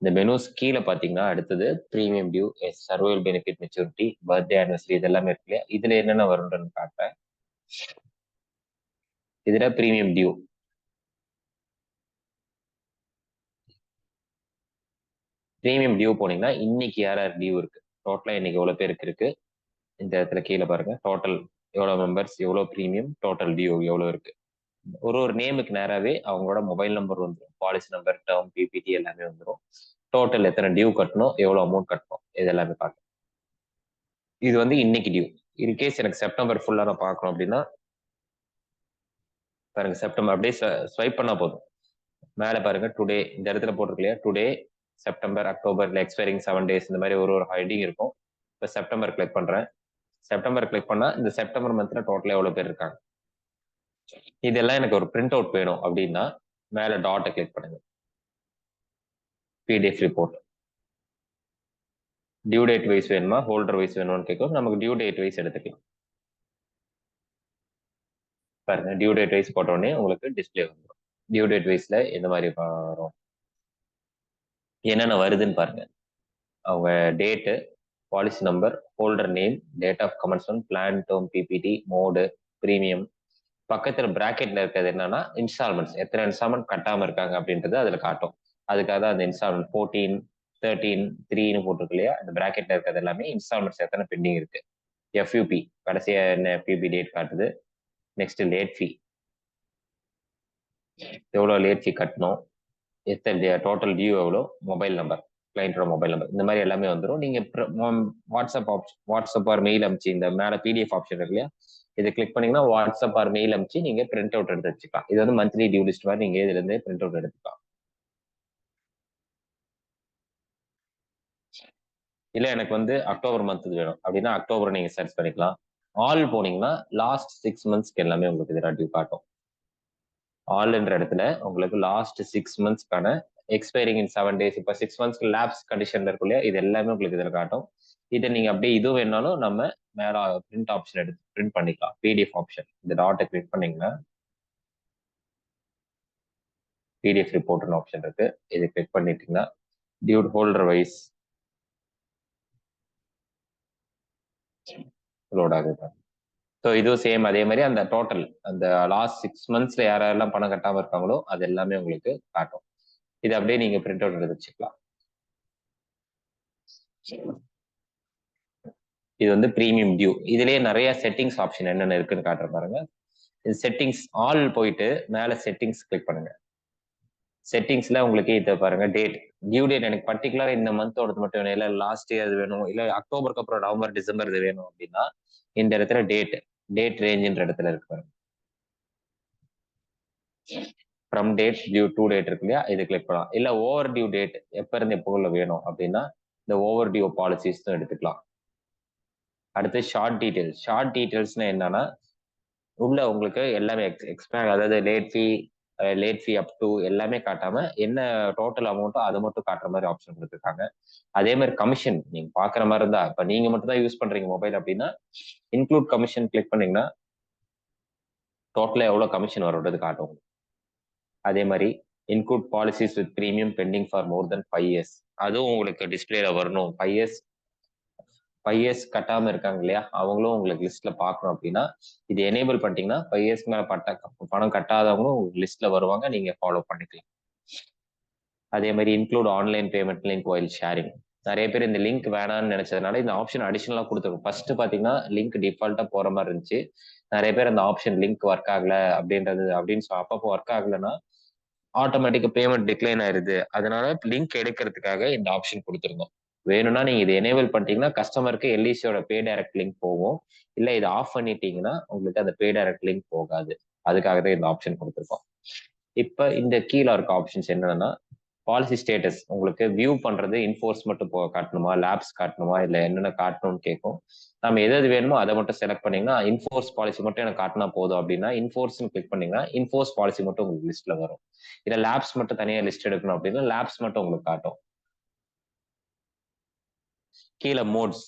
இந்த மெனூஸ் கீழே பாத்தீங்கன்னா அடுத்தது premium due, survival benefit, maturity, birthday, anniversary, இது எல்லாமே இருக்கு இல்லையா, இதுல என்னென்ன வரும்ன்றன்னு காட்டுறேன். இதுல பிரீமியம் டியூ, போனீங்கன்னா இன்னைக்கு யார் டியூ இருக்கு, டோட்டலா இன்னைக்கு எவ்வளவு பேருக்கு இருக்கு, இந்த இடத்துல கீழே பாருங்க, டோட்டல் எவ்வளவு மெம்பர்ஸ், எவ்வளவு பிரீமியம், டோட்டல் டியூ எவ்வளவு இருக்கு. ஒரு நேமுக்கு நேராவே அவங்களோட மொபைல் நம்பர் வந்துடும், பாலிசி நம்பர், டேர்ம், பிபிடி எல்லாமே வந்துடும். டோட்டல் எத்தனை டியூ கட்டணும், எவ்வளவு அமௌண்ட் கட்டணும், இது எல்லாமே பார்க்கணும். இது வந்து இன்னைக்கு டியூ. இன்கேஸ் எனக்கு செப்டம்பர் ஃபுல்லா நான் பார்க்கணும் அப்படின்னா பாருங்க செப்டம்பர் அப்படியே ஸ்வைப் பண்ணா போதும். மேல பாருங்க டுடே இந்த இடத்துல போட்டிருக்கு இல்லையா, டுடே செப்டம்பர் அக்டோபர்ல எக்ஸ்பைரிங் 7 days இந்த மாதிரி ஒரு ஹெட்டிங் இருக்கும். இப்போ செப்டம்பர் கிளிக் பண்றேன். செப்டம்பர் கிளிக் பண்ணா இந்த செப்டம்பர் மந்த்ல டோட்டலா எவ்வளவு பேர் இருக்காங்க. இதெல்லாம் எனக்கு ஒரு பிரிண்ட் அவுட் வேணும் அப்படின்னா மேல டாட்டை கிளிக் பண்ணுங்க. PDF report due date wise வேணுமா ஹோல்டர் வைஸ் வேணும்னு கேட்கும். நமக்கு டியூ டேட் வைஸ் எடுத்துக்கலாம். பாருங்க டியூ டேட் வைஸ் போட்ட உடனே உங்களுக்கு டிஸ்பிளே வந்துடும். டியூ டேட் வைஸ்ல எந்த மாதிரி வரும், என்னென்ன வருதுன்னு பாருங்க. அவங்க date, policy number, holder name, date of commencement, plan term, PPT, mode, premium. பக்கத்துல பிராக்கெட்ல இருக்கிறது என்னன்னா இன்ஸ்டால்மெண்ட்ஸ், எத்தனை இன்ஸ்டால்மெண்ட் கட்டாம இருக்காங்க அப்படின்றது அதுல காட்டும். அதுக்காக தான் அந்த இன்ஸ்டால்மெண்ட் 14, 13, 3ன்னு போட்டிருக்கு இல்லையா, அந்த பிராக்கெட்ல இருக்கிறது எல்லாமே இன்ஸ்டால்மெண்ட்ஸ் எத்தனை பெண்டிங் இருக்கு. எஃப்யூபி கடைசியா என்ன எஃப்யூபி டேட் காட்டுது. நெக்ஸ்ட் லேட் ஃபீ, எவ்வளவு லேட் ஃபீ கட்டணும், எத்தனை டோட்டல் டியூ எவ்வளோ, மொபைல் நம்பர், கிளைண்டோட மொபைல் நம்பர், இந்த மாதிரி எல்லாமே வந்துடும். நீங்க வாட்ஸ்அப் ஆர் மெயில் அனுப்பிச்சு இந்த மேல பிடிஎஃப் ஆப்ஷன் இருக்கு இல்லையா, இதை கிளிக் பண்ணீங்கன்னா வாட்ஸ்அப் ஆர் மெயில் அனுப்பிச்சு நீங்க பிரிண்ட் அவுட் எடுத்து வச்சுக்கலாம். இது வந்து மந்த்லி டியூ லிஸ்ட் மாதிரி நீங்க இதுல இருந்து பிரிண்ட் அவுட் எடுத்துக்கலாம். இல்ல எனக்கு வந்து அக்டோபர் மந்த் வேணும் அப்படின்னா அக்டோபர் நீங்க சர்ச் பண்ணிக்கலாம். ஆல் போனீங்கன்னா லாஸ்ட் 6 monthsக்கு எல்லாமே உங்களுக்கு இதில் டியூ காட்டும். ஆல்ன்ற இடத்துல உங்களுக்கு லாஸ்ட் 6 monthsக்கான எக்ஸ்பைரிங் இன் 7 days, இப்போ 6 monthsக்கு லேப்ஸ் கண்டிஷன்ல இருக்கும் இல்லையா, இது எல்லாமே உங்களுக்கு இதில் காட்டும். இதை நீங்க அப்படியே இது வேணாலும் நம்ம மேல பிரிண்ட் ஆப்ஷன் எடுத்து பிரிண்ட் பண்ணிக்கலாம். பிடிஎஃப் ஆப்ஷன் இந்த டாட்டை கிளிக் பண்ணீங்கன்னா பிடிஎஃப் ரிப்போர்ட்னு ஆப்ஷன் இருக்கு. இதை கிளிக் பண்ணிட்டீங்கன்னா டியூ ஹோல்டர் வைஸ் லோட் ஆகுது. ஸோ இதுவும் சேம் அதே மாதிரி அந்த டோட்டல் அந்த லாஸ்ட் 6 monthsல யாரெல்லாம் பணம் கட்டாம இருக்காங்களோ அது எல்லாமே உங்களுக்கு காட்டும். இது அப்படியே நீங்க பிரிண்ட் அவுட் எடுத்து வச்சுக்கலாம். இது வந்து பிரீமியம் டியூ. இதுலயே நிறைய செட்டிங்ஸ் ஆப்ஷன் என்னென்ன இருக்குன்னு காட்டுற பாருங்க. இது செட்டிங்ஸ் ஆல் போயிட்டு மேல செட்டிங்ஸ் கிளிக் பண்ணுங்க. செட்டிங்ஸ்ல உங்களுக்கு இதை பாருங்க, டேட், டியூ டேட் எனக்கு பர்டிகுலர் இந்த மந்தோட மட்டும் வேணும், இல்லை லாஸ்ட் இயர் வேணும், இல்லை அக்டோபருக்கு அப்புறம் நவம்பர் டிசம்பர் இது வேணும் அப்படின்னா இந்த இடத்துல டேட் ரேஞ்சுன்ற இடத்துல இருக்கு பாருங்க. From date due to date இருக்கு இல்லையா, இது கிளிக் பண்ணலாம். இல்லை ஓவர் டியூ டேட் எப்போ இருந்து எப்போ வேணும் அப்படின்னா இந்த ஓவர் டியூ பாலிசிஸ் தான் எடுத்துக்கலாம். அடுத்து ஷார்ட் டீடைல்ஸ்னா என்னன்னா உள்ள உங்களுக்கு எல்லாமே எக்ஸ்பேண்ட், அதாவது லேட் ஃபீ அப் டு எல்லாமே காட்டாம என்ன டோட்டல் அமௌண்ட்டோ அதை மட்டும் காட்டுற மாதிரி ஆப்ஷன் கொடுத்துருக்காங்க. அதே மாதிரி கமிஷன் நீங்க பாக்குற மாதிரி இருந்தா, இப்ப நீங்க மட்டும் தான் யூஸ் பண்றீங்க மொபைல் அப்படின்னா இன்க்ளூட் கமிஷன் கிளிக் பண்ணீங்கன்னா டோட்டலா எவ்வளவு கமிஷன் வரும்ன்றது காட்டும். அதே மாதிரி include policies with premium bending for more then 5 years, அதுவும் உங்களுக்கு டிஸ்பிளேல வரணும். 5 years கட்டாம இருக்காங்க இல்லையா, அவங்களும் உங்களுக்கு லிஸ்ட்ல பார்க்கணும் அப்படின்னா இது எனேபிள் பண்ணிட்டீங்கன்னா 5 yearsக்கு மேல பணம் கட்டாதவங்களும் லிஸ்ட்ல வருவாங்க, நீங்க ஃபாலோ பண்ணிக்கலாம். அதே மாதிரி include online payment link while sharing. நிறைய பேர் இந்த லிங்க் வேணாம்னு நினைச்சதுனால இந்த ஆப்ஷன் அடிஷனலா கொடுத்துருக்கும். ஃபர்ஸ்ட் பாத்தீங்கன்னா லிங்க் டிஃபால்ட்டா போற மாதிரி இருந்துச்சு. நிறைய பேர் அந்த ஆப்ஷன் லிங்க் ஒர்க் ஆகல அப்படின்னு அப்பப்போ ஒர்க் ஆகலைன்னா ஆட்டோமேட்டிக்கா பேமெண்ட் டிக்ளைன் ஆயிருது, அதனால லிங்க் எடுக்கிறதுக்காக இந்த ஆப்ஷன் கொடுத்துருந்தோம். வேணும்னா நீங்க இது எனேபிள் பண்ணிட்டீங்கன்னா கஸ்டமருக்கு எல்இசியோட பே டைரக்ட் லிங்க் போகும். இல்ல இதை ஆஃப் பண்ணிட்டீங்கன்னா உங்களுக்கு அந்த பே டைரக்ட் லிங்க் போகாது. அதுக்காக தான் இந்த ஆப்ஷன் கொடுத்துருக்கோம். இப்ப இந்த கீழே இருக்க ஆப்ஷன்ஸ் என்னன்னா பாலிசி ஸ்டேட்டஸ், உங்களுக்கு வியூ பண்றது இன்ஃபோர்ஸ் மட்டும் காட்டணுமா, லேப்ஸ் காட்டணுமா, இல்ல என்னென்ன காட்டணும்னு கேட்கும். நம்ம எது வேணுமோ அதை மட்டும் செலக்ட் பண்ணீங்கன்னா இன்ஃபோர்ஸ் பாலிசி மட்டும் எனக்கு காட்டினா போதும் அப்படின்னா இன்ஃபோர்ஸ்னு கிளிக் பண்ணீங்கன்னா இன்ஃபோர்ஸ் பாலிசி மட்டும் உங்களுக்கு லிஸ்ட்ல வரும். இல்ல லேப்ஸ் மட்டும் தனியா லிஸ்ட் எடுக்கணும் அப்படின்னா லேப்ஸ் மட்டும் உங்களுக்கு காட்டும். கீழே மோட்ஸ்,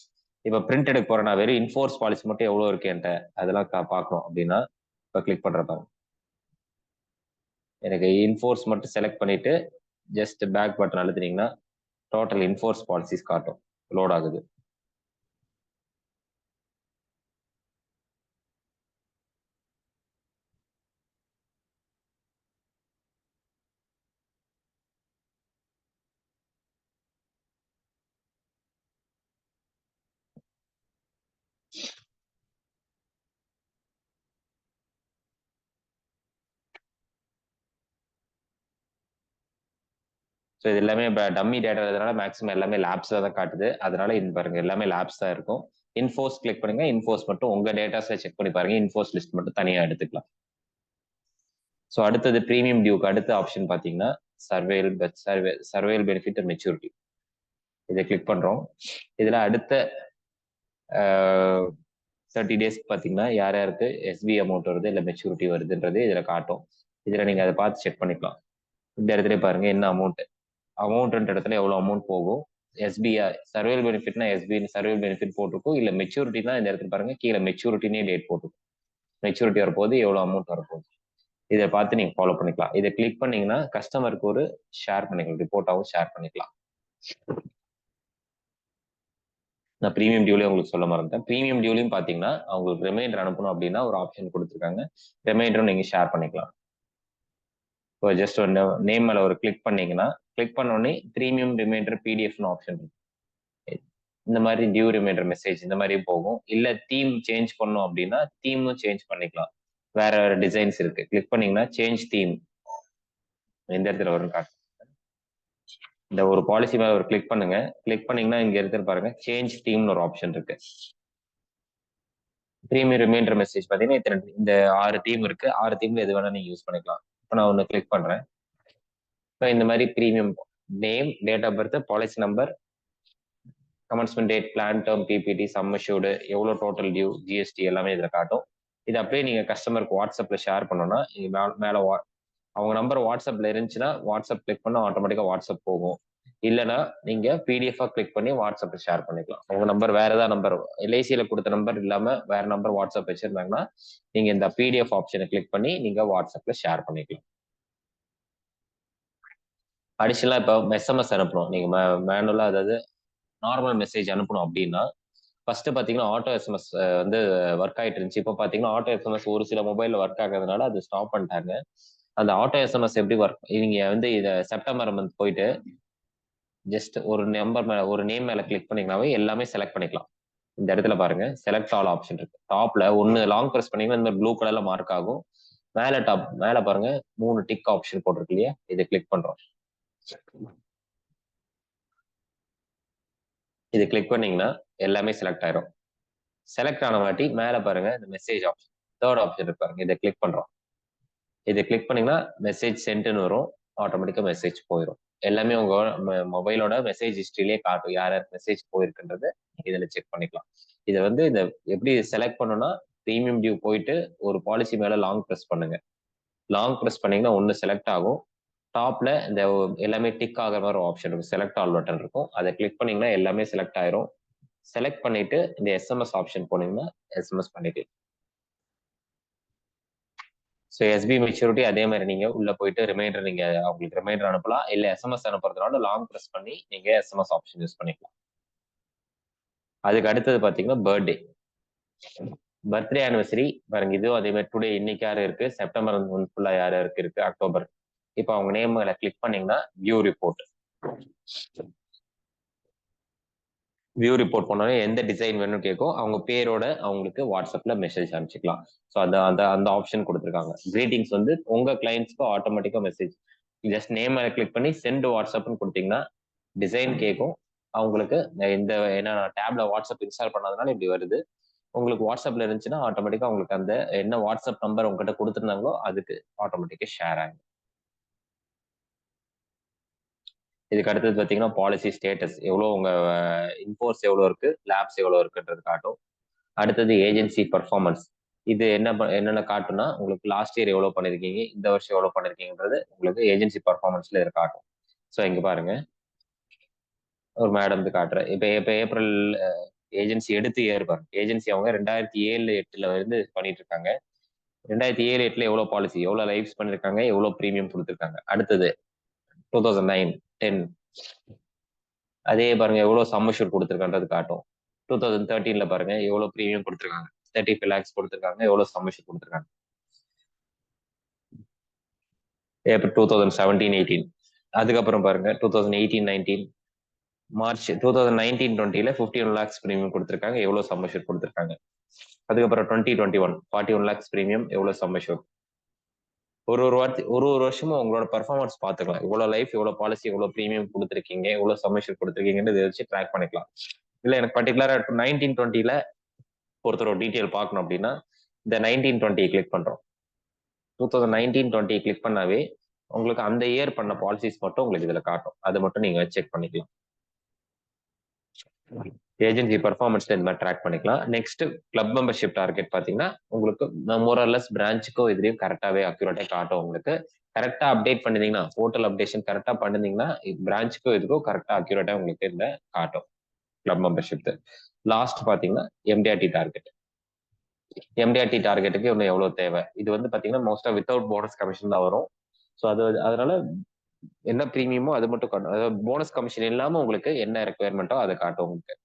இப்ப பிரிண்ட் எடுக்க போறேன் வெறும் இன்ஃபோர்ஸ் பாலிசி மட்டும் எவ்வளவு இருக்கு என்கிட்ட அதெல்லாம் பார்க்கணும் அப்படின்னா இப்ப கிளிக் பண்றேன். எனக்கு இன்ஃபோர்ஸ் மட்டும் செலக்ட் பண்ணிட்டு ஜஸ்ட் பேக் பட்டன் அழுத்தினீங்கன்னா டோட்டல் இன்ஃபோர்ஸ் பாலிசிஸ் காட்டும். லோட் ஆகுது. ஸோ இது எல்லாமே இப்போ டம்மி டேட்டா இருக்கிறதுனால மேக்ஸிமம் எல்லாமே லேப்ஸில் தான் காட்டுது. அதனால இது பாருங்க எல்லாமே லேப்ஸ் தான் இருக்கும். இன்ஃபோர்ஸ் கிளிக் பண்ணுங்க, இன்ஃபோர்ஸ் மட்டும் உங்க டேட்டாஸை செக் பண்ணி பாருங்க, இன்ஃபோர்ஸ் லிஸ்ட் மட்டும் தனியாக எடுத்துக்கலாம். ஸோ அடுத்தது ப்ரீமியம் டியூக்கு அடுத்த ஆப்ஷன் பார்த்தீங்கன்னா சர்வேல் பெனிஃபிட் மெச்சூரிட்டி. இதை கிளிக் பண்றோம். இதுல அடுத்த 30 டேஸ்க்கு பார்த்தீங்கன்னா யார் யாருக்கு எஸ்பி அமௌண்ட் வருது இல்லை மெச்சூரிட்டி வருதுன்றது இதில் காட்டும். இதில் நீங்கள் அதை பார்த்து செக் பண்ணிக்கலாம். இந்த இடத்துல பாருங்க என்ன அமௌண்ட்ன்ற இடத்துல எவ்வளோ அமௌண்ட் போகும். எஸ்பிஐ சர்வேல் பெனிஃபிட்னா எஸ்பி சர்வேல் பெனிஃபிட் போட்டிருக்கும். இல்லை மெச்சூரிட்டி தான் இந்த இடத்துல பாருங்க கீழே மெச்சூரிட்டினே டேட் போட்டிருக்கும். மெச்சூரிட்டி வரப்போது எவ்வளோ அமௌண்ட் வரப்போகுது இதை பார்த்து நீங்கள் ஃபாலோ பண்ணிக்கலாம். இதை கிளிக் பண்ணீங்கன்னா கஸ்டமருக்கு ஒரு ஷேர் பண்ணிக்கலாம், ரிப்போர்ட்டாகவும் ஷேர் பண்ணிக்கலாம். நான் ப்ரீமியம் டியூலையும் உங்களுக்கு சொல்ல மறந்துட்டேன். ப்ரீமியம் டியூலையும் பார்த்தீங்கன்னா அவங்களுக்கு ரிமைண்டர் அனுப்பணும் அப்படின்னா ஒரு ஆப்ஷன் கொடுத்துருக்காங்க. ரிமைண்டரும் நீங்கள் ஷேர் பண்ணிக்கலாம். இப்போ ஜஸ்ட் ஒரு நேம் மேலே ஒரு கிளிக் பண்ணீங்கன்னா கிளிக் பண்ணோடனே ப்ரீமியம் ரிமைண்டர் பிடிஎஃப்னு ஆப்ஷன் இருக்கு. இந்த மாதிரி டியூ ரிமைண்டர் மெசேஜ் இந்த மாதிரி போகும். இல்லை தீம் சேஞ்ச் பண்ணோம் அப்படின்னா தீமும் சேஞ்ச் பண்ணிக்கலாம். வேற வேற டிசைன்ஸ் இருக்கு. கிளிக் பண்ணீங்கன்னா சேஞ்ச் தீம் எந்த இடத்துல வரும் காட்டு. இந்த ஒரு பாலிசி மேல ஒரு கிளிக் பண்ணுங்க. கிளிக் பண்ணீங்கன்னா இங்க இடத்துல பாருங்க சேஞ்ச் தீம்னு ஒரு ஆப்ஷன் இருக்கு. ப்ரீமியம் ரிமைண்டர் மெசேஜ் பார்த்தீங்கன்னா இந்த 6 தீம் இருக்கு. 6 தீம்ல எது வேணா நீங்க யூஸ் பண்ணிக்கலாம். இப்போ நான் ஒன்று கிளிக் பண்றேன். இப்போ இந்த மாதிரி premium name, date of birth, policy number, commencement date, plan term, PPT, sum assured, எவ்வளோ டோட்டல் டியூ, ஜிஎஸ்டி எல்லாமே இதில் காட்டும். இது அப்படியே நீங்க கஸ்டமருக்கு வாட்ஸ்அப்ல ஷேர் பண்ணோம்னா மேல அவங்க நம்பர் வாட்ஸ்அப்ல இருந்துச்சுன்னா வாட்ஸ்அப் கிளிக் பண்ணா ஆட்டோமேட்டிக்கா வாட்ஸ்அப் போகும். இல்லைன்னா நீங்க பிடிஎஃபா கிளிக் பண்ணி வாட்ஸ்அப்ல ஷேர் பண்ணிக்கலாம். உங்க நம்பர் வேற ஏதாவது நம்பர் எல்ஐசியில கொடுத்த நம்பர் இல்லாம வேற நம்பர் வாட்ஸ்அப் வச்சிருந்தாங்கன்னா நீங்க இந்த பிடிஎஃப் ஆப்ஷனை கிளிக் பண்ணி நீங்க வாட்ஸ்அப்ல ஷேர் பண்ணிக்கலாம். அடிஷனலா இப்போ எஸ்எம்எஸ் அனுப்பணும். நீங்க மேனுவலா அதாவது நார்மல் மெசேஜ் அனுப்பணும் அப்படின்னா ஃபர்ஸ்ட் பாத்தீங்கன்னா ஆட்டோ எஸ்எம்எஸ் வந்து ஒர்க் ஆயிட்டு இருந்துச்சு. இப்போ பாத்தீங்கன்னா ஆட்டோ எஸ்எம்எஸ் ஒரு சில மொபைல்ல ஒர்க் ஆகிறதுனால அது ஸ்டாப் பண்ணிட்டாங்க. அந்த ஆட்டோ எஸ்எம்எஸ் எப்படி ஒர்க், நீங்க வந்து இதை செப்டம்பர் மந்த் போயிட்டு ஜஸ்ட் ஒரு நம்பர் மேல ஒரு நேம் மேல கிளிக் பண்ணீங்கன்னாவே எல்லாமே செலக்ட் பண்ணிக்கலாம். இந்த இடத்துல பாருங்க செலக்ட் ஆல் ஆப்ஷன் இருக்கு. டாப்ல ஒன்னு லாங் பிரஸ் பண்ணீங்கன்னா இந்த ப்ளூ கலர்ல மார்க் ஆகும். மேல பாருங்க 3 டிக் ஆப்ஷன் போட்டிருக்கு இல்லையா, இதை கிளிக் பண்றோம். இது கிளிக் பண்ணீங்கன்னா எல்லாமே செலக்ட் ஆயிரும். செலக்ட் ஆன வாட்டி மேல பாருங்க இந்த மெசேஜ் ஆப்ஷன் தேர்ட் ஆப்ஷன் இருக்கு பாருங்க, இதை கிளிக் பண்றோம். இதை கிளிக் பண்ணீங்கன்னா மெசேஜ் சென்ட்னு வரும். ஆட்டோமேட்டிக்கா மெசேஜ் போயிடும். எல்லாமே உங்க மொபைலோட மெசேஜ் ஹிஸ்டரியிலே காட்டும் யார் யாருக்கு மெசேஜ் போயிருக்குன்றது இதுல செக் பண்ணிக்கலாம். இதை வந்து இந்த எப்படி செலக்ட் பண்ணணும்னா ப்ரீமியம் டியூ போயிட்டு ஒரு பாலிசி மேல லாங் ப்ரெஸ் பண்ணுங்க. லாங் ப்ரெஸ் பண்ணீங்கன்னா ஒன்னு செலக்ட் ஆகும். டாப்ல இந்த எல்லாமே டிக் ஆகிற மாதிரி ஒரு ஆப்ஷன் இருக்கும், செலக்ட் ஆல் பட்டன் இருக்கும். அதை கிளிக் பண்ணீங்கன்னா எல்லாமே செலக்ட் ஆயிரும். செலக்ட் பண்ணிட்டு இந்த எஸ்எம்எஸ் ஆப்ஷன் போனீங்கன்னா எஸ்எம்எஸ் பண்ணிட்டு ஸோ எஸ்பி மெச்சூரிட்டி அதே மாதிரி நீங்க உள்ள போயிட்டு ரிமைண்டர் நீங்க அவங்களுக்கு ரிமைண்டர் அனுப்பலாம். இல்ல எஸ்எம்எஸ் அனுப்புறதுனால லாங் ப்ரெஸ் பண்ணி நீங்க எஸ்எம்எஸ் ஆப்ஷன் யூஸ் பண்ணிக்கலாம். அதுக்கு அடுத்தது பாத்தீங்கன்னா பர்த்டே ஆனிவர்சரி பாருங்க. இதுவும் அதே மாதிரி டுடே இன்னைக்கு யாரு இருக்கு, செப்டம்பர் ஃபுல்லா யார் யாருக்கு இருக்கு, அக்டோபர். இப்போ அவங்க நேம் கிளிக் பண்ணீங்கன்னா வியூ ரிப்போர்ட் பண்ணோன்னே எந்த டிசைன் வேணும்னு கேட்கும். அவங்க பேரோட அவங்களுக்கு வாட்ஸ்அப்ல மெசேஜ் அனுப்பிச்சிக்கலாம். ஸோ அந்த ஆப்ஷன் கொடுத்துருக்காங்க. கிரீட்டிங்ஸ் வந்து உங்க கிளைண்ட்ஸ்க்கு ஆட்டோமேட்டிக்கா மெசேஜ் ஜஸ்ட் நேம் கிளிக் பண்ணி சென்ட் வாட்ஸ்அப்னு கொடுத்தீங்கன்னா டிசைன் கேட்கும். அவங்களுக்கு இந்த என்ன டேப்ல வாட்ஸ்அப் இன்ஸ்டால் பண்ணாதனால இப்படி வருது. உங்களுக்கு வாட்ஸ்அப்ல இருந்துச்சுன்னா ஆட்டோமேட்டிக்கா உங்களுக்கு அந்த என்ன வாட்ஸ்அப் நம்பர் உங்ககிட்ட கொடுத்துருந்தாங்களோ அதுக்கு ஆட்டோமேட்டிக்கா ஷேர் ஆகும். இதுக்கு அடுத்தது பார்த்தீங்கன்னா பாலிசி ஸ்டேட்டஸ் எவ்வளோ, உங்க இன்போர்ஸ் எவ்வளோ இருக்கு, லேப்ஸ் எவ்வளோ இருக்குன்றது காட்டும். அடுத்தது ஏஜென்சி பர்ஃபார்மன்ஸ். இது என்னென்ன காட்டும்னா உங்களுக்கு லாஸ்ட் இயர் எவ்வளோ பண்ணிருக்கீங்க, இந்த வருஷம் எவ்வளோ பண்ணிருக்கீங்கன்றது உங்களுக்கு ஏஜென்சி பர்ஃபார்மன்ஸ்ல இது காட்டும். ஸோ இங்க பாருங்க ஒரு மேடம் காட்டுறேன். இப்போ ஏப்ரல் ஏஜென்சி எடுத்து இயர் பாருங்க. ஏஜென்சி அவங்க 2007-8 இருந்து பண்ணிட்டு இருக்காங்க. 2007-8 எவ்வளோ பாலிசி, எவ்வளோ லைஃப்ஸ் பண்ணிருக்காங்க, எவ்வளோ ப்ரீமியம் கொடுத்துருக்காங்க. அடுத்தது 2009-10 அதே பாருங்க எவ்வளவு சம் அஷ்யூர்ட் கொடுத்துருக்கான்றது காட்டும். 2013 பாருங்க எவ்வளவு ப்ரீமியம் கொடுத்துருக்காங்க, 35 lakhs கொடுத்துருக்காங்க, எவ்வளவு சம் அஷ்யூர்ட் கொடுத்துருக்காங்க. ஏப்ரல் 2017-18 அதுக்கப்புறம் பாருங்க 2018-19 மார்ச் 2019-20 15 lakhs ப்ரீமியம் கொடுத்துருக்காங்க, எவ்வளவு சம் அஷ்யூர்ட் கொடுத்துருக்காங்க. அதுக்கப்புறம் 2021 41 lakhs ப்ரீமியம், எவ்வளவு சம் அஷ்யூர்ட். ஒரு வருஷமும் உங்களோட பர்ஃபார்மன்ஸ் பார்த்துக்கலாம். இவ்வளவு லைஃப், இவ்வளவு பாலிசி, இவ்வளவு ப்ரீமியம் கொடுத்துருக்கீங்க, இவ்வளவு சம்மேஷன் கொடுத்துருக்கீங்கன்னு இதை வச்சு ட்ராக் பண்ணிக்கலாம். இல்ல எனக்கு பர்டிகுலரா 1920 ஒருத்தரோட டீட்டெயில் பார்க்கணும் அப்படின்னா இந்த 1920 கிளிக் பண்றோம். 2019-20 கிளிக் பண்ணாவே உங்களுக்கு அந்த இயர் பண்ண பாலிசிஸ் மட்டும் உங்களுக்கு இதுல காட்டும். அது மட்டும் நீங்க செக் பண்ணிக்கலாம். ஏஜென்சி பெர்ஃபார்மன்ஸ் இந்த மாதிரி ட்ராக் பண்ணிக்கலாம். நெக்ஸ்ட் கிளப் மெம்பர்ஷிப் டார்கெட் பாத்தீங்கன்னா உங்களுக்கு மோரல்லஸ் பிரான்ச்சுக்கும் இதுலயும் கரெக்டாவே அக்யூரேட்டா காட்டும். உங்களுக்கு கரெக்டா அப்டேட் பண்ணிருந்தீங்கன்னா, போர்ட்டல் அப்டேஷன் கரெக்டா பண்ணிருந்தீங்கன்னா பிரான்ச்சுக்கும் இதுக்கும் கரெக்டா அக்யூரேட்டா உங்களுக்கு இந்த காட்டும் கிளப் மெம்பர்ஷிப். லாஸ்ட் பாத்தீங்கன்னா எம்டிஆர்டி டார்கெட். எம்டிஆர்டி டார்கெட்டுக்கு இன்னும் எவ்வளவு தேவை, இது வந்து பாத்தீங்கன்னா மோஸ்டா வித்தவுட் போனஸ் கமிஷன் தான் வரும். ஸோ அதனால என்ன ப்ரீமியமோ அது மட்டும் காட்டும். அதாவது போனஸ் கமிஷன் இல்லாம உங்களுக்கு என்ன ரெக்குயர்மெண்ட்டோ அதை காட்டும் உங்களுக்கு.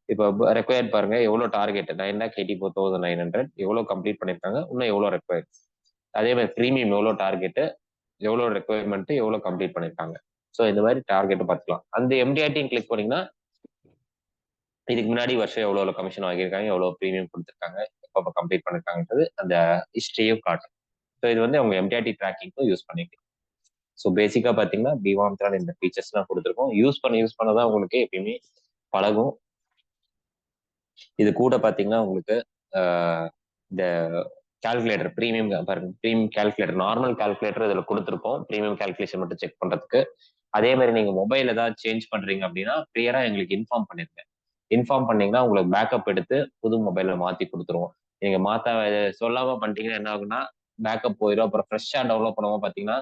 இப்போ ரெக்குயர்ட் பாருங்க, எவ்வளவு டார்கெட் 9,84,900 எவ்வளவு கம்ப்ளீட் பண்ணிருக்காங்க, இன்னும் எவ்வளவு ரெக்குயர்ட். அதே மாதிரி ப்ரீமியம் எவ்வளவு டார்கெட், எவ்வளவு ரெக்குயர்மெண்ட், எவ்வளவு கம்ப்ளீட் பண்ணிருக்காங்க. ஸோ இந்த மாதிரி டார்கெட் பார்த்துக்கலாம். அந்த எம்டிஆர்டியும் கிளிக் பண்ணீங்கன்னா இதுக்கு முன்னாடி வருஷம் எவ்வளவு கமிஷன் வாங்கியிருக்காங்க, எவ்வளவு ப்ரீமியம் கொடுத்துருக்காங்க, எப்போ கம்ப்ளீட் பண்ணிருக்காங்கன்றது அந்த ஹிஸ்டரியும் காட்டும். ஸோ இது வந்து அவங்க எம்டிஆர்டி ட்ராக்கிங்க்கும் யூஸ் பண்ணிக்கலாம். ஸோ பேசிக்கா பாத்தீங்கன்னா பிவாம்த்ரான் இந்த ஃபீச்சர்ஸ்லாம் கொடுத்துருக்கோம். யூஸ் பண்ணதான் உங்களுக்கு எப்பயுமே பழகும். இது கூட பாத்தீங்கன்னா உங்களுக்கு இந்த கால்குலேட்டர் ப்ரீமியம் பாருங்க, ப்ரீமியம் கால்குலேட்டர், நார்மல் கால்குலேட்டர் இதுல கொடுத்துருக்கோம் ப்ரீமியம் கால்குலேஷன் மட்டும் செக் பண்றதுக்கு. அதே மாதிரி நீங்க மொபைல் ஏதாவது சேஞ்ச் பண்றீங்க அப்படின்னா கிளியரா எங்களுக்கு இன்ஃபார்ம் பண்ணிருங்க. இன்ஃபார்ம் பண்ணீங்கன்னா உங்களுக்கு பேக்கப் எடுத்து புது மொபைல்ல மாத்தி கொடுத்துருவோம். நீங்க சொல்லாம பண்ணிட்டீங்கன்னா என்ன ஆகுன்னா பேக்கப் போயிடும். அப்புறம் ஃப்ரெஷ்ஷா டவுன்லோட் பண்ணுவோம் பாத்தீங்கன்னா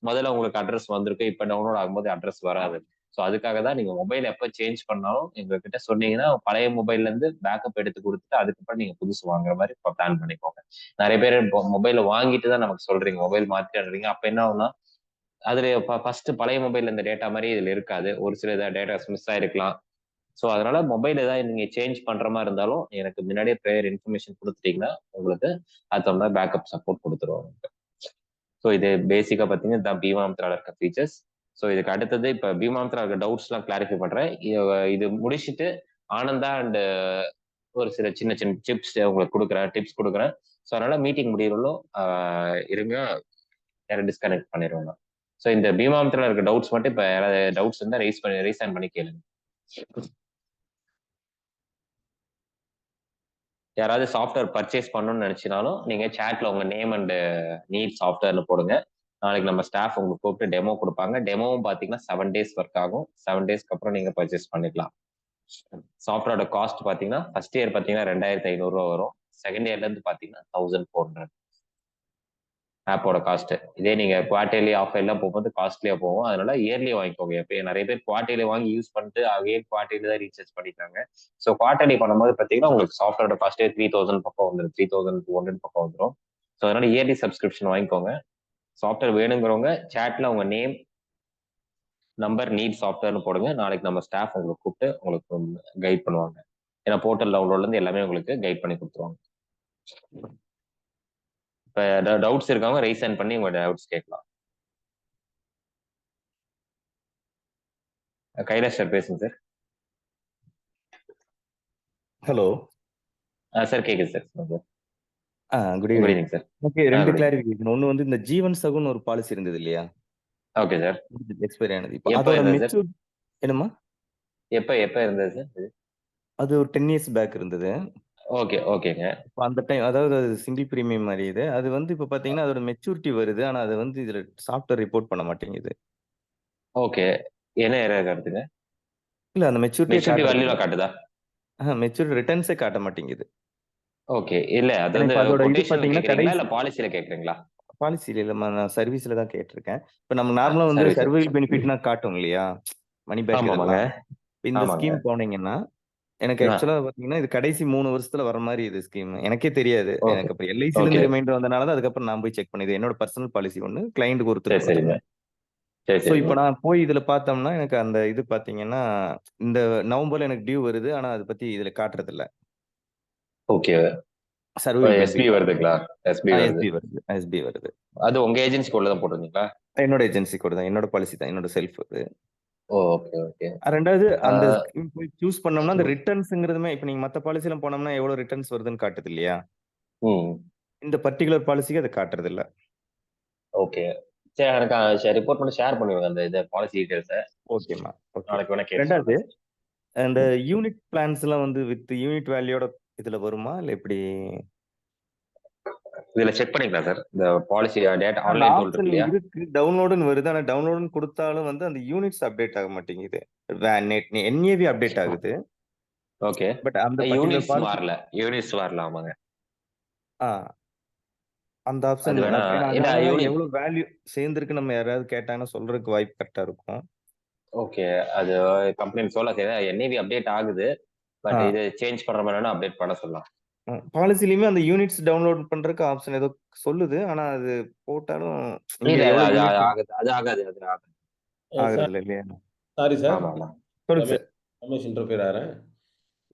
முதல்ல உங்களுக்கு அட்ரஸ் வந்திருக்கு, இப்ப டவுன்லோட் ஆகும்போது அட்ரஸ் வராது. ஸோ அதுக்காக தான் நீங்க மொபைல் எப்போ சேஞ்ச் பண்ணாலும் எங்ககிட்ட சொன்னீங்கன்னா பழைய மொபைல்ல இருந்து பேக்கப் எடுத்து கொடுத்துட்டு அதுக்கப்புறம் நீங்க புதுசு வாங்குற மாதிரி இப்போ பிளான் பண்ணிக்கோங்க. நிறைய பேர் மொபைல வாங்கிட்டு தான் நமக்கு சொல்றீங்க மொபைல் மாத்திடுறீங்க. அப்ப என்ன ஆகும்னா அதுல ஃபர்ஸ்ட் பழைய மொபைல்ல இந்த டேட்டா மாதிரி இதுல இருக்காது, ஒரு சில டேட்டாஸ் மிஸ் ஆயிருக்கலாம். ஸோ அதனால மொபைல் ஏதாவது நீங்க சேஞ்ச் பண்ற மாதிரி இருந்தாலும் எனக்கு முன்னாடியே ப்ரேயர் இன்ஃபர்மேஷன் கொடுத்துட்டீங்கன்னா உங்களுக்கு அது தகுந்த பேக்கப் சப்போர்ட் கொடுத்துருவாங்க. ஸோ இது பேசிக்கா பாத்தீங்கன்னா பிவாம்த்ரால இருக்க ஃபீச்சர்ஸ். ஸோ இதுக்கு அடுத்தது இப்ப பிவாம்த்ரா இருக்க டவுட்ஸ் எல்லாம் கிளாரிஃபை பண்றேன். இது முடிச்சுட்டு ஆனந்தா அண்ட் ஒரு சில சின்ன சின்ன டிப்ஸ் உங்களுக்கு கொடுக்குறேன், டிப்ஸ் கொடுக்குறேன். ஸோ அதனால மீட்டிங் முடியறோம் இருங்க, யாரும் டிஸ்கனெக்ட் பண்ணிடுவாங்க. ஸோ இந்த பிவாம்த்ரால இருக்க டவுட்ஸ் மட்டும் இப்ப யாராவது டவுட்ஸ் இருந்தா ரைஸ் பண்ணி கேளுங்க. யாராவது சாஃப்ட்வேர் பர்ச்சேஸ் பண்ணணும்னு நினைச்சினாலும் நீங்க சேட்ல உங்க நேம் அண்ட் நீட் சாஃப்ட்வேர்னு போடுங்க. நாளைக்கு நம்ம ஸ்டாஃப் உங்களுக்கு கூப்பிட்டு டெமோ கொடுப்பாங்க. டெமோவும் பாத்தீங்கன்னா 7 days ஒர்க் ஆகும். 7 daysக்கு அப்புறம் நீங்க பர்ச்சேஸ் பண்ணிக்கலாம். சாஃப்ட்வேரோட காஸ்ட் பாத்தீங்கன்னா ஃபர்ஸ்ட் இயர் பாத்தீங்கன்னா 2,500 வரும். செகண்ட் இயர்ல இருந்து பாத்தீங்கன்னா 1,400 ஆப்போட காஸ்ட். இதே நீங்க குவார்டர்லி ஆஃப் எல்லாம் போகும்போது காஸ்ட்லியா போகும். அதனால இயர்லி வாங்கிக்கோங்க. எப்ப நிறைய பேர் குவார்டர்லி வாங்கி யூஸ் பண்ணிட்டு அவே குவார்டர்லி தான் ரீசார்ஜ் பண்ணிட்டாங்க. ஸோ குவார்டர்லி பண்ணும்போது பாத்தீங்கன்னா உங்களுக்கு சாஃப்ட்வேரோட காஸ்டே 3,000 பக்கம் வந்துடும், 3,200 பக்கம் வந்துடும். ஸோ அதனால இயர்லி சப்ஸ்கிரிப்ஷன் வாங்கிக்கோங்க. சாஃப்ட்வேர் வேணுங்கிறவங்க சேட்ல உங்க நேம் நம்பர் நீட் சாஃப்ட்வேர்னு போடுங்க. நாளைக்கு நம்ம ஸ்டாஃப் உங்களுக்கு கூப்பிட்டு உங்களுக்கு கைட் பண்ணுவாங்க. ஏன்னா போர்ட்டல் டவுன்லோட்ல இருந்து எல்லாமே உங்களுக்கு கைட் பண்ணி கொடுத்துருவாங்க. இப்ப டவுட்ஸ் இருக்கவங்க ரைஸ் ஹேண்ட் பண்ணி உங்க டவுட்ஸ் கேட்கலாம். கைலாஷ் சார் பேசுங்க சார். ஹலோ சார் கேக்குது sir. Good good evening. Evening sir. Okay, ரெண்டு கிளாரிஃபிகேஷன். ஒன்று வந்து இந்த ஜீவன் சகுன்னு ஒரு பாலிசி இருந்தது இல்லையா, ஓகே சார். எக்ஸ்பைரி ஆனது. இப்போ எப்ப அதோட இருந்தது சார்? மெச்சூர் என்னமா? எப்ப இருந்தது சார்? அது ஒரு 10 years பேக் இருந்தது. ஓகே ஓகேங்க. இப்போ அந்த டைம் அதாவது அது சிங்கிள் பிரீமியம் மாதிரி இது. அது வந்து இப்போ பார்த்தீங்கன்னா அதோட மெச்சூரிட்டி வருது, ஆனால் அது வந்து இதில் சாஃப்ட்வேர் ரிப்போர்ட் பண்ண மாட்டேங்குது. ஓகே, என்ன எரர் காட்டுதுங்க? இல்லை, அந்த மெச்சூரிட்டி வேல்யூல காட்டுதா? மெச்சூரிட்டி ரிட்டர்ன்ஸே காட்ட மாட்டேங்குது. ஓகே, இல்ல அது வந்து அதோட இது கொட்டேஷன்ல பார்த்தீங்கன்னா கேக்குறீங்களா கடைசி இல்ல பாலிசில கேக்குறீங்களா? பாலிசியில் இல்லைம்மா, நான் சர்வீஸில் தான் கேட்டிருக்கேன். இப்போ நம்ம நார்மலாக வந்து சர்வீஸ். சர்வைவல் பெனிஃபிட்னா காட்டும் இல்லையா, மணி பேக் ஆமாங்க. இதெல்லாம். இந்த ஆமாங்க. ஸ்கீம் போனீங்கன்னா எனக்கு ஆக்சுவலா பாத்தீங்கன்னா இது கடைசி 3 வருஷத்துல வர மாதிரி இது ஸ்கீம் எனக்கே தெரியாது. ஓகே எனக்கு அப்புறம் எல்ஐசில ஓகே. இருந்து ரிமைண்டர் வந்தனால தான் அதுக்கப்புறம் நான் போய் செக் பண்ணது. என்னோட பர்சனல் பாலிசி ஒன்று கிளைண்ட்டுக்கு சரி ஒருத்தர் சரிங்க. கொடுத்துருந்தேன். சரி ஸோ இப்போ சரிங்க. நான் போய் இதுல பார்த்தோம்னா எனக்கு அந்த இது பாத்தீங்கன்னா இந்த நவம்பர்ல எனக்கு டியூ வருது, ஆனா அதை பத்தி இதுல காட்டுறது இல்ல. ஓகே. சர்வைவல் எஸ்பி வருதுங்களா? எஸ்பி வருது. எஸ்பி வருது. அது உங்க ஏஜென்சி கோட்ல தான் போட்டுருந்தீங்களா? என்னோட ஏஜென்சி கூட தான், என்னோட பாலிசி தான், என்னோட செல்ஃப் அது. Okay okay. ரெண்டாவது அந்த ஸ்கீம் போய் சூஸ் பண்ணோம்னா அந்த ரிட்டர்ன்ஸ்ங்கிறதுமே இப்போ நீங்க மத்த பாலிசில போனோம்னா எவ்வளவு ரிட்டர்ன்ஸ் வருதுன்னு காட்டுது இல்லையா, இந்த பர்டிகுலர் பாலிசிக்கு அதை காட்டுறது இல்ல. ஓகே. சரி, எனக்கு ரிப்போர்ட் பண்ணி ஷேர் பண்ணுங்க அந்த இது பாலிசி டீடைல்ஸ். ஓகேம்மா, ஓகே. நாளைக்கு வேணா கேட்டு ரெண்டாவது சொல்றேன். அந்த யூனிட் பிளான்ஸ் எல்லாம் வந்து வித் யூனிட் வேல்யூட இதுல வருமா இல்ல எப்படி? இதுல செக் பண்ணிக்கலாம் சார். இந்த பாலிசி டேட்டா அந்த ஆன்லைன் டூல் இருக்கு ஆப்ஷன் இல்லையா? இருக்கு. டவுன்லோடுன்னு வருது. ஆனா டவுன்லோடுன்னு குடுத்தாலும் வந்து அந்த யூனிட்ஸ் அப்டேட் ஆக மாட்டேங்குது. என்ஏவி அப்டேட் ஆகுது. ஓகே. பட் அந்த பர்ட்டிகுலர் யூனிட்ஸ் பாலிசி வரல. யூனிட்ஸ் வரல. ஆமாங்க. ஆ அந்த அது ஆப்ஷன் வேணா ஏன்னா இல்ல நாங்க யூனிட் எவ்வளவு வேல்யூ சேர்ந்திருக்கு நம்ம யாராவது கேட்டாங்கன்னா சொல்றதுக்கு வாய்ப்பு கரெக்டா இருக்கும். ஓகே. அது கம்ப்ளைண்ட் சொல்ல செய்ய என்ஏவி அப்டேட் ஆகுது. ஆ பட் இது சேஞ்ச் பண்ற மாதிரி அப்டேட் பண்ண சொல்லலாம். பாலிசிலயுமே அந்த யூனிட்ஸ் டவுன்லோட் பண்றதுக்கு ஆப்ஷன் ஏதோ சொல்லுது. ஆனா அது போட்டாலும் இங்க இல்ல எவ்வளவு அது யூனிட் ஆகாது. அது ஆகாது. அது ஆகாது. ஆகுறது சார் இல்ல இல்லையா? சாரி சார், ஆமா ஆமா. சொல்லுங்க சார். ரமேஷ் இன்டர்ஃபியர் ஆகிறேன்.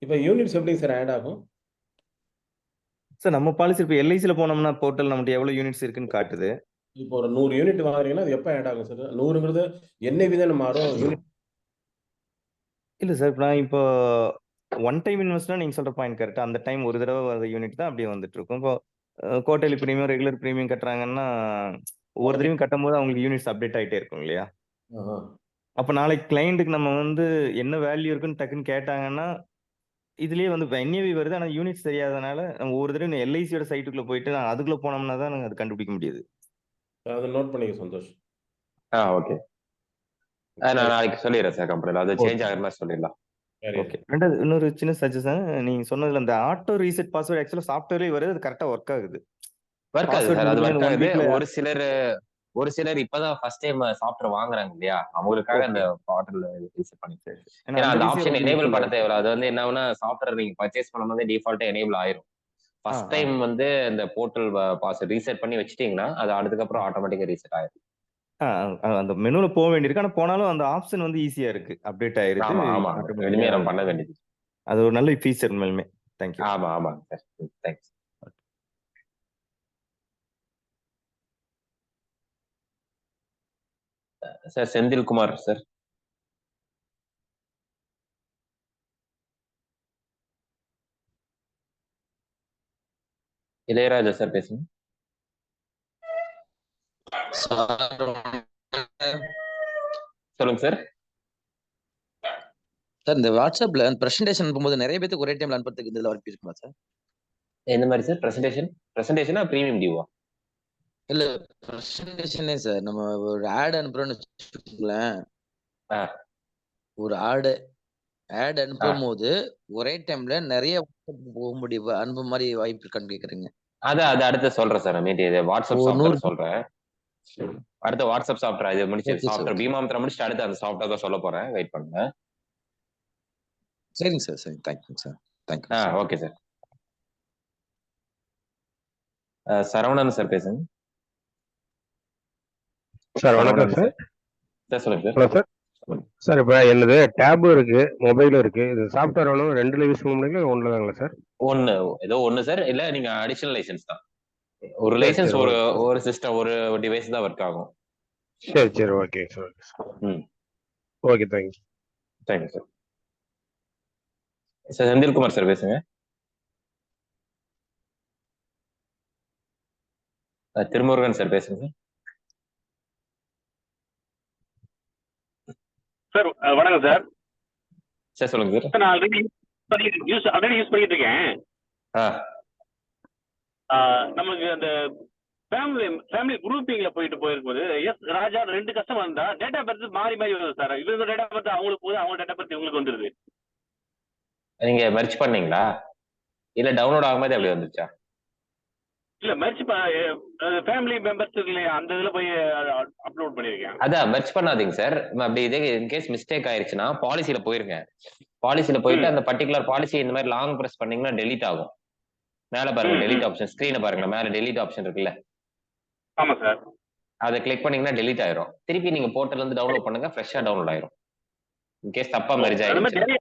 இப்போ யூனிட்ஸ் எப்படி சார் ஆட் ஆகும்? சார் நம்ம பாலிசி இப்போ எல்ஐசியில் போனோம்னா போர்ட்டல் நம்மகிட்ட எவ்வளவு யூனிட்ஸ் இருக்குன்னு காட்டுது. இப்போ ஒரு 100 யூனிட் வாங்குறீங்கன்னா அது எப்போ ஆட் ஆகும் சார்? 100ங்கிறது என்ஐவி தானே மாறும், யூனிட் இல்ல சார் இப்போ ஒன் டைம் இன்வெஸ்ட்னா நீங்க சொல்ற பாயிண்ட் கரெக்ட். அந்த டைம் ஒரு தடவை வர யூனிட் தான் அப்படியே வந்துட்டு இருக்கும். இப்போ குவார்டர்லி பிரீமியம் ரெகுலர் பிரீமியம் கட்டுறாங்கன்னா ஒவ்வொரு தடவையும் கட்டும் போது அவங்களுக்கு யூனிட்ஸ் அப்டேட் ஆகிட்டே இருக்கும் இல்லையா? அப்போ நாளைக்கு கிளைண்ட்டுக்கு நம்ம வந்து என்ன வேல்யூ இருக்குன்னு டக்குன்னு கேட்டாங்கன்னா இதுலயே வந்து என்ஏவி வருது. ஆனால் யூனிட்ஸ் தெரியாதனால நம்ம ஒரு தடவை எல்ஐசியோட சைட்டுக்குள்ள போயிட்டு நான் அதுக்குள்ள போனோம்னா தான் நாங்கள் அது கண்டுபிடிக்க முடியுது. அதை நோட் பண்ணிக்க சந்தோஷ். ஓகே. நான் நாளைக்கு சொல்லிடுறேன் சார் கம்பெனியில். அது சேஞ்ச் ஓகே ஆகிற மாதிரி சொல்லிடலாம். ஓகே. ரெண்டாவது இன்னொரு சின்ன சஜஷன், நீங்க சொன்னதுல அந்த ஆட்டோ ரீசெட் பாஸ்வேர்டு ஆக்சுவலா சாஃப்ட்வேர்லயே வருது. அது கரெக்டா ஒர்க் ஆகுது. ஒர்க் ஆகுது பாஸ்வேர்டு சார். அது ஒர்க் முடிஞ்ச 1 ஆகுது. வீக்ல ஒரு சிலர் இப்பதான் ஃபர்ஸ்ட் டைம் சாஃப்ட்வேர் வாங்குறாங்க இல்லையா, அவங்களுக்காக அந்த ஓகே. பாட்டில் ரீசெட் பண்ணி. சரி. ஏன்னா ஏன்னா அந்த அந்த விஷயம் ஆப்ஷன் ரொம்ப எனேபிள் யூஸ்ஃபுல்லா பண்ண இருக்கு. தேவையில்ல. அது வந்து என்ன ஆகும்னா சாஃப்ட்வேர் நீங்க பர்ச்சேஸ் பண்ணும்போது டிஃபால்ட்டா எனேபிள் ஆயிரும். ஆ ஃபர்ஸ்ட் ஆ டைம் வந்து இந்த போர்ட்டல் பாஸ்வேர்ட் ரீசெட் பண்ணி வச்சிட்டீங்கன்னா அது அதுக்கப்புறம் ஆட்டோமேட்டிக்கா ரீசெட் ஆயிரும். அந்த மெனுல போக வேண்டியிருக்கு. ஆனா போனாலும் அந்த ஆப்ஷன் வந்து ஈஸியா இருக்கு. அப்டேட் ஆயிருது ஆமா ஆமா. ஆட்டோமேட்டிக்கா. எதுவுமே நம்ம பண்ண வேண்டியது. அது ஒரு நல்ல ஃபீச்சர் உண்மையிலுமே. தேங்க்யூ. ஆமா ஆமாங்க sir. Thanks. Sir Senthilkumar sir. Ilaiyaraaja sir பேசுங்க. சொல்லுங்க சார். சார் இந்த வாட்ஸ்அப்ல பிரசன்டேஷன் அனுப்பும்போது நிறைய பேருக்கு ஒரே டைம்ல அனுப்புறதுக்கு இதுல ஒர்க் இருக்குமா சார்? எந்த மாதிரி சார்? பிரசன்டேஷனா பிரீமியம் டியூவா? இல்ல பிரசன்டேஷனே சார், நம்ம ஒரு ஆட் அனுப்புறோம்னு வச்சுக்கோங்களேன். ஒரு ஆட் அனுப்பும் போது ஒரே டைம்ல நிறைய போக முடியும், அனுப்புற மாதிரி வாய்ப்பு இருக்கான்னு கேக்குறீங்க. அது அடுத்து சொல்றேன் சார். மீட் இது வாட்ஸ்அப் ஒரு 100 சாஃப்ட்வேர் சொல்றேன். அடுத்த வாட்ஸ்அப் சாஃப்ட்வேர் இது முடிச்சு ஓகே சார், சாஃப்ட்வேர் ஓகே. பீமாந்திரம் முடிச்சுட்டு அடுத்து அந்த சாஃப்ட்வேர் தான் சொல்ல போறேன். வெயிட் பண்ணுங்க. சரிங்க சார், சரி. தேங்க்யூங்க sir. Thank you. Okay sir. Saravanan sir பேசுங்க. சார் வணக்கம் சார். சார் சொல்லுங்க ஹலோ சார். சார். சார் இப்போ என்னது டேபும் இருக்கு, மொபைலும் இருக்கு. இது சாஃப்ட்வேர் வேணும், ரெண்டுல யூஸ் பண்ண முடியல, ஒன்றுல தாங்களா சார்? ஏதோ ஒண்ணு சார். இல்ல நீங்க அடிஷனல் லைசன்ஸ் தான். ஒரு சரி லைசன்ஸ் சரி ஒரு சிஸ்டம் ஒரு டிவைஸ் தான் ஒர்க் ஆகும். சரி okay sir. Okay thank you. Thank you sir. Sir Senthilkumar sir பேசுங்க. திருமுருகன் சார் பேசுங்க சார். வணக்கம் சார். சார் சொல்லுங்க சார். நான் ஆல்ரெடி யூஸ் பண்ணிட்டு இருக்கேன். நமக்கு அந்த ஃபேமிலி குரூப்பிங்ல போயிருக்கும்போது ராஜா 2 கஸ்டமர் இருந்தா டேட்டா பர்த் மாறி வருது சார். இவங்க டேட்டா பர்த் அவங்களுக்கு போகுது, அவங்க டேட்டா பர்த் இவங்களுக்கு வந்துருது. நீங்க மெர்ஜ் பண்ணீங்களா இல்ல டவுன்லோட் ஆகும்போது அப்படி வந்துச்சா? இல்ல மெர்ஜ் ஃபேமிலி மெம்பர்ஸ் இல்லையா, அந்த இதுல போய் அப்லோட் பண்ணிருக்கேன். அதான் மெர்ஜ் பண்ணாதீங்க சார். அப்படி இதே இன்கேஸ் மிஸ்டேக் ஆயிருச்சுன்னா பாலிசியில போயிருங்க. பாலிசியில போயிட்டு அந்த பர்டிகுலர் பாலிசி இந்த மாதிரி லாங் பிரஸ் பண்ணீங்கன்னா டெலீட் ஆகும். மேல பாருங்க டெலீட் ஆப்ஷன், ஸ்கிரீனை பாருங்க, மேல டெலீட் ஆப்ஷன் இருக்குல்ல. ஆமா சார். அதை கிளிக் பண்ணீங்கன்னா டெலீட் ஆயிரும். திருப்பி நீங்க போர்ட்டல்ல இருந்து டவுன்லோட் பண்ணுங்க, ஃப்ரெஷ்ஷா டவுன்லோட் ஆயிரும். இன்கேஸ் தப்பா மெர்ஜ் ஆயிருச்சு.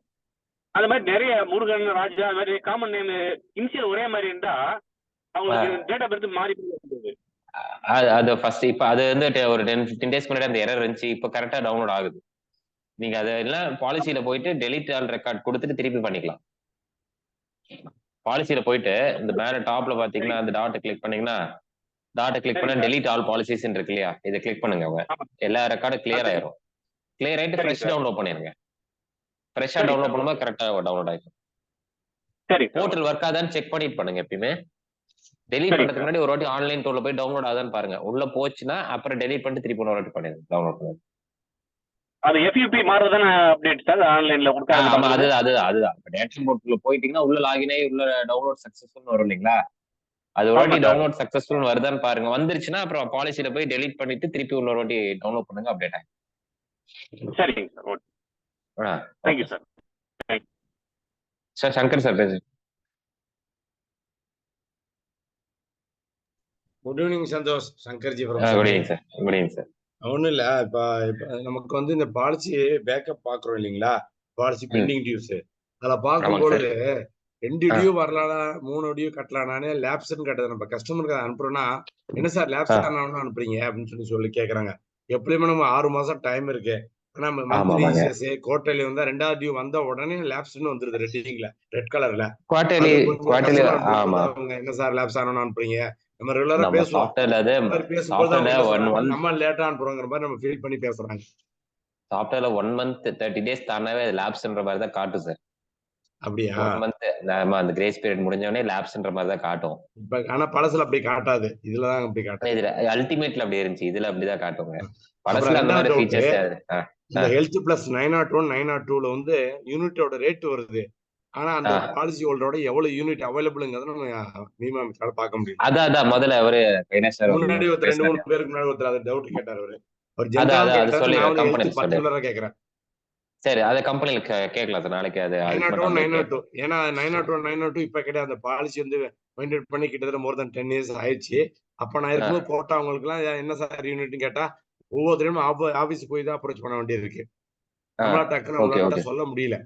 அந்த மாதிரி நிறைய முருகன், ராஜா, அந்த மாதிரி காமன் நேம் இனிஷியல் ஒரே மாதிரி இருந்தா அவங்களுக்கு டேட்டா பர்த் மாறி போகுது. அது ஃபர்ஸ்ட் இப்ப அது வந்து ஒரு 10-15 டேஸ்க்கு முன்னாடி அந்த எரர் இருந்துச்சு. இப்ப கரெக்டா டவுன்லோட் ஆகுது. நீங்க அதை எல்லாம் பாலிசியில போயிட்டு டெலிட் ஆல் ரெக்கார்ட் கொடுத்துட்டு திருப்பி பண்ணிக்கலாம். பாலிசியில போயிட்டு இந்த மேல டாப்ல பாத்தீங்கன்னா அந்த டாட்டை கிளிக் பண்ணீங்கன்னா டெலிட் ஆல் பாலிசிஸ் இருக்கு இல்லையா, இதை கிளிக் பண்ணுங்க. எல்லா ரெக்கார்டும் கிளியர் ஆயிரும். கிளியர் ஆயிட்டு ஃப்ரெஷ் டவுன்லோட் பண்ணிருங்க. ஃப்ரெஷ்ஷா டவுன்லோட் பண்ணும்போது கரெக்டா டவுன்லோட் ஆயிடும். போர்ட்டல் ஒர்க் ஆதான்னு செக் பண்ணிட்டு பண்ணுங்க எப்பயுமே. டெலீட் சரிங்க பண்றதுக்கு சார். முன்னாடி ஒரு வாட்டி ஆன்லைன் டூல்ல போய் டவுன்லோட் ஆகுதான்னு பாருங்க. உள்ள போச்சுன்னா அப்புறம் டெலீட் பண்ணிட்டு திருப்பி ஒரு வாட்டி பண்ணிடுங்க டவுன்லோட் பண்ணுங்க. அது எஃப்யூபி மாறுறதான அப்டேட் சார் ஆன்லைன்ல கொடுக்க ஆமா ஆரம்பிக்கும் போது? அதுதான் இப்ப டேட்டா போர்ட்ல போயிட்டீங்கன்னா உள்ள லாகின் ஆகி உள்ள டவுன்லோட் சக்சஸ்ஃபுல் வரும் இல்லைங்களா? அது ஒரு ஆமா வாட்டி சார். டவுன்லோட் சக்சஸ்ஃபுல் வருதான்னு பாருங்க. வந்துருச்சுன்னா அப்புறம் பாலிசியில போய் டெலீட் பண்ணிட்டு திருப்பி உள்ள ஒரு வாட்டி டவுன்லோட் பண்ணுங்க, அப்டேட் ஆகும். சரிங்க sir. Okay. Thank you sir. Sir Shankar sir பேசு. Good evening Santhosh, Shankarji good from evening sir. Good evening sir. ஒன்றும் இல்லை. இப்போ நமக்கு வந்து இந்த பாலிசி பேக்கப் பார்க்குறோம் இல்லைங்களா, பாலிசி பெண்டிங் டியூஸ். அதில் பார்க்கும்பொழுது 2 டியூ வரலானா 3 டியூ கட்டலானானே லேப்ஸ்ன்னு கட்டுறது. நம்ம கஸ்டமருக்கு அதை அனுப்புறோம்னா என்ன சார் லேப்ஸ் ஆனவனு அனுப்புறீங்க அப்படின்னு சொல்லி கேட்குறாங்க. எப்படியுமே நம்ம 6 மாதம் டைம் இருக்கு. ஆனால் மந்த்லி இசிஎஸ் குவார்டர்லி வந்தால் 2வது டியூ வந்த உடனே லேப்ஸ்ன்னு வந்துருது ரெட் கலர்ல. அவங்க என்ன சார் லேப்ஸ் ஆனவனு அனுப்புறீங்க, நம்ம ரெகுலரா பேசுவோம். நம்ம லேட்டா அனுப்புறோங்கிற மாதிரி நம்ம ஃபீல் பண்ணி பேசுறாங்க. சாஃப்ட்வேர்ல 1 மந்த் 30 டேஸ் தானாவே லேப்ஸ்ன்ற மாதிரி தான் காட்டும் சார். அப்படியா? 1 மந்த் அந்த கிரேஸ் பீரியட் முடிஞ்சோடனே லேப்ஸ்ன்ற மாதிரி தான் காட்டும். ஆனா பழசுல அப்படி காட்டாது, இதுலதான் அப்படி காட்டும். இதுல அல்டிமேட்ல அப்படி இருந்துச்சு, இதுல அப்படிதான் காட்டுங்க. பழசுல அந்த மாதிரி ஃபீச்சர்ஸ். இந்த ஹெல்த் பிளஸ் 901 902ல வந்து யூனிட்டோட ரேட் வருது. ஆனா அந்த பாலிசி ஹோல்டரோட எவ்வளவு யூனிட் அவைலபிள்ங்கறத நம்ம மீமாமிச்சால பார்க்க முடியும். அதான் முதல்ல அவரு முன்னாடி ஒரு 2-3 பேருக்கு முன்னாடி ஒருத்தர் அதை டவுட் கேட்டார். அவர் ஜெனரல் கேட்டார், நான் ஹெல்த் பர்టిక్యులரா கேக்குறேன். சரி, அத கம்பெனில கேட்கலாம் சார் நாளைக்கு. அது 901 902 ஏன்னா 901 902 இப்ப கிடையாது. அந்த பாலிசி வந்து மெயின்டைன் பண்ணி கிட்டத்தட்ட மோர் தென் 10 இயர்ஸ் ஆயிடுச்சு. அப்ப நான் இருக்கும்போது போட்டவங்களுக்கு எல்லாம் என்ன சார் யூனிட்னு கேட்டா ஒவ்வொருத்தரும் ஆபீஸ் போய் தான் அப்ரோச் பண்ண வேண்டியது இருக்கு. நம்மளா டக்குன்னு சொல்ல முடியல.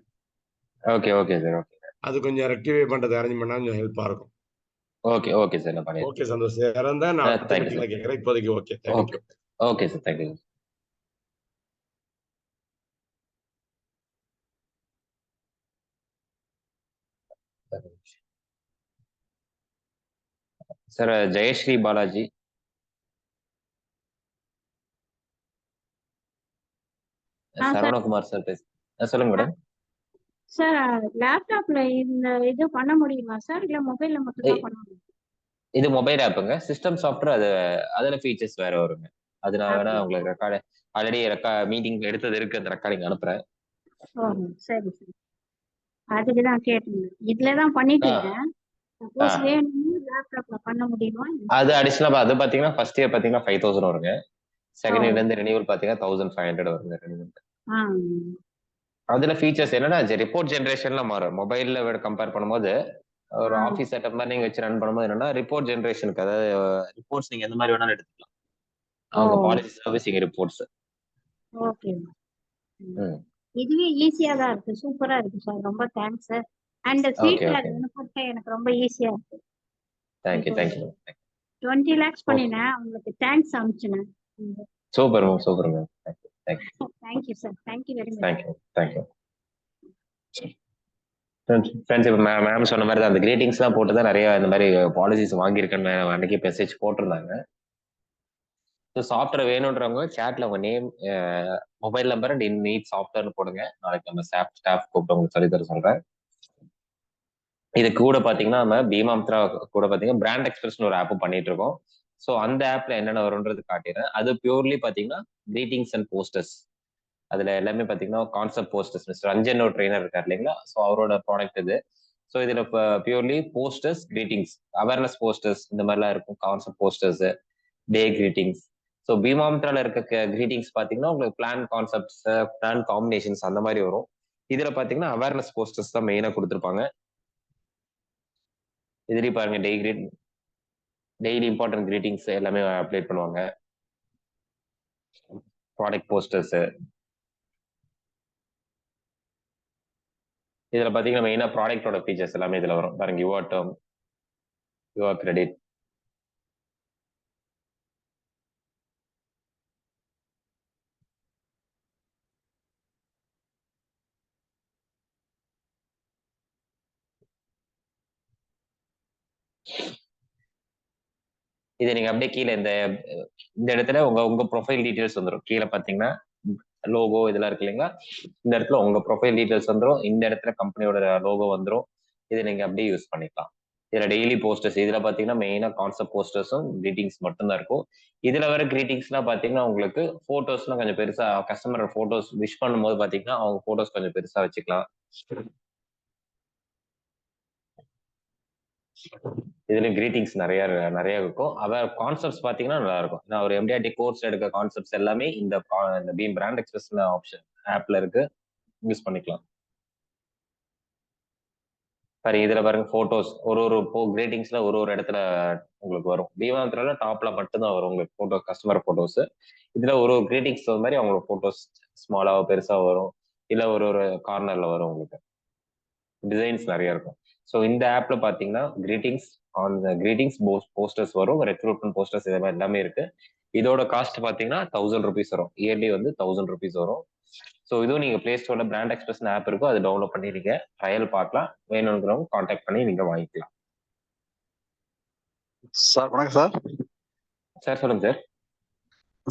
Okay sir. அது கொஞ்சம் ரெக்டிஃபை பண்றது அரேஞ்ச் பண்ணா கொஞ்சம் ஹெல்ப்பா இருக்கும். ஓகே சார், நான் பண்ணிடுறேன். ஓகே சந்தோஷ். வேற இருந்தா நான் அடுத்த மீட்டிங்ல கேக்குறேன். இப்போதைக்கு okay. Thank you. Okay sir, thank you. Sir Jayashree Balaji. Saravanakumar sir பேச. சொல்லுங்க மேடம். சார் லேப்டாப்ல இந்த இது பண்ண முடியுமா சார், இல்ல மொபைல்ல மட்டும் தான் பண்ண முடியுமா? இது மொபைல் ஆப்புங்க. சிஸ்டம் சாஃப்ட்வேர் அதுல ஃபீச்சர்ஸ் வேற வருங்க. அது நான் வேணா உங்களுக்கு ரெக்கார்டு ஆல்ரெடி மீட்டிங் எடுத்தது இருக்கு, அந்த ரெக்கார்டிங் அனுப்புறேன். சரி சரி, அதுக்குதான் கேட்டேன். இதுலதான் பண்ணிட்டு இருக்கேன். சப்போஸ் வேணும்னா லேப்டாப்ல பண்ண முடியுமா? அது அடிஷனலா அது பாத்தீங்கன்னா ஃபர்ஸ்ட் இயர் பாத்தீங்கன்னா 5000 வருங்க. செகண்ட் இயர்ல இருந்து ரினியூவல் பாத்தீங்கன்னா 1500 வருங்க ரினியூவல். அதுல ஃபீச்சர்ஸ் என்னன்னா ரிப்போர்ட் ஜெனரேஷன்ல மாறும். மொபைல்ல கம்பேர் பண்ணும்போது ஒரு ஆஃபீஸ் செட்டப் மாதிரி நீங்க வச்சு ரன் பண்ணும்போது என்னன்னா ரிப்போர்ட் ஜெனரேஷனுக்கு, அதாவது ரிப்போர்ட்ஸ் நீங்க எந்த மாதிரி வேணாலும் எடுத்துக்கலாம். அவங்க பாலிசி சர்வீசிங் ரிப்போர்ட்ஸ். ஓகே, இதுவே ஈஸியா தான் இருக்கு. சூப்பரா இருக்கு சார். ரொம்ப தேங்க்ஸ் சார். அண்ட் ஃபீட்பேக் அனுப்பிட்டு எனக்கு ரொம்ப ஈஸியா இருக்கு. தேங்க்யூ. 20 lakhs பண்ணினேன், உங்களுக்கு தேங்க்ஸ் அனுப்பிச்சினேன். Super ma'am. Thank you sir. Thank you very much. Thank you. Friends, இப்போ மேம் சொன்ன மாதிரி தான் அந்த கிரீட்டிங்ஸ்லாம் போட்டு தான் நிறைய இந்த மாதிரி பாலிசிஸ் வாங்கியிருக்கேன்னு அன்னைக்கு மெசேஜ் போட்டிருந்தாங்க. ஸோ சாஃப்ட்வேர் வேணுன்றவங்க சேட்ல உங்க name, mobile number and need சாஃப்ட்வேர்னு போடுங்க. நாளைக்கு நம்ம ஸ்டாஃப் கூப்பிட்டு உங்களுக்கு சொல்லித்தர சொல்றேன். இது கூட பாத்தீங்கன்னா நம்ம பீமாம்த்ரா கூட பாத்தீங்கன்னா பிராண்ட் எக்ஸ்பிரஸ்னு ஒரு ஆப்பும் பண்ணிட்டு இருக்கோம். ஸோ அந்த ஆப்ல என்னென்ன வரும்ன்றது காட்டிடுறேன். அது பியூர்லி பாத்தீங்கன்னா கிரீட்டிங்ஸ் அண்ட் போஸ்டர்ஸ். அதுல எல்லாமே பாத்தீங்கன்னா கான்செப்ட் போஸ்டர்ஸ். மிஸ்டர் ரஞ்சன் ஒரு ட்ரெயினர் இருக்காரு இல்லைங்களா, ஸோ அவரோட ப்ராடக்ட் இது. ஸோ இதுல purely posters, greetings, awareness posters இந்த மாதிரிலாம் இருக்கும். கான்செப்ட் போஸ்டர்ஸ், டே கிரீட்டிங்ஸ். ஸோ பீமாம்த்ரால இருக்க கிரீட்டிங்ஸ் பாத்தீங்கன்னா உங்களுக்கு பிளான் கான்செப்ட்ஸ், பிளான் காம்பினேஷன்ஸ் அந்த மாதிரி வரும். இதுல பாத்தீங்கன்னா அவேர்னஸ் போஸ்டர்ஸ் தான் மெயினா கொடுத்துருப்பாங்க. இதுலயும் பாருங்க டெய்லி இம்பார்ட்டன்ட் கிரீட்டிங்ஸ் எல்லாமே அப்டேட் பண்ணுவாங்க. Product posters. இதுல பாத்தீங்கன்னா மெயினா ப்ராடக்டோட ஃபீச்சர்ஸ் எல்லாமே இதுல வரும் பாருங்க. யுவர் டேர்ம், யுவர் கிரெடிட், இது நீங்க அப்படியே கீழே இந்த இடத்துல உங்க ப்ரொஃபைல் டீடைல்ஸ் வந்துடும். கீழே பாத்தீங்கன்னா லோகோ இதெல்லாம் இருக்கு இல்லைங்களா, இந்த இடத்துல உங்க ப்ரொஃபைல் டீடைல்ஸ் வந்துடும். இந்த இடத்துல கம்பெனியோட லோகோ வந்துடும். இதை நீங்க அப்படியே யூஸ் பண்ணிக்கலாம். இதுல டெய்லி போஸ்டர்ஸ், இதுல பாத்தீங்கன்னா மெயினா கான்செப்ட் போஸ்டர்ஸும் கிரீட்டிங்ஸ் மட்டும்தான் இருக்கும். இதுல வர கிரீட்டிங்ஸ்லாம் பாத்தீங்கன்னா உங்களுக்கு போட்டோஸ்லாம் கொஞ்சம் பெருசா, கஸ்டமர் போட்டோஸ் விஷ் பண்ணும்போது பாத்தீங்கன்னா அவங்க போட்டோஸ் கொஞ்சம் பெருசா வச்சுக்கலாம். இதுல கிரீட்டிங்ஸ் நிறைய இருக்கும். கான்செப்ட்ஸ் பாத்தீங்கன்னா நல்லா இருக்கும். நான் ஒரு MDRT கோர்ஸ் எடுக்க கான்செப்ட்ஸ் எல்லாமே இந்த பீம் பிராண்ட் எக்ஸ்பிரஸ் ஆப்ஷன் ஆப்ல இருக்கு, யூஸ் பண்ணிக்கலாம். பாருங்க இதுல பாருங்க போட்டோஸ் ஒரு கிரீட்டிங்ஸ்ல ஒரு இடத்துல உங்களுக்கு வரும். பீமாந்திரால டாப்ல மட்டும்தான் வரும் உங்களுக்கு போட்டோ, கஸ்டமர் போட்டோஸ். இதுல ஒரு கிரீட்டிங்ஸ் மாதிரி அவங்களோட போட்டோஸ் ஸ்மாலாவோ பெருசா வரும், இல்ல ஒரு கார்னர்ல வரும். உங்களுக்கு டிசைன்ஸ் நிறைய இருக்கும். ஸோ இந்த ஆப்ல பாத்தீங்கன்னா கிரீட்டிங்ஸ் போஸ்டர்ஸ் வரும், ரெக்ரூட்மெண்ட் போஸ்டர்ஸ் இது மாதிரி எல்லாமே இருக்கு. இதோட காஸ்ட் பாத்தீங்கன்னா 1000 rupees வரும். இயர்லி வந்து 1000 rupees வரும். ஸோ இதுவும் நீங்க பிளே ஸ்டோர்ல பிராண்ட் எக்ஸ்பிரஸ் ஆப் இருக்கும், அது டவுன்லோட் பண்ணி நீங்க ட்ரையல் பார்க்கலாம். வேணுங்கிறவங்க கான்டாக்ட் பண்ணி நீங்க வாங்கிக்கலாம். சார் வணக்கம் சார். சார் சொல்லுங்க சார்.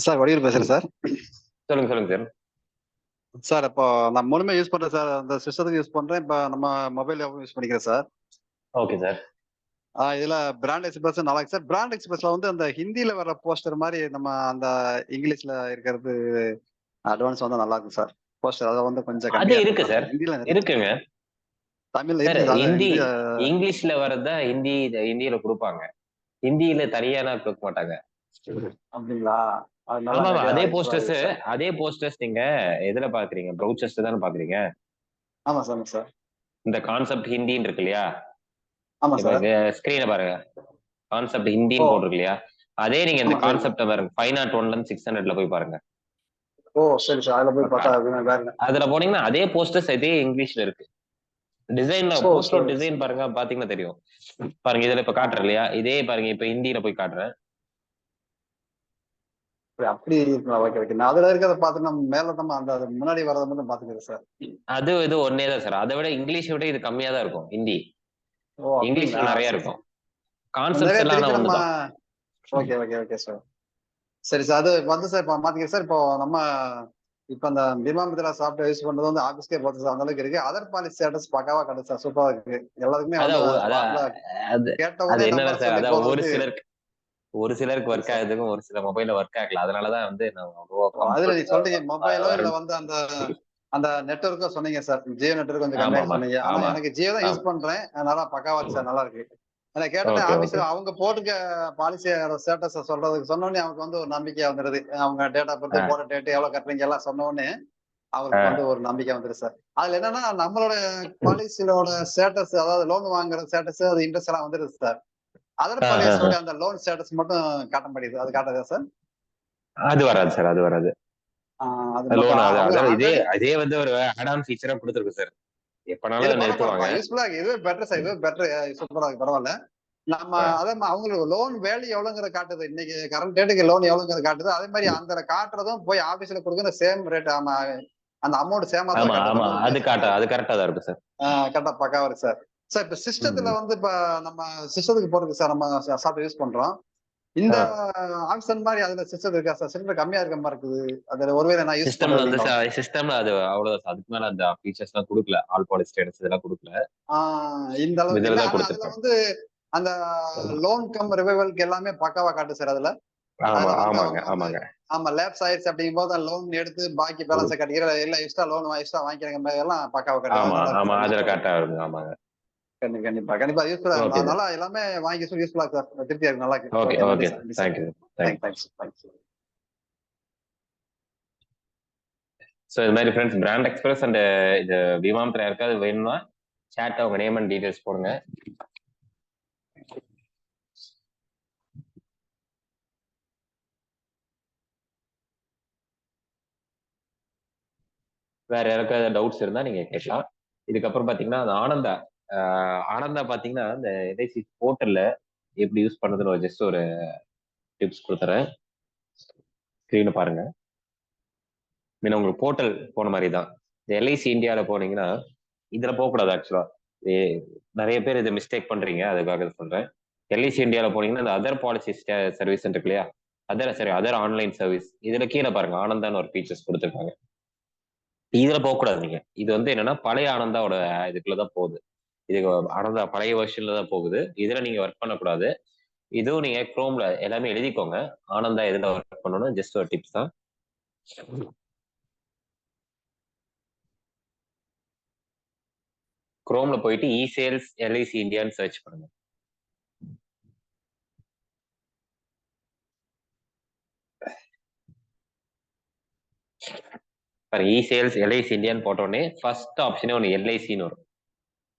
சார் வடிவேல் பேசுறேன் சார். சொல்லுங்க சார். சார் இப்போ நான் மூணுமே யூஸ் பண்றேன் சார். அந்த சிஸ்டத்துக்கு யூஸ் பண்றேன், இப்போ நம்ம மொபைல் யூஸ் பண்ணிக்கிறேன் சார். Okay sir. இதுல பிராண்ட் எக்ஸ்பிரஸ் நல்லா இருக்கு சார். பிராண்ட் எக்ஸ்பிரஸ்ல வந்து அந்த ஹிந்தியில வர போஸ்டர் மாதிரி நம்ம அந்த இங்கிலீஷ்ல இருக்கிறது அட்வான்ஸ் வந்து நல்லா இருக்கும் சார். போஸ்டர் அதை வந்து கொஞ்சம் அது இருக்கு சார், இருக்குங்க. தமிழ்ல ஹிந்தி இங்கிலீஷ்ல வரதா ஹிந்தியில கொடுப்பாங்க, ஹிந்தியில தனியானா கொடுக்க மாட்டாங்க. அப்படிங்களா? ஆமா, அதே போஸ்டர்ஸ் நீங்க எதுல பாக்குறீங்க? ப்ரௌச்சர்ஸ் தானே பாக்குறீங்க? ஆமா சார். சார் இந்த கான்செப்ட் ஹிந்தின்னு இருக்கு இல்லையா? ஆமா சார். ஸ்கிரீனை பாருங்க, கான்செப்ட் ஹிந்தின்னு போட்டிருக்கு இல்லையா? அதே நீங்க இந்த கான்செப்ட பாருங்க, 501ல இருந்து 600ல போய் பாருங்க. ஓ சரி சார். அதுல போய் பார்த்தா அதுல போனீங்கன்னா அதே போஸ்டர்ஸ் இதே இங்கிலீஷ்ல இருக்கு. டிசைன்ல போஸ்டர் டிசைன் பாருங்க, பாத்தீங்கன்னா தெரியும். பாருங்க இதுல இப்ப காட்டுறேன் இல்லையா? இதே பாருங்க இப்ப ஹிந்தியில போய் காட்டுறேன். அப்படி ஓகே ஓகே. நான் அதுல இருக்கிறத பார்த்து நம்ம மேல தான் அந்த முன்னாடி வரத மட்டும் பாத்துக்கிறேன் சார். அது இது ஒன்னே தான் சார். அதை விட இங்கிலீஷை விட இது கம்மியா தான் இருக்கும் ஹிந்தி. இங்கிலீஷ்ல நிறைய இருக்கும். கான்செப்ட்ஸ் எல்லாம் ஒண்ணுதான். Okay okay okay sir. சரி சார். அது வந்து சார் இப்போ மாத்திக்கிறேன் சார். இப்போ நம்ம இப்போ அந்த பீமாமித்ரா சாஃப்ட்வேர் யூஸ் பண்றது வந்து ஆஃபீஸ்க்கே போகிறது சார், அந்த அளவுக்கு இருக்கு. அதர் பாலிசி ஸ்டேட்டஸ் பக்காவா கிடையாது சார், சூப்பரா இருக்கு. எல்லாருக்குமே அது என்ன சார், அதான் ஒரு சிலருக்கு ஒர்க் ஆகுதுக்கும் ஒரு சில மொபைல்ல ஒர்க் ஆகல. அதனாலதான் வந்து அதுல நீ சொல்றீங்க மொபைலோ இல்ல வந்து அந்த நெட்வொர்க்கோ சொன்னீங்க சார். ஜியோ நெட்வொர்க் கொஞ்சம் கம்மியா சொன்னீங்க. ஆனா எனக்கு ஜியோ தான் யூஸ் பண்றேன், நல்லா பக்காவா இருக்கு சார், நல்லா இருக்கு. நான் கேட்டேன் ஆபீஸ்ல அவங்க போட்டுக்க பாலிசி ஸ்டேட்டஸ் சொல்றதுக்கு சொன்னோடனே அவங்களுக்கு வந்து ஒரு நம்பிக்கை வந்துடுது. அவங்க டேட்டா பொறுத்து போட்ட டேட் எவ்வளவு கட்டுறீங்க எல்லாம் சொன்னோடனே அவருக்கு வந்து ஒரு நம்பிக்கை வந்துருது சார். அதுல என்னன்னா நம்மளோட பாலிசியோட ஸ்டேட்டஸ், அதாவது லோன் வாங்குற ஸ்டேட்டஸ், அது இன்ட்ரெஸ்ட் எல்லாம் வந்துருது சார். அதர் பாலிசியோட அந்த லோன் ஸ்டேட்டஸ் மட்டும் காட்ட மாட்டேங்குது. அது காட்டாதா சார்? அது வராது சார், அது வராது. அதே வந்து ஒரு ஆட் ஆன் ஃபீச்சரா கொடுத்துருக்கு சார். எப்பனாலும் நிறுத்துவாங்க. யூஸ்ஃபுல்லா இருக்கு. இது பெட்டர் சார், இது பெட்டர், சூப்பரா இருக்கு, பரவாயில்ல. நம்ம அதே அவங்களுக்கு லோன் வேல்யூ எவ்வளவுங்கிற காட்டுது, இன்னைக்கு கரண்ட் டேட்டுக்கு லோன் எவ்வளவுங்கிற காட்டுது. அதே மாதிரி அந்த காட்டுறதும் போய் ஆபீஸ்ல கொடுக்குற சேம் ரேட், அந்த அமௌண்ட் சேமா தான் காட்டுது. அது கரெக்டா தான் இருக்கு சார். கரெக்டா பக்காவா இருக்கு சார். சார் இப்ப சிஸ்டத்துல வந்து இப்ப நம்ம சிஸ்டத்துக்கு போறதுக்கு சார் நம்ம சாஃப்ட்வேர் யூஸ் பண்றோம். இந்த ஆப்ஷன் மாதிரி அதுல சிஸ்டம் இருக்கா சார்? சிஸ்டம் கம்மியா இருக்க மாதிரி இருக்குது. அதுல ஒருவேளை நான் யூஸ் பண்றது சிஸ்டம்ல அது அவ்வளவு, அதுக்கு மேல அந்த ஃபீச்சர்ஸ் எல்லாம் கொடுக்கல. ஆல் பாலிசி ஸ்டேட்டஸ் இதெல்லாம் கொடுக்கல. இந்த அளவுக்கு அதுல வந்து அந்த லோன் கம் ரிவைவல்க்கு எல்லாமே பக்காவா காட்டு சார் அதுல. ஆமா லேப்ஸ் ஆயிடுச்சு அப்படிங்கும் போது லோன் எடுத்து பாக்கி பேலன்ஸை கட்டிக்கிற, இல்ல எக்ஸ்ட்ரா லோன் எக்ஸ்ட்ரா வாங்கிக்கிற எல்லாம் பக்காவா காட்டுவாங்க. கண்டிப்பா கண்டிப்பா யூஸ்ஃபுல்லா, நல்லா எல்லாமே வாங்கி யூஸ்ஃபுல்லா சார். திருப்தியா இருக்கு, நல்லா இருக்கு. Okay thank you. ஸோ இது மாதிரி ஃப்ரெண்ட்ஸ், பிராண்ட் எக்ஸ்பிரஸ் அண்ட் இது பீமாமித்ரா இருக்காது வேணும்னா சேட் அவங்க நேம் அண்ட் டீடைல்ஸ் போடுங்க. வேற யாருக்காவது டவுட்ஸ் இருந்தா நீங்க கேட்கலாம். இதுக்கப்புறம் பாத்தீங்கன்னா அந்த ஆனந்தா பாத்தீங்கன்னா இந்த எல்ஐசி போர்ட்டல்ல எப்படி யூஸ் பண்றதுன்னு ஜஸ்ட் ஒரு டிப்ஸ் கொடுத்துறேன். ஸ்கிரீனை பாருங்க. மீன் உங்களுக்கு போர்ட்டல் போன மாதிரி தான். இந்த எல்ஐசி இந்தியாவில் போனீங்கன்னா இதுல போகக்கூடாது. ஆக்சுவலா நிறைய பேர் இதை மிஸ்டேக் பண்றீங்க, அதுக்காக சொல்றேன். எல்ஐசி இந்தியாவில் போனீங்கன்னா இந்த அதர் பாலிசி சர்வீஸ் இருக்கு இல்லையா, அதர் ஆன்லைன் சர்வீஸ், இதுல கீழே பாருங்க ஆனந்தான்னு ஒரு ஃபீச்சர்ஸ் கொடுத்துருக்காங்க. இதுல போகக்கூடாது நீங்க. இது வந்து என்னன்னா பழைய ஆனந்தாவோட இதுக்குள்ளதான் போகுது. இது ஆனந்தா பழைய வெர்ஷன்ல தான் போகுது. இதுல நீங்க ஒர்க் பண்ணக்கூடாது. இதுவும் நீங்க குரோம்ல எல்லாமே எழுதிக்கோங்க. ஆனந்தா எதுல ஒர்க் பண்ணணும் ஜஸ்ட் ஒரு டிப்ஸ் தான். குரோம்ல போயிட்டு இசேல்ஸ் எல்ஐசி இந்தியான்னு சர்ச் பண்ணுங்க. இசேல்ஸ் எல்ஐசி இந்தியான்னு போட்டோடனே ஃபர்ஸ்ட் ஆப்ஷனே ஒன்று எல்ஐசின்னு வரும்.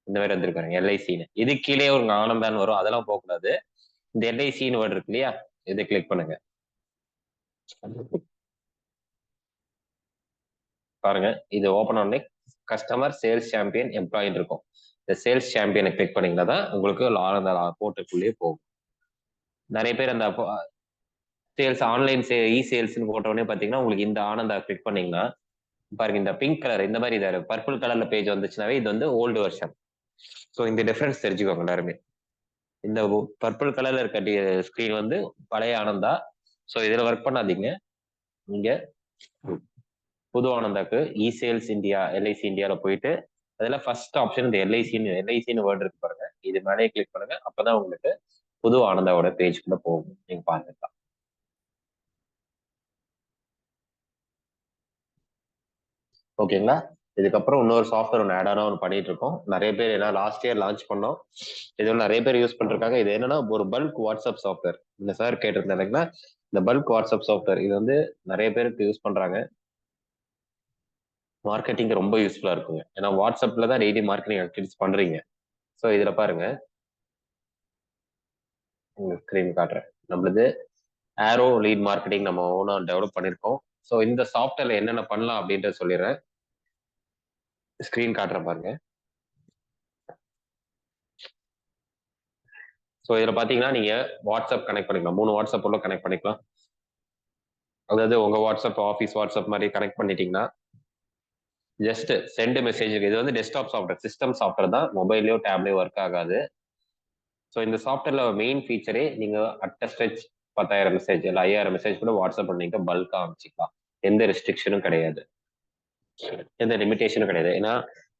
இந்த மாதிரி வந்திருக்காங்க எல்ஐசின்னு. இது கீழே ஒரு ஆனந்தான்னு வரும், அதெல்லாம் போகக்கூடாது. இந்த எல்ஐசின்னு வேர்டு இருக்கு இல்லையா, இதை கிளிக் பண்ணுங்க. பாருங்க, இது ஓப்பன் ஆனே கஸ்டமர் சேல்ஸ் சாம்பியன் எம்ப்ளாயின்னு இருக்கும். இந்த சேல்ஸ் சாம்பியனை கிளிக் பண்ணீங்கன்னா தான் உங்களுக்கு ஆனந்தா போர்ட்டலுக்குள்ளேயே போகும். நிறைய பேர் அந்த சேல்ஸ் ஆன்லைன் இ சேல்ஸ்ன்னு போட்டோடனே பார்த்தீங்கன்னா உங்களுக்கு இந்த ஆனந்தா கிளிக் பண்ணீங்கன்னா பாருங்க, இந்த பிங்க் கலர் இந்த மாதிரி இது பர்பிள் கலர்ல பேஜ் வந்துச்சுனாவே இது வந்து ஓல்டு வெர்ஷன். ஸோ இந்த டிஃபரன்ஸ் தெரிஞ்சுக்கோங்க எல்லாருமே. இந்த பர்பிள் கலர்ல இருக்க ஸ்கிரீன் வந்து பழைய ஆனந்தா. ஸோ இதுல ஒர்க் பண்ணாதீங்க. நீங்க புது ஆனந்தாக்கு இ சேல்ஸ் இந்தியா எல்ஐசி இந்தியாவில் போயிட்டு அதில் ஃபர்ஸ்ட் ஆப்ஷன் இந்த எல்ஐசின்னு வேர்டு இருக்கு பாருங்க, இது மேலே கிளிக் பண்ணுங்க. அப்பதான் உங்களுக்கு புது ஆனந்தாவோட பேஜ்குள்ள போகும். நீங்க பாருங்க. ஓகேங்களா? இதுக்கப்புறம் இன்னொரு சாஃப்ட்வேர் ஒன்று ஆட் ஆனா ஒன்று பண்ணிட்டு இருக்கோம். நிறைய பேர் ஏன்னா லாஸ்ட் இயர் லான்ச் பண்ணோம். இது நிறைய பேர் யூஸ் பண்ணிருக்காங்க. இது என்னன்னா ஒரு பல்க் வாட்ஸ்அப் சாஃப்ட்வேர். இந்த சார் கேட்டிருந்தாங்கன்னா இந்த பல்க் வாட்ஸ்அப் சாஃப்ட்வேர் இது வந்து நிறைய பேருக்கு யூஸ் பண்றாங்க. மார்க்கெட்டிங் ரொம்ப யூஸ்ஃபுல்லா இருக்குங்க. ஏன்னா வாட்ஸ்அப்ல தான் டெய்லி மார்க்கெட்டிங் ஆக்டிவிட்டிஸ் பண்றீங்க. ஸோ இதுல பாருங்க, உங்க ஸ்கிரீன் காட்டுறேன். நம்மளது ஆரோ லீட் மார்க்கெட்டிங் நம்ம ஓனா டெவலப் பண்ணிருக்கோம். ஸோ இந்த சாஃப்ட்வேர்ல என்னென்ன பண்ணலாம் அப்படின்றத சொல்லிடுறேன். ஸ்கிரீன் காட்டுறேன் பாருங்க. ஸோ இதில் பார்த்தீங்கன்னா நீங்க வாட்ஸ்அப் கனெக்ட் பண்ணிக்கலாம். 3 வாட்ஸ்அப் உள்ள கனெக்ட் பண்ணிக்கலாம். அதாவது உங்க வாட்ஸ்அப் ஆஃபீஸ் வாட்ஸ்அப் மாதிரி கனெக்ட் பண்ணிட்டீங்கன்னா ஜஸ்ட் சென்ட் மெசேஜ். இது வந்து டெஸ்க்டாப் சாஃப்ட்வேர், சிஸ்டம் சாஃப்ட்வேர் தான், மொபைல்லையோ டேப்லையோ ஒர்க் ஆகாது. ஸோ இந்த சாஃப்ட்வேர்ல மெயின் ஃபீச்சரே நீங்க அட் ஸ்ட்ரெச் 10,000 மெசேஜ் இல்லை 5,000 மெசேஜ் கூட வாட்ஸ்அப் பண்ணிட்டு பல்கா அமைச்சிக்கலாம். எந்த ரெஸ்ட்ரிக்ஷனும் கிடையாது, எந்த லிமிடேஷனும் கிடையாது. ஏன்னா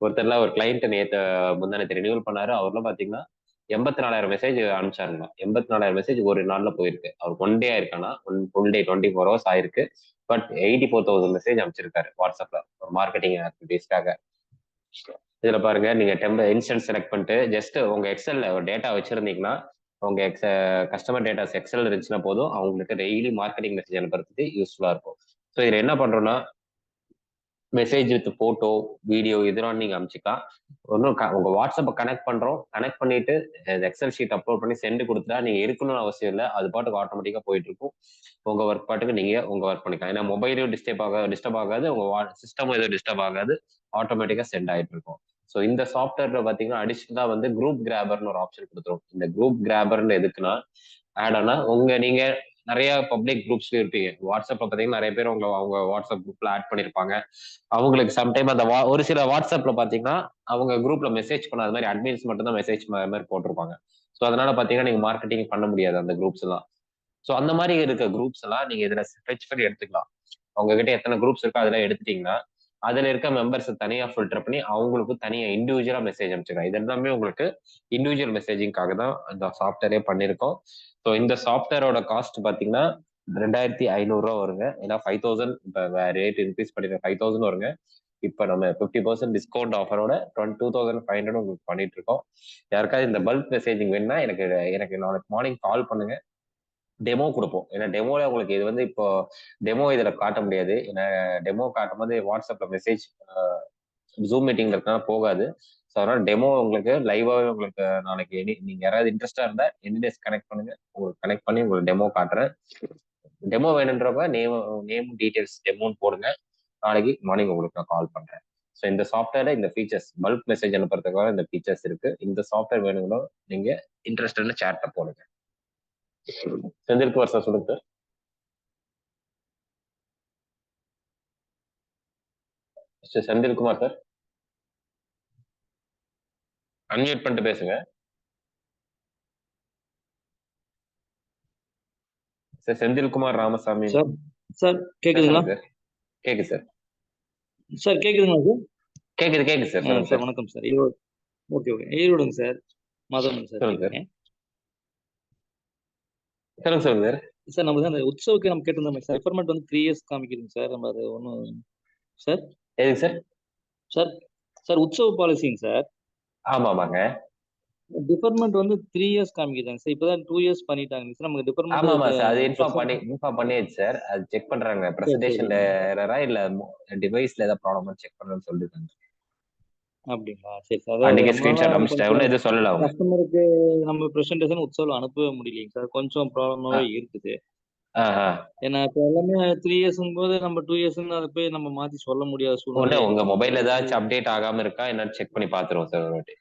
ஒருத்தர்ல ஒரு கிளைண்ட் நேற்று முந்தானத்தை ரினியூவல் பண்ணாரு. அவர்லாம் பார்த்தீங்கன்னா 84,000 மெசேஜ் அனுப்பிச்சாருங்க. 84,000 மெசேஜ் ஒரு நாள்ல போயிருக்கு. அவர் ஒன் டே ஆயிருக்கானா, ஃபுல் டே 24 ஹவர்ஸ் ஆயிருக்கு. பட் 84,000 மெசேஜ் அனுப்பிச்சிருக்காரு வாட்ஸ்அப்ல ஒரு மார்க்கெட்டிங் ஆக்டிவிட்டீஸ்க்காக. இதுல பாருங்க, நீங்க இன்ஸ்டன்ட் செலக்ட் பண்ணிட்டு ஜஸ்ட் உங்க எக்ஸல்ல ஒரு டேட்டா வச்சிருந்தீங்கன்னா உங்க கஸ்டமர் டேட்டாஸ் எக்ஸல் இருந்துச்சுன்னா போதும், அவங்களுக்கு டெய்லி மார்க்கெட்டிங் மெசேஜ் அனுப்புறதுக்கு யூஸ்ஃபுல்லா இருக்கும். ஸோ இதுல என்ன பண்றோம்னா மெசேஜ் வித் போட்டோ வீடியோ இதெல்லாம் நீங்க அனுப்பிச்சிக்கலாம். ஒன்றும் உங்க வாட்ஸ்அப்பை கனெக்ட் பண்றோம், கனெக்ட் பண்ணிட்டு எக்ஸல் ஷீட் அப்லோட் பண்ணி சென்ட் கொடுத்தா நீங்க இருக்கணும்னு அவசியம் இல்லை. அது பாட்டுக்கு ஆட்டோமேட்டிக்கா போயிட்டு இருக்கும். உங்க ஒர்க் பாட்டுக்கு நீங்க உங்க ஒர்க் பண்ணிக்கலாம். ஏன்னா மொபைலும் டிஸ்டர்ப் ஆகாது, உங்க சிஸ்டமும் எதுவும் டிஸ்டர்ப் ஆகாது, ஆட்டோமேட்டிக்கா சென்ட் ஆயிட்டு இருக்கும். ஸோ இந்த சாஃப்ட்வேர்ல பாத்தீங்கன்னா அடிஷனலா வந்து குரூப் கிராபர்னு ஒரு ஆப்ஷன் கொடுத்துரும். இந்த குரூப் கிராபர்னு எதுக்குன்னா ஆட் ஆனா நீங்க நிறைய பப்ளிக் குரூப்ஸ்ல இருப்பீங்க. வாட்ஸ்அப்ல பாத்தீங்கன்னா நிறைய பேர் அவங்க வாட்ஸ்அப் குரூப்ல ஆட் பண்ணிருப்பாங்க. அவங்களுக்கு சம்டைம் அந்த ஒரு சில வாட்ஸ்அப்ல பாத்தீங்கன்னா அவங்க குரூப்ல மெசேஜ் பண்ண அது மாதிரி அட்மின்ஸ் மட்டும் தான் மெசேஜ் மாதிரி போட்டிருப்பாங்க. ஸோ அதனால பாத்தீங்கன்னா நீங்க மார்க்கெட்டிங் பண்ண முடியாது அந்த குரூப்ஸ் எல்லாம். ஸோ அந்த மாதிரி இருக்க குரூப்ஸ் எல்லாம் நீங்க இதுல ஃபெச் பண்ணி எடுத்துக்கலாம். உங்ககிட்ட எத்தனை குரூப்ஸ் இருக்கோ அதெல்லாம் எடுத்துட்டீங்கன்னா அதுல இருக்க மெம்பர்ஸ் தனியா ஃபில்டர் பண்ணி அவங்களுக்கு தனியா இண்டிவிஜுவலா மெசேஜ் அனுப்பிச்சிக்கலாம். இது எல்லாமே உங்களுக்கு இண்டிவிஜுவல் மெசேஜிங்காக தான் இந்த சாஃப்ட்வேரே பண்ணிருக்கோம். ஸோ இந்த சாஃப்ட்வேரோட காஸ்ட் பாத்தீங்கன்னா 2,500 ரூபா வருங்க. ஏன்னா 5,000 இப்போ ரேட் இன்க்ரீஸ் பண்ணிருக்கேன், 5,000 வருங்க. இப்போ நம்ம 50% டிஸ்கவுண்ட் ஆஃபரோட 22,500 உங்களுக்கு பண்ணிட்டு இருக்கோம். யாருக்காவது இந்த பல்க் மெசேஜிங் வேணும்னா எனக்கு நாளைக்கு மார்னிங் கால் பண்ணுங்க, டெமோ கொடுப்போம். ஏன்னா டெமோல உங்களுக்கு இது வந்து இப்போ டெமோ இதுல காட்ட முடியாது. ஏன்னா டெமோ காட்டும் போது வாட்ஸ்அப்ல மெசேஜ் ஜூம் மீட்டிங்ல இருக்கா போகாது. ஸோ அதனால டெமோ உங்களுக்கு லைவாவே உங்களுக்கு நாளைக்கு நீங்க யாராவது இன்ட்ரெஸ்டா இருந்தா எனி டேஸ் கனெக்ட் பண்ணுங்க, உங்களுக்கு கனெக்ட் பண்ணி உங்களுக்கு டெமோ காட்டுறேன். டெமோ வேணுன்றவங்க நேம் டீடைல்ஸ் டெமோன்னு போடுங்க, நாளைக்கு மார்னிங் உங்களுக்கு நான் கால் பண்றேன். ஸோ இந்த சாஃப்ட்வேர்ல இந்த ஃபீச்சர்ஸ் பல்க் மெசேஜ் அனுப்புறதுக்காக இந்த ஃபீச்சர்ஸ் இருக்கு. இந்த சாஃப்ட்வேர் வேணுங்களோ நீங்க இன்ட்ரெஸ்ட்னு சேட்ல போடுங்க. செந்தில்குமார் சார் சொல்லுங்க சார். செந்தில்குமார் சார் அன்மியூட் பண்ணிட்டு பேசுங்க sir. Senthilkumar Ramasamy sir. Sir கேக்குதுங்களா? கேக்குது சார். சார் கேக்குதுங்களா சார்? கேக்குது சார். சார் வணக்கம் சார். ஓகே ஓகே ஈரோடுங்க சார். மாதவன் சார் சொல்லுங்க சார். கேட்குறேன். சொல்லுங்க சொல்லுங்க சார். சார் நம்ம அந்த உற்சவுக்கு நம்ம கேட்டிருந்தோம் சார். ரெஃபர்மெண்ட் வந்து 3 இயர்ஸ் காமிக்குதுங்க சார். நம்ம அது ஒன்றும் சார் எதுக்கு சார்? சார் சார் உற்சவ் பாலிசிங்க சார். ஆமாங்க. டிபார்ட்மெண்ட் வந்து 3 இயர்ஸ் காமிக்குதாங்க சார். இப்போதான் 2 இயர்ஸ் பண்ணிட்டாங்க சார். நமக்கு ஆமா டிபார்ட்மெண்ட் சார். அது இன்ஃபார்ம் பண்ணியாச்சு சார். அது செக் பண்றாங்க. பிரசன்டேஷன்ல எரரா இல்ல டிவைஸ்ல ஏதாவது ப்ராப்ளமா செக் பண்றேன்னு சொல்லிருக்காங்க. அப்படிங்களா? சரி சார். அன்னைக்கு ஸ்கிரீன்ஷாட் அனுப்பிச்சிட்டேன். ஒன்றும் எதுவும் சொல்லல அவங்க. கஸ்டமருக்கு நம்ம பிரசன்டேஷன் உற்சவ்ல அனுப்பவே முடியலைங்க சார். கொஞ்சம் ப்ராப்ளமாவே இருக்குது. ஏன்னா இப்போ எல்லாமே 3 இயர்ஸ்ங்கும் போது நம்ம 2 இயர்ஸ் அதை போய் நம்ம மாத்தி சொல்ல முடியாத சூழ்நிலை. உங்க மொபைல் ஏதாச்சும் அப்டேட் ஆகாம இருக்கா என்னன்னு செக் பண்ணி பாத்துருவோம் சார் ஒரு வாட்டி.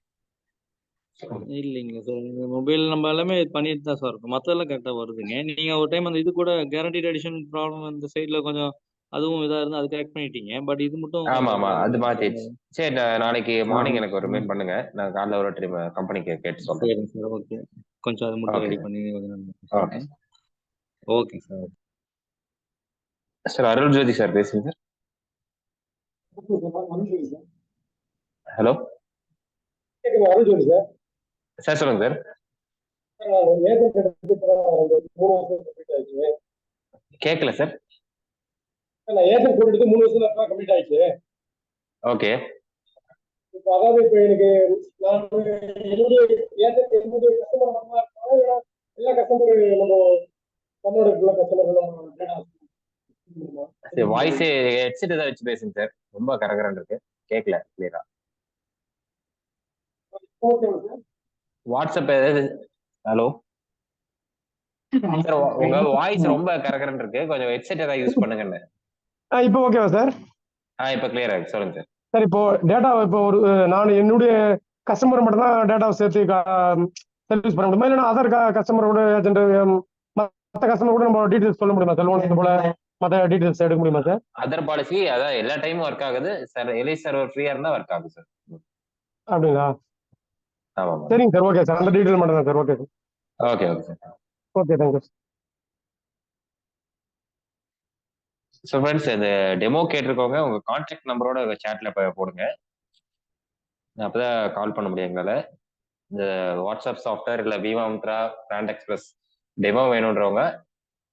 இல்லைங்க சார். மொபைல் நம்ம எல்லாமே பண்ணிட்டு தான் சார் இருக்கும். மற்றெல்லாம் கரெக்டாக வருதுங்க. நீங்க ஒரு டைம் அந்த இது கூட கேரண்டீட் எடிஷன் ப்ராப்ளம் அந்த சைட்ல கொஞ்சம் அதுவும் இதா இருந்தா அது கரெக்ட் பண்ணிட்டீங்க. பட் இது மட்டும் ஆமா அது மாத்திடுச்சு. சரி நாளைக்கு மார்னிங் எனக்கு ஒரு ரிமைண்ட் ம். பண்ணுங்க. நான் காலைல ஒரு டைம் கம்பெனிக்கு கேட்டு சொல்றேன். சரிங்க சார். ஓகே. கொஞ்சம் அது மட்டும் ஓகே ரெடி சார். பண்ணி ஓகே ஓகே சார். சார் அருள் ஜோதி சார் பேசுங்க சார். ஹலோ அருள் ஜோதி சார். சார் சொல்லுங்க சார். கேட்கல சார். நான் ஏஜென்ட் போட்டு 3 வருஷத்துல கம்ப்ளீட் ஆயிடுச்சு. ஓகே. இப்போ அதாவது இப்போ எனக்கு நான் என்னுடைய ஏஜென்ட் என்னுடைய கஸ்டமர் எல்லா கஸ்டமர் நம்ம தமிழோட கஸ்டமர் நம்ம வாய்ஸ் ஹெட்செட் ஏதாவது வச்சு பேசுங்க சார். ரொம்ப கரகரன்னு இருக்கு. கேட்கல கிளியரா. வாட்ஸ்அப் ஏதாவது ஹலோ சார் உங்க வாய்ஸ் ரொம்ப கரகரன்னு இருக்கு. கொஞ்சம் ஹெட்செட் ஏதாவது யூஸ் பண்ணுங்கன்னு. இப்போ ஓகேவா சார்? இப்போ கிளியரா இருக்கு. சொல்லுங்க சார். சார் இப்போ டேட்டா இப்போ ஒரு நான் என்னுடைய கஸ்டமர் மட்டும் தான் டேட்டாவை சேர்த்து சர்வீஸ் பண்ண முடியுமா? இல்லைன்னா அதர் கஸ்டமரோட ஏஜென்ட் மற்ற கஸ்டமர் கூட நம்ம டீடைல்ஸ் சொல்ல முடியுமா சார்? லோன் போல மற்ற டீடைல்ஸ் எடுக்க முடியுமா சார்? அதர் பாலிசி அதான் எல்லா டைமும் ஒர்க் ஆகுது சார். எலிஸ் சர்வர் ஃப்ரீயா இருந்தா ஒர்க் ஆகுது சார். அப்படிங்களா? ஆமா சரிங்க சார். Okay sir. அந்த டீடைல் மட்டும் தான் sir. Okay sir. Okay sir. Okay thank you. So friends இந்த டெமோ கேட்டிருக்கவங்க உங்க கான்டாக்ட் நம்பரோட சேட்ல போடுங்க. அப்பதான் கால் பண்ண முடியும் எங்களால். இந்த வாட்ஸ்அப் சாஃப்ட்வேர் இல்லை விவாமித்ரா பிராண்ட் எக்ஸ்பிரஸ் டெமோ வேணுன்றவங்க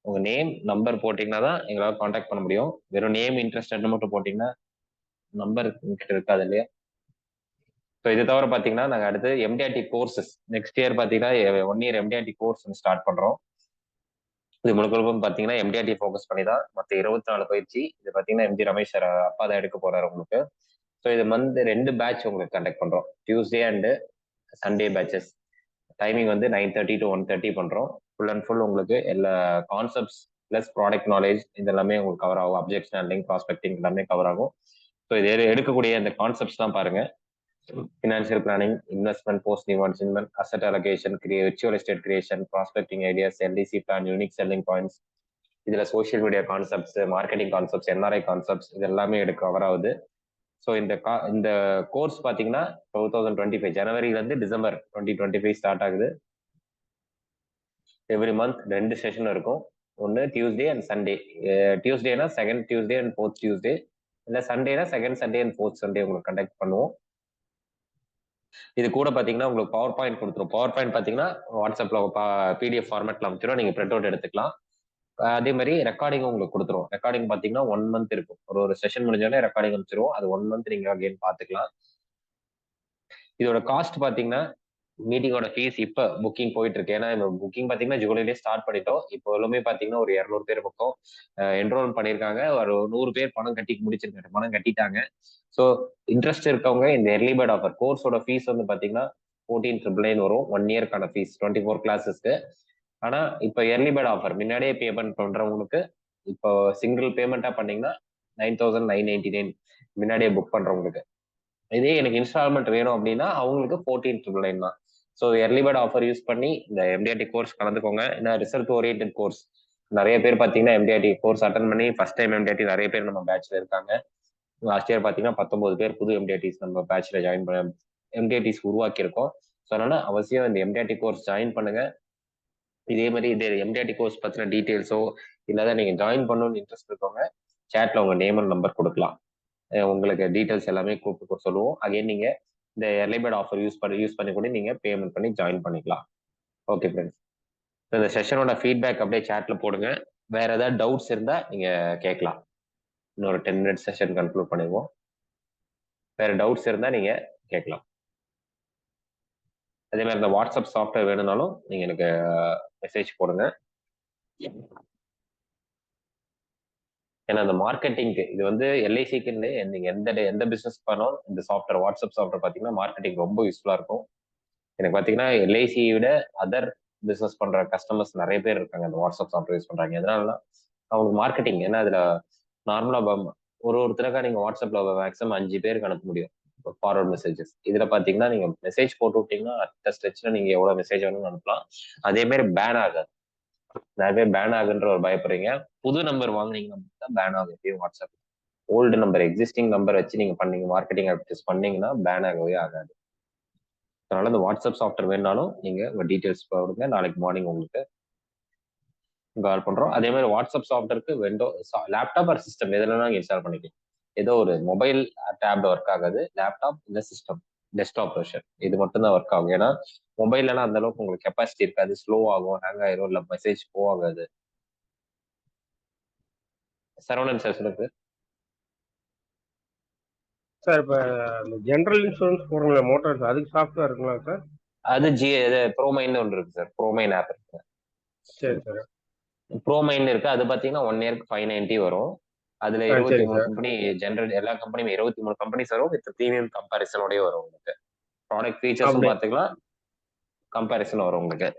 உங்க நேம் நம்பர் போட்டிங்கன்னா தான் எங்களால் கான்டாக்ட் பண்ண முடியும். வெறும் நேம் இன்ட்ரெஸ்ட் மட்டும் போட்டிங்கன்னா நம்பர் கிட்ட இருக்காது இல்லையா? ஸோ இது தவிர பார்த்தீங்கன்னா நாங்கள் அடுத்து எம்டிஆர்டி கோர்சஸ் நெக்ஸ்ட் இயர் பார்த்தீங்கன்னா 1 இயர் எம்டிஆர்டி கோர்ஸ் ஸ்டார்ட் பண்ணுறோம். இது முழுக்க பார்த்தீங்கன்னா எம்டிஆர்டி ஃபோக்கஸ் பண்ணி தான் மற்ற 24 பயிற்சி. இது பார்த்தீங்கன்னா எம்ஜி ரமேஷ் சார் அப்பா தான் எடுக்க போறாரு உங்களுக்கு. ஸோ இது 2 பேட்ச் உங்களுக்கு கண்டக்ட் பண்ணுறோம். Tuesday and Sunday patches. Timing 9:30 to 1:30 பண்ணுறோம். ஃபுல் அண்ட் ஃபுல் உங்களுக்கு எல்லா கான்செப்ட்ஸ் ப்ளஸ் ப்ராடக்ட் நாலேஜ் இதெல்லாமே உங்களுக்கு கவர் ஆகும். அப்ஜெக்ஷன் ஹேண்ட்லிங், ப்ராஸ்பெக்டிங் எல்லாமே கவர் ஆகும். ஸோ இது எடுக்கக்கூடிய இந்த கான்செப்ட்ஸ் தான் பாருங்க. Financial planning, investment, post new investment, asset allocation, virtual estate creation, prospecting ideas, LTC plan, unique selling points, இதுல social media concepts, marketing concepts, NRI concepts இது எல்லாமே கவர் ஆகுது. ஸோ இந்த கோர்ஸ் பார்த்தீங்கன்னா 2025 ஜனவரியிலேருந்து டிசம்பர் 2025 ஸ்டார்ட் ஆகுது. எவ்ரி மந்த் 2 செஷன் இருக்கும். ஒன்று டியூஸ்டே அண்ட் சண்டே. டியூஸ்டேனா second Tuesday and fourth Tuesday, இல்லை சண்டேனா second Sunday and fourth Sunday உங்களுக்கு கண்டக்ட் பண்ணுவோம். இது கூட பார்த்தீங்கன்னா உங்களுக்கு பவர் பாயிண்ட் கொடுத்துரும். பவர் பாயிண்ட் பார்த்தீங்கன்னா வாட்ஸ்அப்பில் பிடிஎஃப் ஃபார்மேட்டில் அமைச்சிடும். நீங்கள் பிரிண்ட் அவுட் எடுத்துக்கலாம். அதே மாதிரி ரெக்கார்டிங் உங்களுக்கு கொடுத்துரும். ரெக்கார்டிங் பார்த்தீங்கன்னா 1 month இருக்கும். ஒரு செஷன் முடிஞ்சாலே ரெக்கார்டிங் அமைச்சிருவோம். அது 1 month நீங்கள் அகைன் பார்த்துக்கலாம். இதோட காஸ்ட் பார்த்தீங்கன்னா மீட்டிங்கோட ஃபீஸ் இப்போ புக்கிங் போயிட்டு இருக்கு. ஏன்னா புக்கிங் பார்த்தீங்கன்னா ஜூலைலே ஸ்டார்ட் பண்ணிட்டோம். இப்போ எல்லாமே பார்த்தீங்கன்னா ஒரு 200 பேர் பக்கம் என்ரோல் பண்ணியிருக்காங்க. ஒரு 100 பேர் பணம் கட்டிட்டாங்க. ஸோ இன்ட்ரெஸ்ட் இருக்கவங்க இந்த எர்லி பேர்ட் ஆஃபர் கோர்ஸோட ஃபீஸ் பார்த்தீங்கன்னா 14,999 வரும். 1 இயர்க்கான ஃபீஸ் 24 கிளாஸஸ்க்கு. ஆனா இப்போ எர்லி பேர்ட் ஆஃபர் முன்னாடியே பேமெண்ட் பண்றவங்களுக்கு இப்போ சிங்கிள் பேமெண்டா பண்ணீங்கன்னா 9,999 முன்னாடியே புக் பண்றவங்களுக்கு. இதே எனக்கு இன்ஸ்டால்மெண்ட் வேணும் அப்படின்னா அவங்களுக்கு 14,999 தான். So early bird offer use பண்ணி இந்த எம்டிஆர்டி கோர்ஸ் கலந்துக்கோங்க. ஏன்னா ரிசல்ட் ஓரியன்டட் கோர்ஸ் நிறைய பேர் பார்த்தீங்கன்னா எம்டிஆர்டி கோர்ஸ் அட்டன் பண்ணி ஃபர்ஸ்ட் டைம் எம்டிஆர்டி நிறைய பேர் நம்ம பேட்ச்ல இருக்காங்க. லாஸ்ட் இயர் பார்த்தீங்கன்னா 19 பேர் புது எம்டிஆர்டிஸ் நம்ம பேட்ச்ல ஜாயின் பண்ண எம்டிஆர்டிஸ் உருவாக்கியிருக்கோம். ஸோ அதனால அவசியம் இந்த எம்டிஆர்டி கோர்ஸ் ஜாயின் பண்ணுங்க. இதே மாதிரி இதே எம்டிஆர்டி கோர்ஸ் பத்தின டீட்டெயில்ஸோ இல்லாத நீங்க ஜாயின் பண்ணணும்னு இன்ட்ரெஸ்ட் இருக்கவங்க சேட்ல உங்க நேம் அண்ட் நம்பர் கொடுக்கலாம். உங்களுக்கு டீட்டெயில்ஸ் எல்லாமே கூப்பிட்டு சொல்லுவோம். அகைன் நீங்க இந்த early bird ஆஃபர் யூஸ் பண்ணி கூட நீங்க பேமெண்ட் பண்ணி ஜாயின் பண்ணிக்கலாம். ஓகே ஃப்ரெண்ட்ஸ், இந்த செஷனோட ஃபீட்பேக் அப்படியே சாட்ல போடுங்க. வேற ஏதாவது டவுட்ஸ் இருந்தா நீங்க கேட்கலாம். இன்னொரு 10 மினிட்ஸ் செஷன் கன்க்ளூட் பண்ணிடுவோம். வேற டவுட்ஸ் இருந்தா நீங்க கேட்கலாம். அதே மாதிரி இந்த வாட்ஸ்அப் சாஃப்ட்வேர் வேணும்னாலும் நீங்க எனக்கு மெசேஜ் போடுங்க. ஏன்னா அந்த மார்க்கெட்டிங்க்கு இது வந்து எல்ஐசிக்குன்னு நீங்க எந்த பிசினஸ் பண்ணாலும் இந்த சாஃப்ட்வேர் வாட்ஸ்அப் சாஃப்ட்வேர் பார்த்தீங்கன்னா மார்க்கெட்டிங் ரொம்ப யூஸ்ஃபுல்லா இருக்கும். எனக்கு பார்த்தீங்கன்னா எல்ஐசியை விட அதர் பிசினஸ் பண்ற கஸ்டமர்ஸ் நிறைய பேர் இருக்காங்க அந்த வாட்ஸ்அப் சாஃப்ட்வேர் யூஸ் பண்றாங்க. எதனாலனா அவங்களுக்கு மார்க்கெட்டிங், ஏன்னா அதுல நார்மலா ஒருத்தருக்கா நீங்க வாட்ஸ்அப்ல மேக்ஸிமம் 5 பேருக்கு அனுப்ப முடியும் ஃபார்வர்ட் மெசேஜஸ். இதுல பாத்தீங்கன்னா நீங்க மெசேஜ் போட்டு விட்டீங்கன்னா அடுத்த ஸ்ட்ரெச்ல நீங்க எவ்வளவு மெசேஜ் வேணும்னு அனுப்பலாம். அதே மாதிரி பேன் ஆகாது. நிறைய பேர் பேன் ஆகுன்ற ஒரு பயப்படுறீங்க. புது நம்பர் வாங்குனீங்கன்னா பேன் ஆகும் WhatsApp. Old number existing number வச்சு நீங்க பண்ணீங்க மார்க்கெட்டிங் ஆக்டிவிட்டிஸ் பண்ணீங்கன்னா பேன் ஆகவே ஆகாது. அதனால இந்த வாட்ஸ்அப் சாஃப்ட்வேர் வேணாலும் நீங்க உங்க டீடைல்ஸ் போடுங்க. நாளைக்கு மார்னிங் உங்களுக்கு கால் பண்றோம். அதே மாதிரி வாட்ஸ்அப் சாஃப்ட்வேருக்கு லேப்டாப் ஆர் சிஸ்டம் எதுனா இன்ஸ்டால் பண்ணிக்கலாம். ஏதோ ஒரு மொபைல் டேப்ல ஒர்க் ஆகாது. லேப்டாப் இந்த சிஸ்டம் டெஸ்க்டாப் வெர்ஷன் இது மட்டும் தான் ஒர்க் ஆகும். ஏன்னா மொபைல்லாம் அந்த அளவுக்கு உங்களுக்கு கெப்பாசிட்டி இருக்காது, ஸ்லோ ஆகும், ஹேங் ஆயிரும், இல்ல மெசேஜ் போகாது. சரவணன் சார் சொல்லுங்க சார். இப்போ இந்த ஜென்ரல் இன்சூரன்ஸ் போடுறீங்களா மோட்டார்ஸ், அதுக்கு சாஃப்ட்வேர் இருக்குங்களா சார்? அது ப்ரோமைன் ஒன்று இருக்கு சார். ப்ரோமைன் ஆப் இருக்கு. சரி சார். ப்ரோமைன் இருக்கு. அது பாத்தீங்கன்னா 1 இயருக்கு 590 வரும். அதுல 23 கம்பெனி, ஜென்ரல் எல்லா கம்பெனியும் 23 கம்பெனிஸ் வரும். வித் ப்ரீமியம் கம்பாரிசனோடய வரும் உங்களுக்கு. ப்ராடக்ட் ஃபீச்சர்ஸும் பாத்துக்கலாம், கம்பாரிசன் வரும் உங்களுக்கு.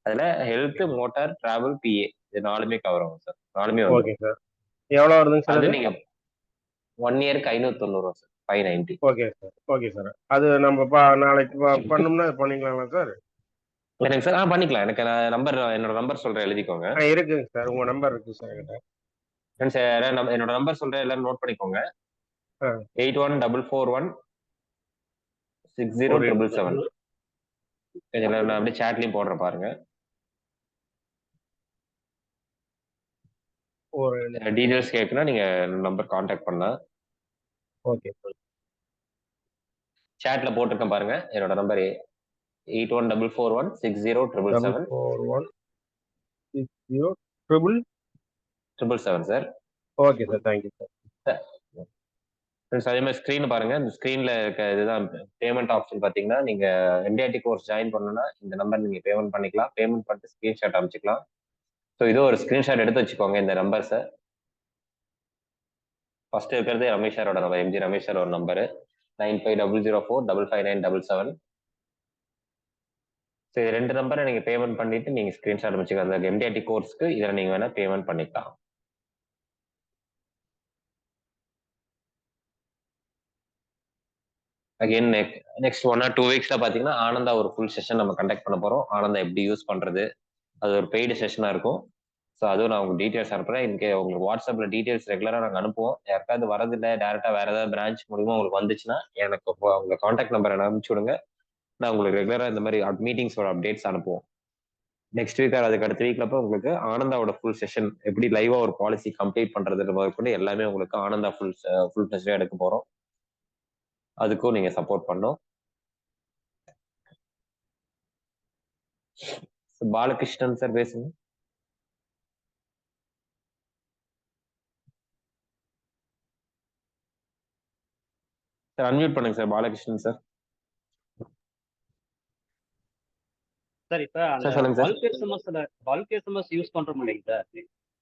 அதுல ஹெல்த், மோட்டார், டிராவல், பிஏ இது 4மே கவர் ஆகும் சார். 4மே வரும். Okay sir. எவ்வளவு வருதுங்க சார்? அது நீங்க 1 இயருக்கு 590 வரும் sir. 590. Okay sir. Okay sir. அது நம்ம நாளைக்கு பண்ணோம்னா பண்ணிக்கலாங்களா சார்? எனக்கு சார் பண்ணிக்கலாம். எனக்கு என்னோட நம்பர் சொல்றேன், எழுதிக்கோங்க. இருக்குங்க சார். உங்க நம்பர் இருக்கு சார் என்கிட்ட. என்னோட நம்பர் சொல்றேன், எல்லாரும் நோட் பண்ணிக்கோங்க. 8144160777. நான் அப்படியே சாட்லயும் போடுறேன் பாருங்க. டீடைல்ஸ் கேட்கணும், நீங்க நம்பர் கான்டாக்ட் பண்ணலாம். Okay sir. சாட்ல போட்டிருக்கேன் பாருங்க. என்னோட number 8144160777. 4160777 sir. Okay sir. Thank you sir. அதே மாதிரி ஸ்க்ரீன் பாருங்க. இந்த ஸ்க்ரீன்ல இருக்க இதுதான் பேமெண்ட் ஆப்ஷன். பாத்தீங்கன்னா நீங்க என்டிஆர்டி கோர்ஸ் ஜாயின் பண்ணணும்னா இந்த நம்பர் நீங்க பேமெண்ட் பண்ணிக்கலாம். பேமெண்ட் பண்ணிட்டு ஸ்கிரீன்ஷாட் அமைச்சிக்கலாம். ஸோ இது ஒரு ஸ்கிரீன்ஷாட் எடுத்து வச்சுக்கோங்க. இந்த நம்பர் சார் ஃபர்ஸ்ட் இருக்கிறது ரமேஷ் சாரோட நம்பர், எம்ஜி ரமேஷ் சாரோட நம்பரு 9500455977. ஸோ இது 2 நம்பரை நீங்க பேமெண்ட் பண்ணிட்டு நீங்க ஸ்கிரீன்ஷாட் அமைச்சிக்கலாம். அந்த எம்டிஆர்டி கோர்ஸ்க்கு இதில் நீங்க வேணா பேமெண்ட் பண்ணிக்கலாம். அகைன் நெக்ஸ்ட் 1 or 2 வீக்ஸ்ல பாத்தீங்கன்னா ஆனந்தா ஒரு ஃபுல் செஷன் நம்ம கண்டக்ட் பண்ண போறோம். ஆனந்தா எப்படி யூஸ் பண்றது, அது ஒரு பெய்டு செஷனா இருக்கும். ஸோ அதுவும் நான் உங்களுக்கு டீடைல்ஸ் அனுப்புறேன். உங்களுக்கு வாட்ஸ்அப்ல டீடைல்ஸ் ரெகுலரா நாங்கள் அனுப்புவோம். யாருக்காவது வரதில்லை, டேரக்டா வேற ஏதாவது பிரான்ச் மூலியமா உங்களுக்கு வந்துச்சுன்னா எனக்கு உங்க கான்டாக்ட் நம்பரை அனுப்பிச்சு விடுங்க. நான் உங்களுக்கு ரெகுலரா இந்த மாதிரி மீட்டிங்ஸோட அப்டேட்ஸ் அனுப்புவோம். நெக்ஸ்ட் வீக் அதுக்கு அடுத்த வீக்ல உங்களுக்கு ஆனந்தாவோட ஃபுல் செஷன் எப்படி லைவா ஒரு பாலிசி கம்ப்ளீட் பண்றது முதற்கொண்டு எல்லாமே உங்களுக்கு ஆனந்தா ஃபுல் செஷன் எடுக்க போறோம். அதுக்கும் நீங்க சப்போர்ட் பண்ணும். பாலகிருஷ்ணன் சார் பேசுங்க சார். அன்மியூட் பண்ணுங்க சார். பாலகிருஷ்ணன் சார். சார் இப்ப அந்த பல்க் எஸ்எம்எஸ் யூஸ் பண்றோம் இல்லைங்க சார்?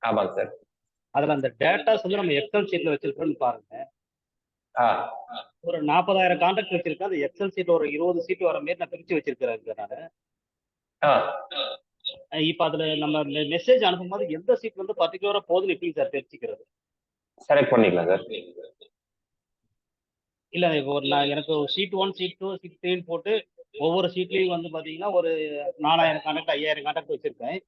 ஆமாங்க சார். அதுல அந்த டேட்டாஸ் வந்து நம்ம எக்ஸல் ஷீட்ல வச்சிருக்கோம்னு பாருங்க. ஒரு 40,000 கான்டாக்ட் வச்சிருக்கேன். அந்த எக்ஸல் சீட் ஒரு 20 சீட் வர மாதிரி நான் பிரிச்சு வச்சிருக்கிறேன் நானு. இப்ப அதுல நம்ம மெசேஜ் அனுப்பும் போது எந்த சீட் வந்து பர்டிகுலரா போகுதுன்னு எப்படி சார் தெரிஞ்சுக்கிறது? செலக்ட் பண்ணிக்கலாம் சார். இல்ல இப்போ எனக்கு ஷீட் 1, ஷீட் 2, ஷீட் 3 போட்டு ஒவ்வொரு ஷீட்லயும் வந்து பாத்தீங்கன்னா ஒரு 4,000 கான்டாக்ட் 5,000 கான்டாக்ட் வச்சிருக்கேன்.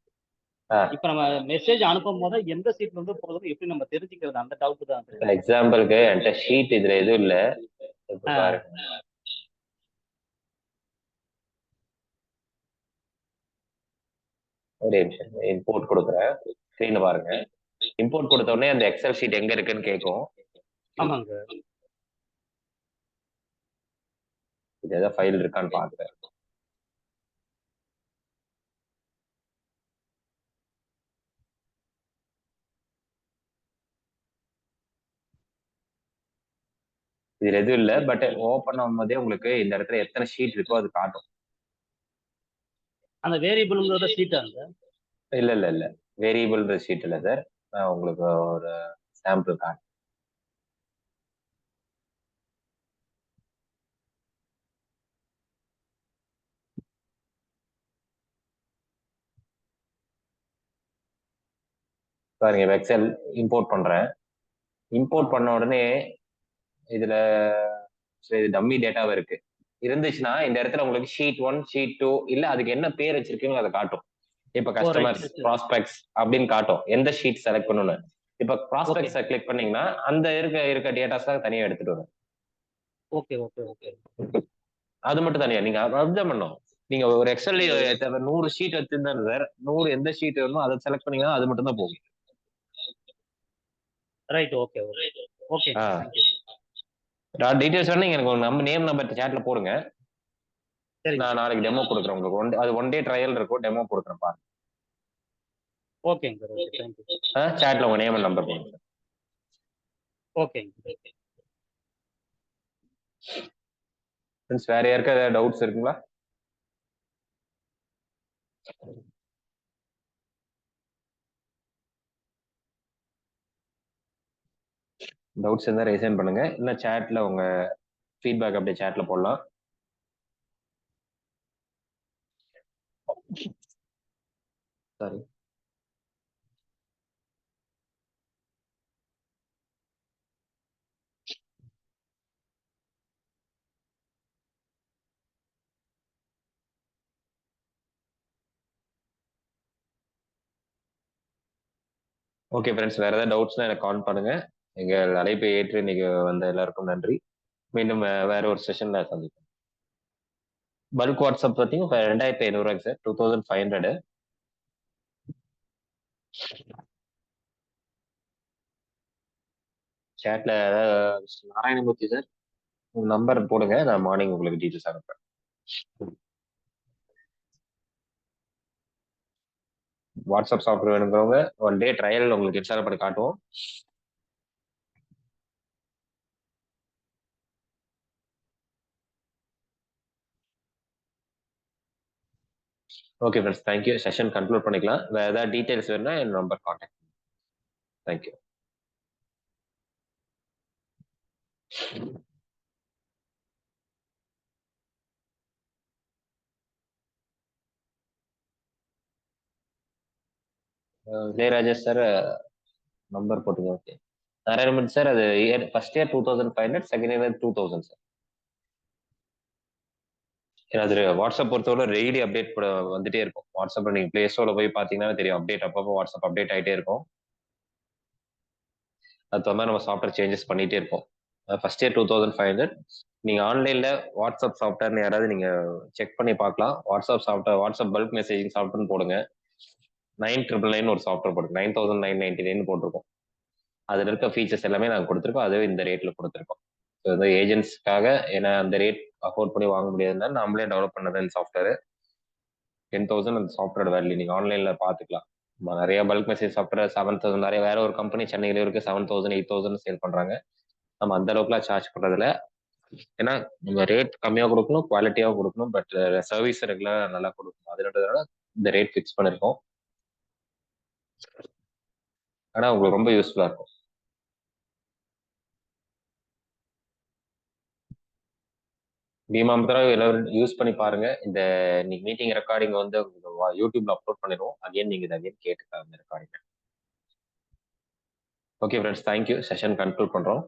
இப்ப நம்ம மெசேஜ் அனுப்பும் போது எந்த சீட் வந்து போகுது எப்படி நம்ம தெரிஞ்சுக்கிறது? அந்த டவுட் தான். எக்ஸாம்பிளுக்கு என்கிட்ட ஷீட் இதுல எதுவும் இல்ல. ஒரு நிமிஷம் இம்போர்ட் கொடுக்குறேன். ஸ்கிரீன்ல பாருங்க. இம்போர்ட் கொடுத்த உடனே அந்த எக்ஸல் ஷீட் எங்க இருக்குன்னு கேட்கும். ஆமாங்க. இது ஏதாவது ஃபைல் இருக்கான்னு பார்க்குறேன். இதுல எதுவும் இல்லை, பட் ஓப்பன் ஆகும்போதே உங்களுக்கு இந்த இடத்துல எத்தனை ஷீட் இருக்கோ அது காட்டும். அந்த வேரியபிள்ங்கிறத ஷீட் அந்த இல்ல வேரியபிள் ஷீட் இல்லை சார். நான் உங்களுக்கு ஒரு சாம்பிள் காட்டுறேன். பாருங்க, எக்ஸல் இம்போர்ட் பண்றேன். இம்போர்ட் பண்ண உடனே இதுல டம்மி டேட்டாவே இருக்கு. இருந்துச்சுன்னா இந்த இடத்துல உங்களுக்கு ஷீட் 1 ஷீட் 2 இல்ல அதுக்கு என்ன பேர் வச்சிருக்கீங்க அதை காட்டும். இப்ப கஸ்டமர்ஸ் ப்ராஸ்பெக்ட்ஸ் அப்படின்னு காட்டும் எந்த ஷீட் செலக்ட் பண்ணணும்னு. இப்ப ப்ராஸ்பெக்ட்ஸை கிளிக் பண்ணீங்கன்னா அந்த இருக்க டேட்டாஸ் தான் தனியா எடுத்துட்டு வரும். Okay okay okay. அது மட்டும் தனியா நீங்க அப்சர்வ் பண்ணணும். நீங்க ஒரு எக்ஸல் 100 ஷீட் வச்சிருந்தா சார், 100 எந்த ஷீட் வேணுமோ அதை செலக்ட் பண்ணீங்கன்னா அது மட்டும் தான் போகும். ரைட். Okay okay. டீடைல்ஸ் வேணும் எனக்கு நம்ம நேம் நம்பர் சாட்ல போடுங்க. நான் நாளைக்கு டெமோ கொடுக்குறேன் உங்களுக்கு. அது 1 டே ட்ரையல் இருக்கும், டெமோ கொடுக்குறேன் பாருங்க. ஓகேங்க சார். Okay, thank you. சாட்ல உங்க நேம் நம்பர் போடுங்க சார். ஓகேங்க. ஃப்ரெண்ட்ஸ், வேற யாருக்கா ஏதாவது டவுட்ஸ் இருக்குங்களா? டவுட்ஸ் இருந்தால் ரைஸ் பண்ணுங்க, இல்லை சேட்ல உங்க ஃபீட்பேக் அப்படியே சேட்ல போடலாம். சாரி. ஓகே ஃப்ரெண்ட்ஸ், வேற ஏதாவது டவுட்ஸ்னா எனக்கு கால் பண்ணுங்க. எங்கள் அழைப்பை ஏற்று இன்னைக்கு வந்த எல்லாருக்கும் நன்றி. மீண்டும் வேற ஒரு செஷன்ல சந்திப்போம். பல்க் வாட்ஸ்அப் பார்த்தீங்க 2500 சார், 2500. சேட்ல நாராயணமூர்த்தி சார் உங்க நம்பர் போடுங்க, நான் மார்னிங் உங்களுக்கு டீட்டெயில்ஸ் அனுப்புறேன். வாட்ஸ்அப் சாஃப்ட்வேர் வேணுங்கிறவங்க 1 டே ட்ரையல் உங்களுக்கு இன்ஸ்டால் பண்ணி காட்டுவோம். Okay friends, thank you. Session conclude பண்ணிக்கலாம். வேற ஏதாவது டீடைல்ஸ் வேணும்னா என் number contact. Thank you. Jayarajesh sir number போட்டுங்க. ஓகே. நாராயணமூர்த்தி சார் அது first year 2500, second year 2000 sir. அது வாட்ஸ்அப் பொறுத்தவரை டெய்லி அப்டேட் வந்துட்டே இருக்கும். வாட்ஸ்அப் நீங்க பிளே ஸ்டோர்ல போய் பாத்தீங்கன்னா தெரியும், அப்டேட் அப்பப்போ வாட்ஸ்அப் அப்டேட் ஆகிட்டே இருக்கும். அது தவிர நம்ம சாஃப்ட்வேர் சேஞ்சஸ் பண்ணிட்டே இருப்போம். First year 2500. நீங்க ஆன்லைன்ல வாட்ஸ்அப் சாஃப்ட்வேர்னு யாராவது நீங்க செக் பண்ணி பார்க்கலாம். WhatsApp software, WhatsApp bulk messaging சாஃப்ட்வேர்னு போடுங்க. 9999 ஒரு சாஃப்ட்வேர் போடுங்க, 9999 போட்டிருக்கோம். அதுல இருக்க ஃபீச்சர்ஸ் எல்லாமே நாங்கள் கொடுத்துருக்கோம். அதுவே இந்த ரேட்ல கொடுத்துருக்கோம். ஸோ இந்த ஏஜென்ட்ஸ்க்காக, ஏன்னா அந்த ரேட் அஃபோர்ட் பண்ணி வாங்க முடியாதுனால நம்மளே டெவலப் பண்ணது இந்த சாஃப்ட்வேர். 10,000 அந்த சாஃப்ட்வேர் வேல்யூ நீங்க ஆன்லைன்ல பாத்துக்கலாம். நிறைய பல்க் மெசேஜ் சாஃப்ட்வேர் 7,000, நிறைய வேற ஒரு கம்பெனி சென்னையில இருக்கு 7,000 8,000 சேல் பண்றாங்க. நம்ம அந்த அளவுக்குலாம் சார்ஜ் பண்றதுல, ஏன்னா நம்ம ரேட் கம்மியா கொடுக்கணும், குவாலிட்டியாவும் கொடுக்கணும், பட் சர்வீஸ் ரெகுலரா நல்லா கொடுக்கணும். அதனால இந்த ரேட் ஃபிக்ஸ் பண்ணிருக்கோம். ஆனா உங்களுக்கு ரொம்ப யூஸ்ஃபுல்லா இருக்கும். பீமாம்பரா எல்லாரும் யூஸ் பண்ணி பாருங்க. இந்த இன்னைக்கு மீட்டிங் ரெக்கார்டிங் வந்து யூடியூப்ல அப்லோட் பண்ணிடுவோம். அகைன் நீங்க இதை அகைன் கேட்டுக்கலாம் இந்த recording. Okay friends, thank you. Session conclude பண்றோம்.